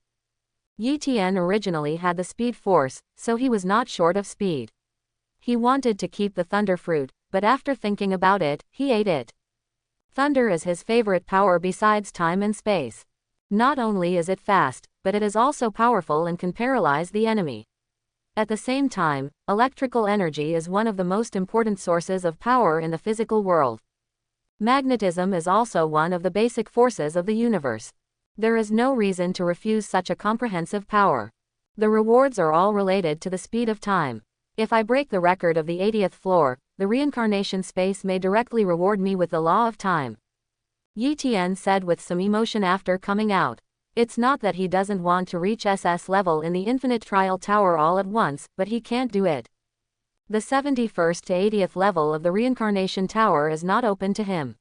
Yi Tian originally had the Speed Force, so he was not short of speed. He wanted to keep the Thunder Fruit, but after thinking about it, he ate it. Thunder is his favorite power besides time and space. Not only is it fast, but it is also powerful and can paralyze the enemy. At the same time, electrical energy is one of the most important sources of power in the physical world. Magnetism is also one of the basic forces of the universe. There is no reason to refuse such a comprehensive power. The rewards are all related to the speed of time. If I break the record of the 80th floor, the reincarnation space may directly reward me with the law of time. Yi Tian said with some emotion after coming out. It's not that he doesn't want to reach SS level in the Infinite Trial Tower all at once, but he can't do it. The 71st to 80th level of the Reincarnation Tower is not open to him.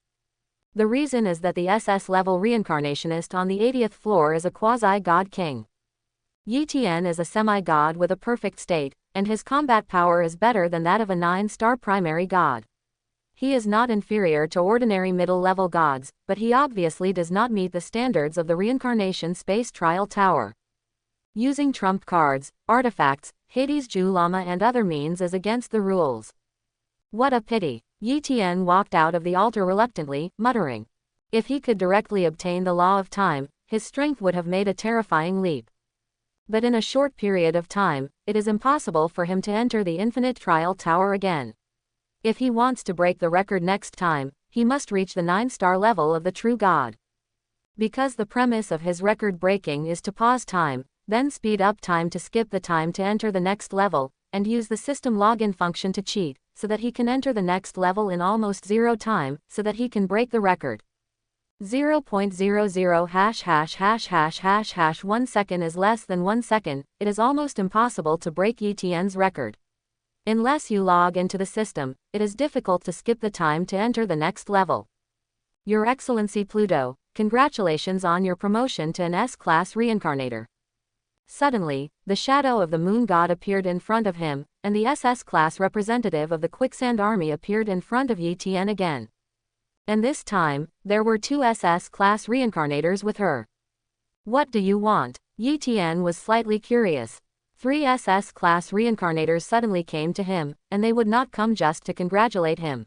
The reason is that the SS level reincarnationist on the 80th floor is a quasi-god king. Yi Tian is a semi-god with a perfect state, and his combat power is better than that of a 9-star primary god. He is not inferior to ordinary middle-level gods, but he obviously does not meet the standards of the Reincarnation Space Trial Tower. Using trump cards, artifacts, Hades Ju Lama and other means is against the rules. What a pity. Yi Tian walked out of the altar reluctantly, muttering. If he could directly obtain the law of time, his strength would have made a terrifying leap. But in a short period of time, it is impossible for him to enter the Infinite Trial Tower again. If he wants to break the record next time, he must reach the 9-star level of the true God. Because the premise of his record breaking is to pause time, then speed up time to skip the time to enter the next level, and use the system login function to cheat, so that he can enter the next level in almost zero time, so that he can break the record. 0.00 ####### 1 second is less than 1 second, it is almost impossible to break Yi Tian's record. Unless you log into the system, it is difficult to skip the time to enter the next level. Your Excellency Pluto, congratulations on your promotion to an S-class reincarnator. Suddenly, the shadow of the moon god appeared in front of him, and the SS-class representative of the Quicksand Army appeared in front of Yi Tian again. And this time, there were 2 SS-class reincarnators with her. What do you want? Yi Tian was slightly curious. 3 SS-class reincarnators suddenly came to him, and they would not come just to congratulate him.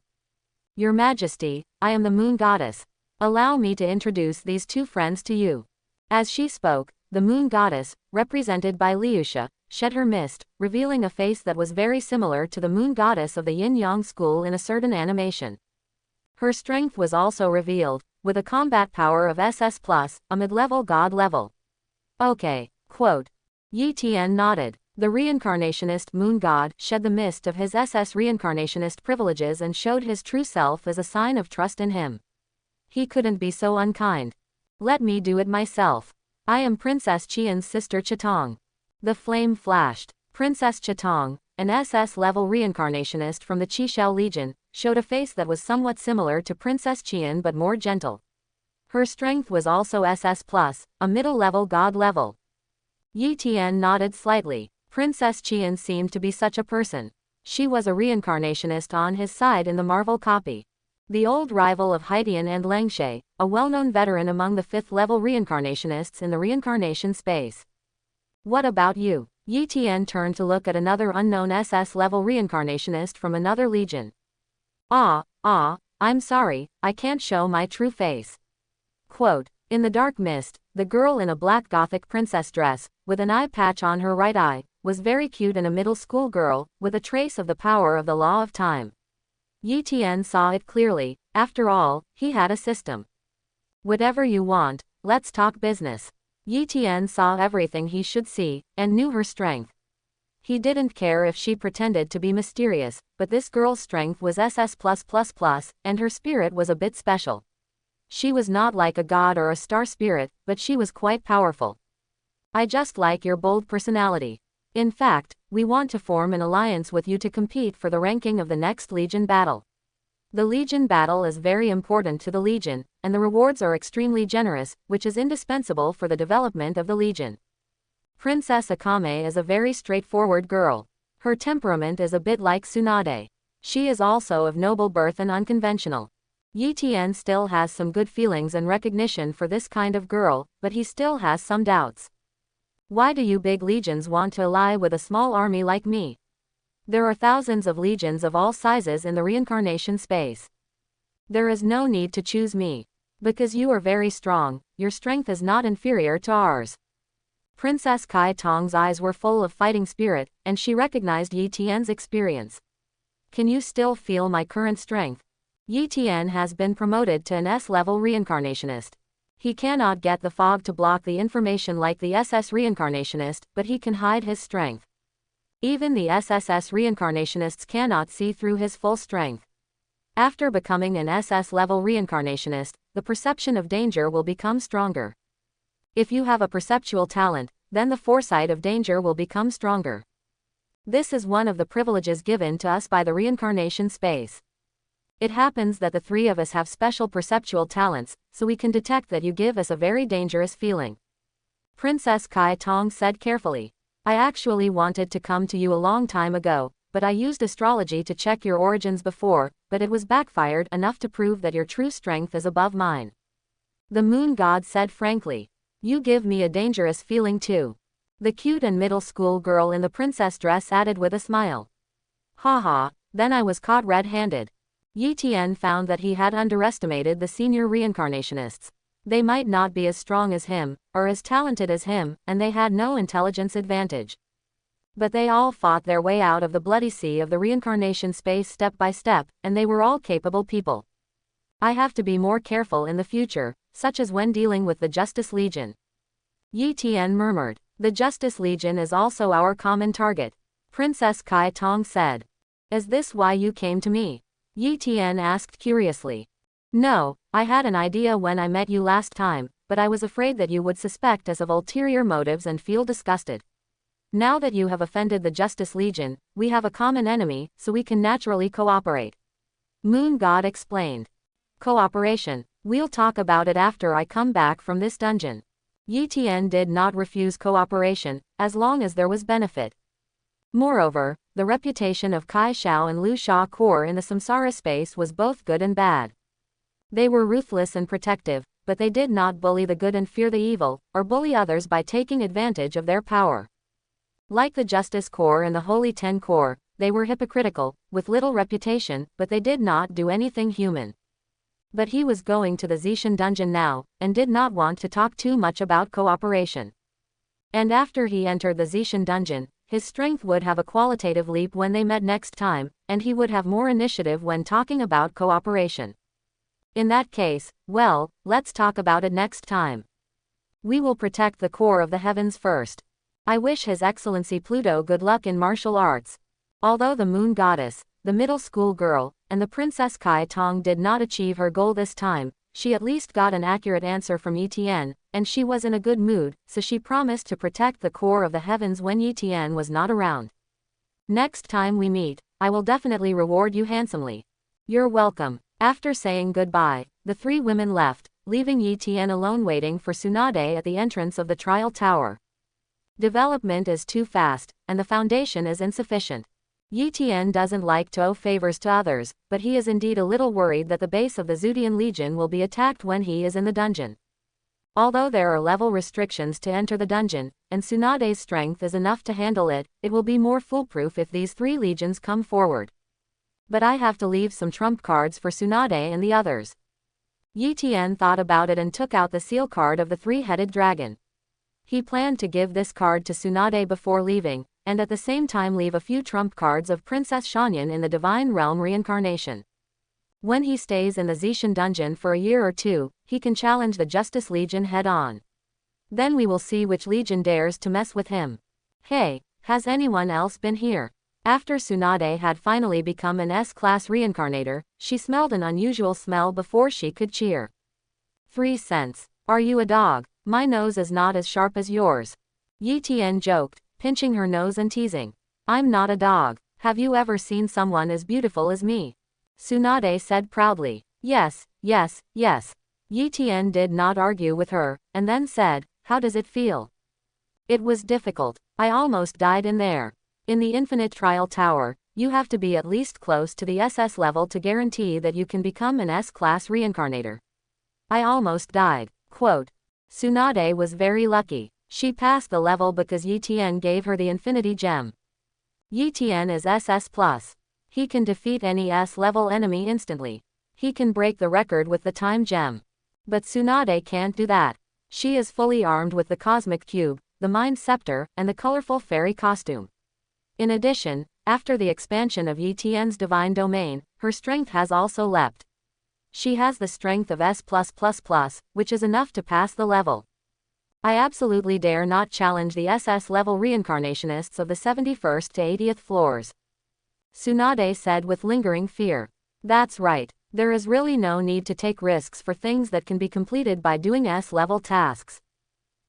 Your Majesty, I am the Moon Goddess. Allow me to introduce these 2 friends to you. As she spoke, the Moon Goddess, represented by Liusha, shed her mist, revealing a face that was very similar to the Moon Goddess of the Yin-Yang school in a certain animation. Her strength was also revealed, with a combat power of SS+, a mid-level god level. Okay. Quote. Yi Tian nodded. The reincarnationist moon god shed the mist of his SS reincarnationist privileges and showed his true self as a sign of trust in him. He couldn't be so unkind. Let me do it myself. I am Princess Qian's sister Chitong. The flame flashed. Princess Chitong, an SS-level reincarnationist from the Qishao Legion, showed a face that was somewhat similar to Princess Qian but more gentle. Her strength was also SS+, a middle-level god level. Yi Tian nodded slightly. Princess Qian seemed to be such a person. She was a reincarnationist on his side in the Marvel copy. The old rival of Haitian and Langshe, a well-known veteran among the 5th-level reincarnationists in the reincarnation space. What about you? Yi Tian turned to look at another unknown SS-level reincarnationist from another legion. I'm sorry, I can't show my true face. Quote. In the dark mist, the girl in a black gothic princess dress, with an eye patch on her right eye, was very cute and a middle school girl, with a trace of the power of the law of time. Yi Tian saw it clearly. After all, he had a system. Whatever you want, let's talk business. Yi Tian saw everything he should see, and knew her strength. He didn't care if she pretended to be mysterious, but this girl's strength was SS+++, and her spirit was a bit special. She was not like a god or a star spirit, but she was quite powerful. I just like your bold personality. In fact, we want to form an alliance with you to compete for the ranking of the next Legion battle. The Legion battle is very important to the Legion, and the rewards are extremely generous, which is indispensable for the development of the Legion. Princess Akame is a very straightforward girl. Her temperament is a bit like Tsunade. She is also of noble birth and unconventional. Yi Tian still has some good feelings and recognition for this kind of girl, but he still has some doubts. Why do you big legions want to ally with a small army like me? There are thousands of legions of all sizes in the reincarnation space. There is no need to choose me. Because you are very strong, your strength is not inferior to ours. Princess Kai Tong's eyes were full of fighting spirit, and she recognized Yi Tian's experience. Can you still feel my current strength? Yi Tian has been promoted to an S-level reincarnationist. He cannot get the fog to block the information like the SS reincarnationist, but he can hide his strength. Even the SSS reincarnationists cannot see through his full strength. After becoming an SS-level reincarnationist, the perception of danger will become stronger. If you have a perceptual talent, then the foresight of danger will become stronger. This is one of the privileges given to us by the reincarnation space. It happens that the three of us have special perceptual talents, so we can detect that you give us a very dangerous feeling. Princess Kai Tong said carefully. I actually wanted to come to you a long time ago, but I used astrology to check your origins before, but it was backfired enough to prove that your true strength is above mine. The moon god said frankly. You give me a dangerous feeling too. The cute and middle school girl in the princess dress added with a smile. Haha, then I was caught red-handed. Yi Tian found that he had underestimated the senior reincarnationists. They might not be as strong as him, or as talented as him, and they had no intelligence advantage. But they all fought their way out of the bloody sea of the reincarnation space step by step, and they were all capable people. I have to be more careful in the future, such as when dealing with the Justice Legion. Yi Tian murmured. The Justice Legion is also our common target. Princess Kai Tong said. Is this why you came to me? Yi Tian asked curiously. No, I had an idea when I met you last time, but I was afraid that you would suspect us of ulterior motives and feel disgusted. Now that you have offended the Justice Legion, we have a common enemy, so we can naturally cooperate. Moon God explained. Cooperation. We'll talk about it after I come back from this dungeon. Yi Tian did not refuse cooperation, as long as there was benefit. Moreover, the reputation of Kai Xiao and Lu Sha Core in the samsara space was both good and bad. They were ruthless and protective, but they did not bully the good and fear the evil, or bully others by taking advantage of their power. Like the Justice Corps and the Holy Ten Corps, they were hypocritical, with little reputation, but they did not do anything human. But he was going to the Zishan dungeon now, and did not want to talk too much about cooperation. And after he entered the Zishan dungeon, his strength would have a qualitative leap when they met next time, and he would have more initiative when talking about cooperation. In that case, well, let's talk about it next time. We will protect the core of the heavens first. I wish His Excellency Pluto good luck in martial arts. Although the moon goddess, the middle school girl, and the Princess Kai Tong did not achieve her goal this time, she at least got an accurate answer from Yi Tian, and she was in a good mood, so she promised to protect the core of the heavens when Yi Tian was not around. Next time we meet, I will definitely reward you handsomely. You're welcome. After saying goodbye, the three women left, leaving Yi Tian alone waiting for Tsunade at the entrance of the trial tower. Development is too fast, and the foundation is insufficient. Yi Tian doesn't like to owe favors to others, but he is indeed a little worried that the base of the Zudian Legion will be attacked when he is in the dungeon. Although there are level restrictions to enter the dungeon, and Tsunade's strength is enough to handle it, it will be more foolproof if these three legions come forward. But I have to leave some trump cards for Tsunade and the others. Yi Tian thought about it and took out the seal card of the three-headed dragon. He planned to give this card to Tsunade before leaving, and at the same time leave a few trump cards of Princess Shanyan in the Divine Realm Reincarnation. When he stays in the Zishan dungeon for a year or two, he can challenge the Justice Legion head-on. Then we will see which legion dares to mess with him. Hey, has anyone else been here? After Tsunade had finally become an S-class reincarnator, she smelled an unusual smell before she could cheer. 3 cents. Are you a dog? My nose is not as sharp as yours. Yi Tian joked, pinching her nose and teasing. I'm not a dog. Have you ever seen someone as beautiful as me? Tsunade said proudly. Yes, yes, yes. Yi Tian did not argue with her, and then said, how does it feel? It was difficult. I almost died in there. In the Infinite Trial Tower, you have to be at least close to the SS level to guarantee that you can become an S-class reincarnator. I almost died. Quote. Tsunade was very lucky. She passed the level because Yi Tian gave her the Infinity Gem. Yi Tian is SS+. He can defeat any S-level enemy instantly. He can break the record with the Time Gem. But Tsunade can't do that. She is fully armed with the Cosmic Cube, the mind scepter, and the colorful fairy costume. In addition, after the expansion of Yi Tian's divine domain, her strength has also leapt. She has the strength of S+++, which is enough to pass the level. I absolutely dare not challenge the SS level reincarnationists of the 71st to 80th floors. Tsunade said with lingering fear. That's right. There is really no need to take risks for things that can be completed by doing S-level tasks.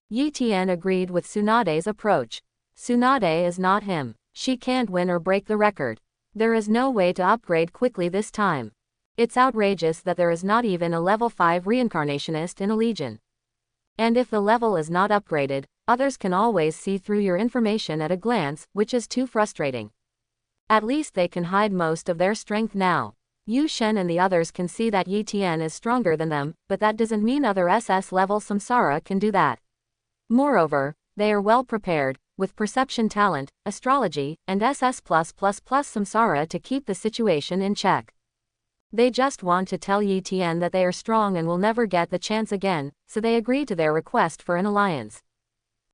Yi Tian agreed with Tsunade's approach. Tsunade is not him. She can't win or break the record. There is no way to upgrade quickly this time. It's outrageous that there is not even a level 5 reincarnationist in a legion. And if the level is not upgraded, others can always see through your information at a glance, which is too frustrating. At least they can hide most of their strength now. Yu Shen and the others can see that Yi Tian is stronger than them, but that doesn't mean other SS level samsara can do that. Moreover, they are well prepared, with perception talent, astrology, and SS+++ samsara to keep the situation in check. They just want to tell Yi Tian that they are strong and will never get the chance again, so they agree to their request for an alliance.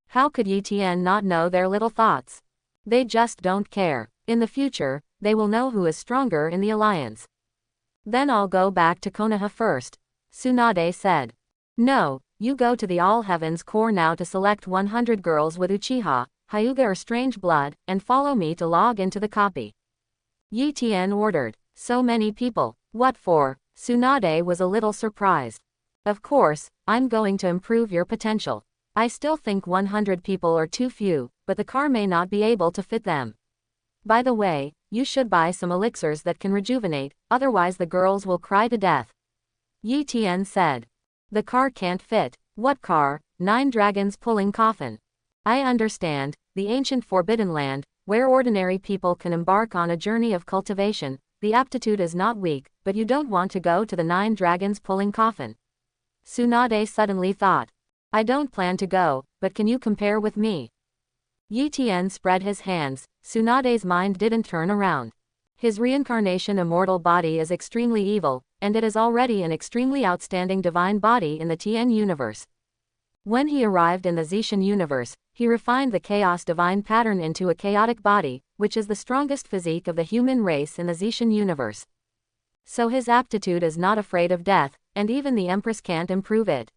How could Yi Tian not know their little thoughts? They just don't care. In the future, they will know who is stronger in the alliance. Then I'll go back to Konoha first, Tsunade said. No, you go to the All Heavens Core now to select 100 girls with Uchiha, Hyuga or Strange Blood, and follow me to log into the copy. Yi Tian ordered. So many people. What for? Tsunade was a little surprised. Of course, I'm going to improve your potential. I still think 100 people are too few, but the car may not be able to fit them. By the way, you should buy some elixirs that can rejuvenate, otherwise the girls will cry to death. Yi Tian said. The car can't fit. What car? 9 dragons pulling coffin. I understand, the ancient Forbidden Land, where ordinary people can embark on a journey of cultivation, the aptitude is not weak, but you don't want to go to the 9 dragons pulling coffin. Tsunade suddenly thought. I don't plan to go, but can you compare with me? Yi Tian spread his hands. Tsunade's mind didn't turn around. His reincarnation immortal body is extremely evil, and it is already an extremely outstanding divine body in the Tien universe. When he arrived in the Zetian universe, he refined the chaos divine pattern into a chaotic body, which is the strongest physique of the human race in the Zetian universe. So his aptitude is not afraid of death, and even the Empress can't improve it.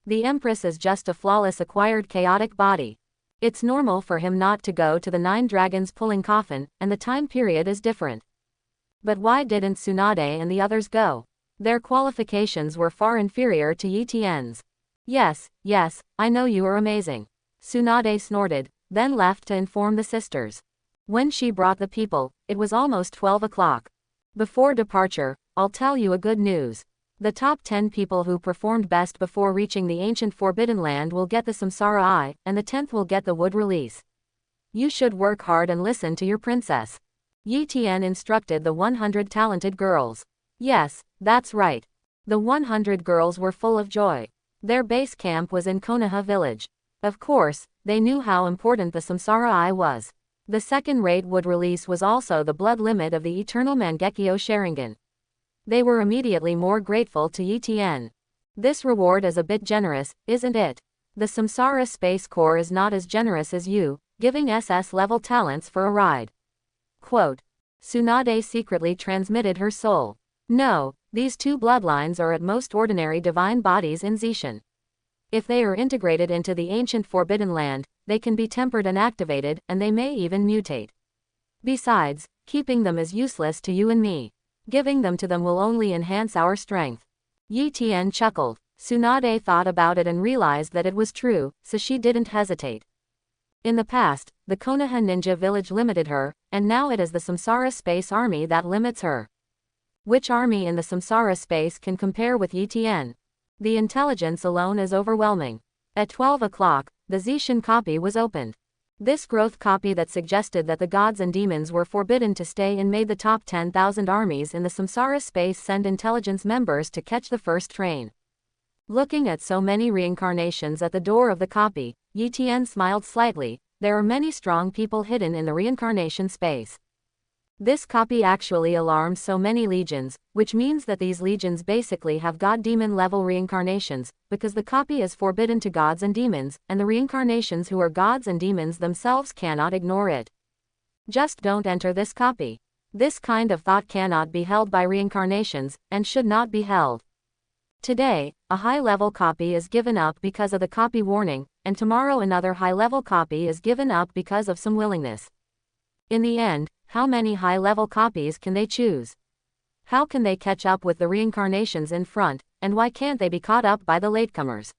The Empress is just a flawless acquired chaotic body. It's normal for him not to go to the 9 dragons pulling coffin, and the time period is different. But why didn't Tsunade and the others go? Their qualifications were far inferior to Yi Tian's. Yes, I know you are amazing. Tsunade snorted, then left to inform the sisters. When she brought the people, it was almost 12 o'clock. Before departure, I'll tell you a good news. The top 10 people who performed best before reaching the ancient Forbidden Land will get the Samsara Eye, and the 10th will get the Wood Release. You should work hard and listen to your princess. Yi Tian instructed the 100 talented girls. Yes, that's right. The 100 girls were full of joy. Their base camp was in Konoha village. Of course, they knew how important the Samsara Eye was. The second-rate Wood Release was also the blood limit of the eternal Mangekyo Sharingan. They were immediately more grateful to Yi Tian. This reward is a bit generous, isn't it? The Samsara Space Corps is not as generous as you, giving SS-level talents for a ride. Quote. Tsunade secretly transmitted her soul. No, these 2 bloodlines are at most ordinary divine bodies in Zetian. If they are integrated into the ancient Forbidden Land, they can be tempered and activated, and they may even mutate. Besides, keeping them is useless to you and me. Giving them to them will only enhance our strength. Yi Tian chuckled. Tsunade thought about it and realized that it was true, so she didn't hesitate. In the past, the Konoha ninja village limited her, and now it is the Samsara Space Army that limits her. Which army in the Samsara Space can compare with Yi Tian? The intelligence alone is overwhelming. At 12 o'clock, the Zetian copy was opened. This growth copy that suggested that the gods and demons were forbidden to stay in made the top 10,000 armies in the Samsara Space send intelligence members to catch the first train. Looking at so many reincarnations at the door of the copy, Yi Tian smiled slightly. There are many strong people hidden in the reincarnation space. This copy actually alarmed so many legions, which means that these legions basically have god-demon level reincarnations, because the copy is forbidden to gods and demons, and the reincarnations who are gods and demons themselves cannot ignore it. Just don't enter this copy. This kind of thought cannot be held by reincarnations, and should not be held. Today, a high-level copy is given up because of the copy warning, and tomorrow another high-level copy is given up because of some willingness. In the end, how many high-level copies can they choose? How can they catch up with the reincarnations in front, and why can't they be caught up by the latecomers?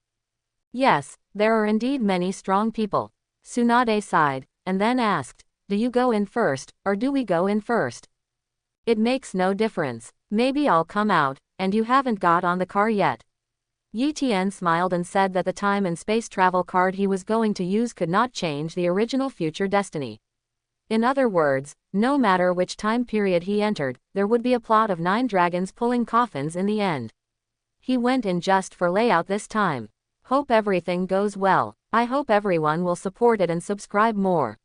Yes, there are indeed many strong people. Tsunade sighed, and then asked, "Do you go in first, or do we go in first? It makes no difference. Maybe I'll come out, and you haven't got on the car yet." Yi Tian smiled and said that the time and space travel card he was going to use could not change the original future destiny. In other words, no matter which time period he entered, there would be a plot of 9 dragons pulling coffins in the end. He went in just for layout this time. Hope everything goes well. I hope everyone will support it and subscribe more.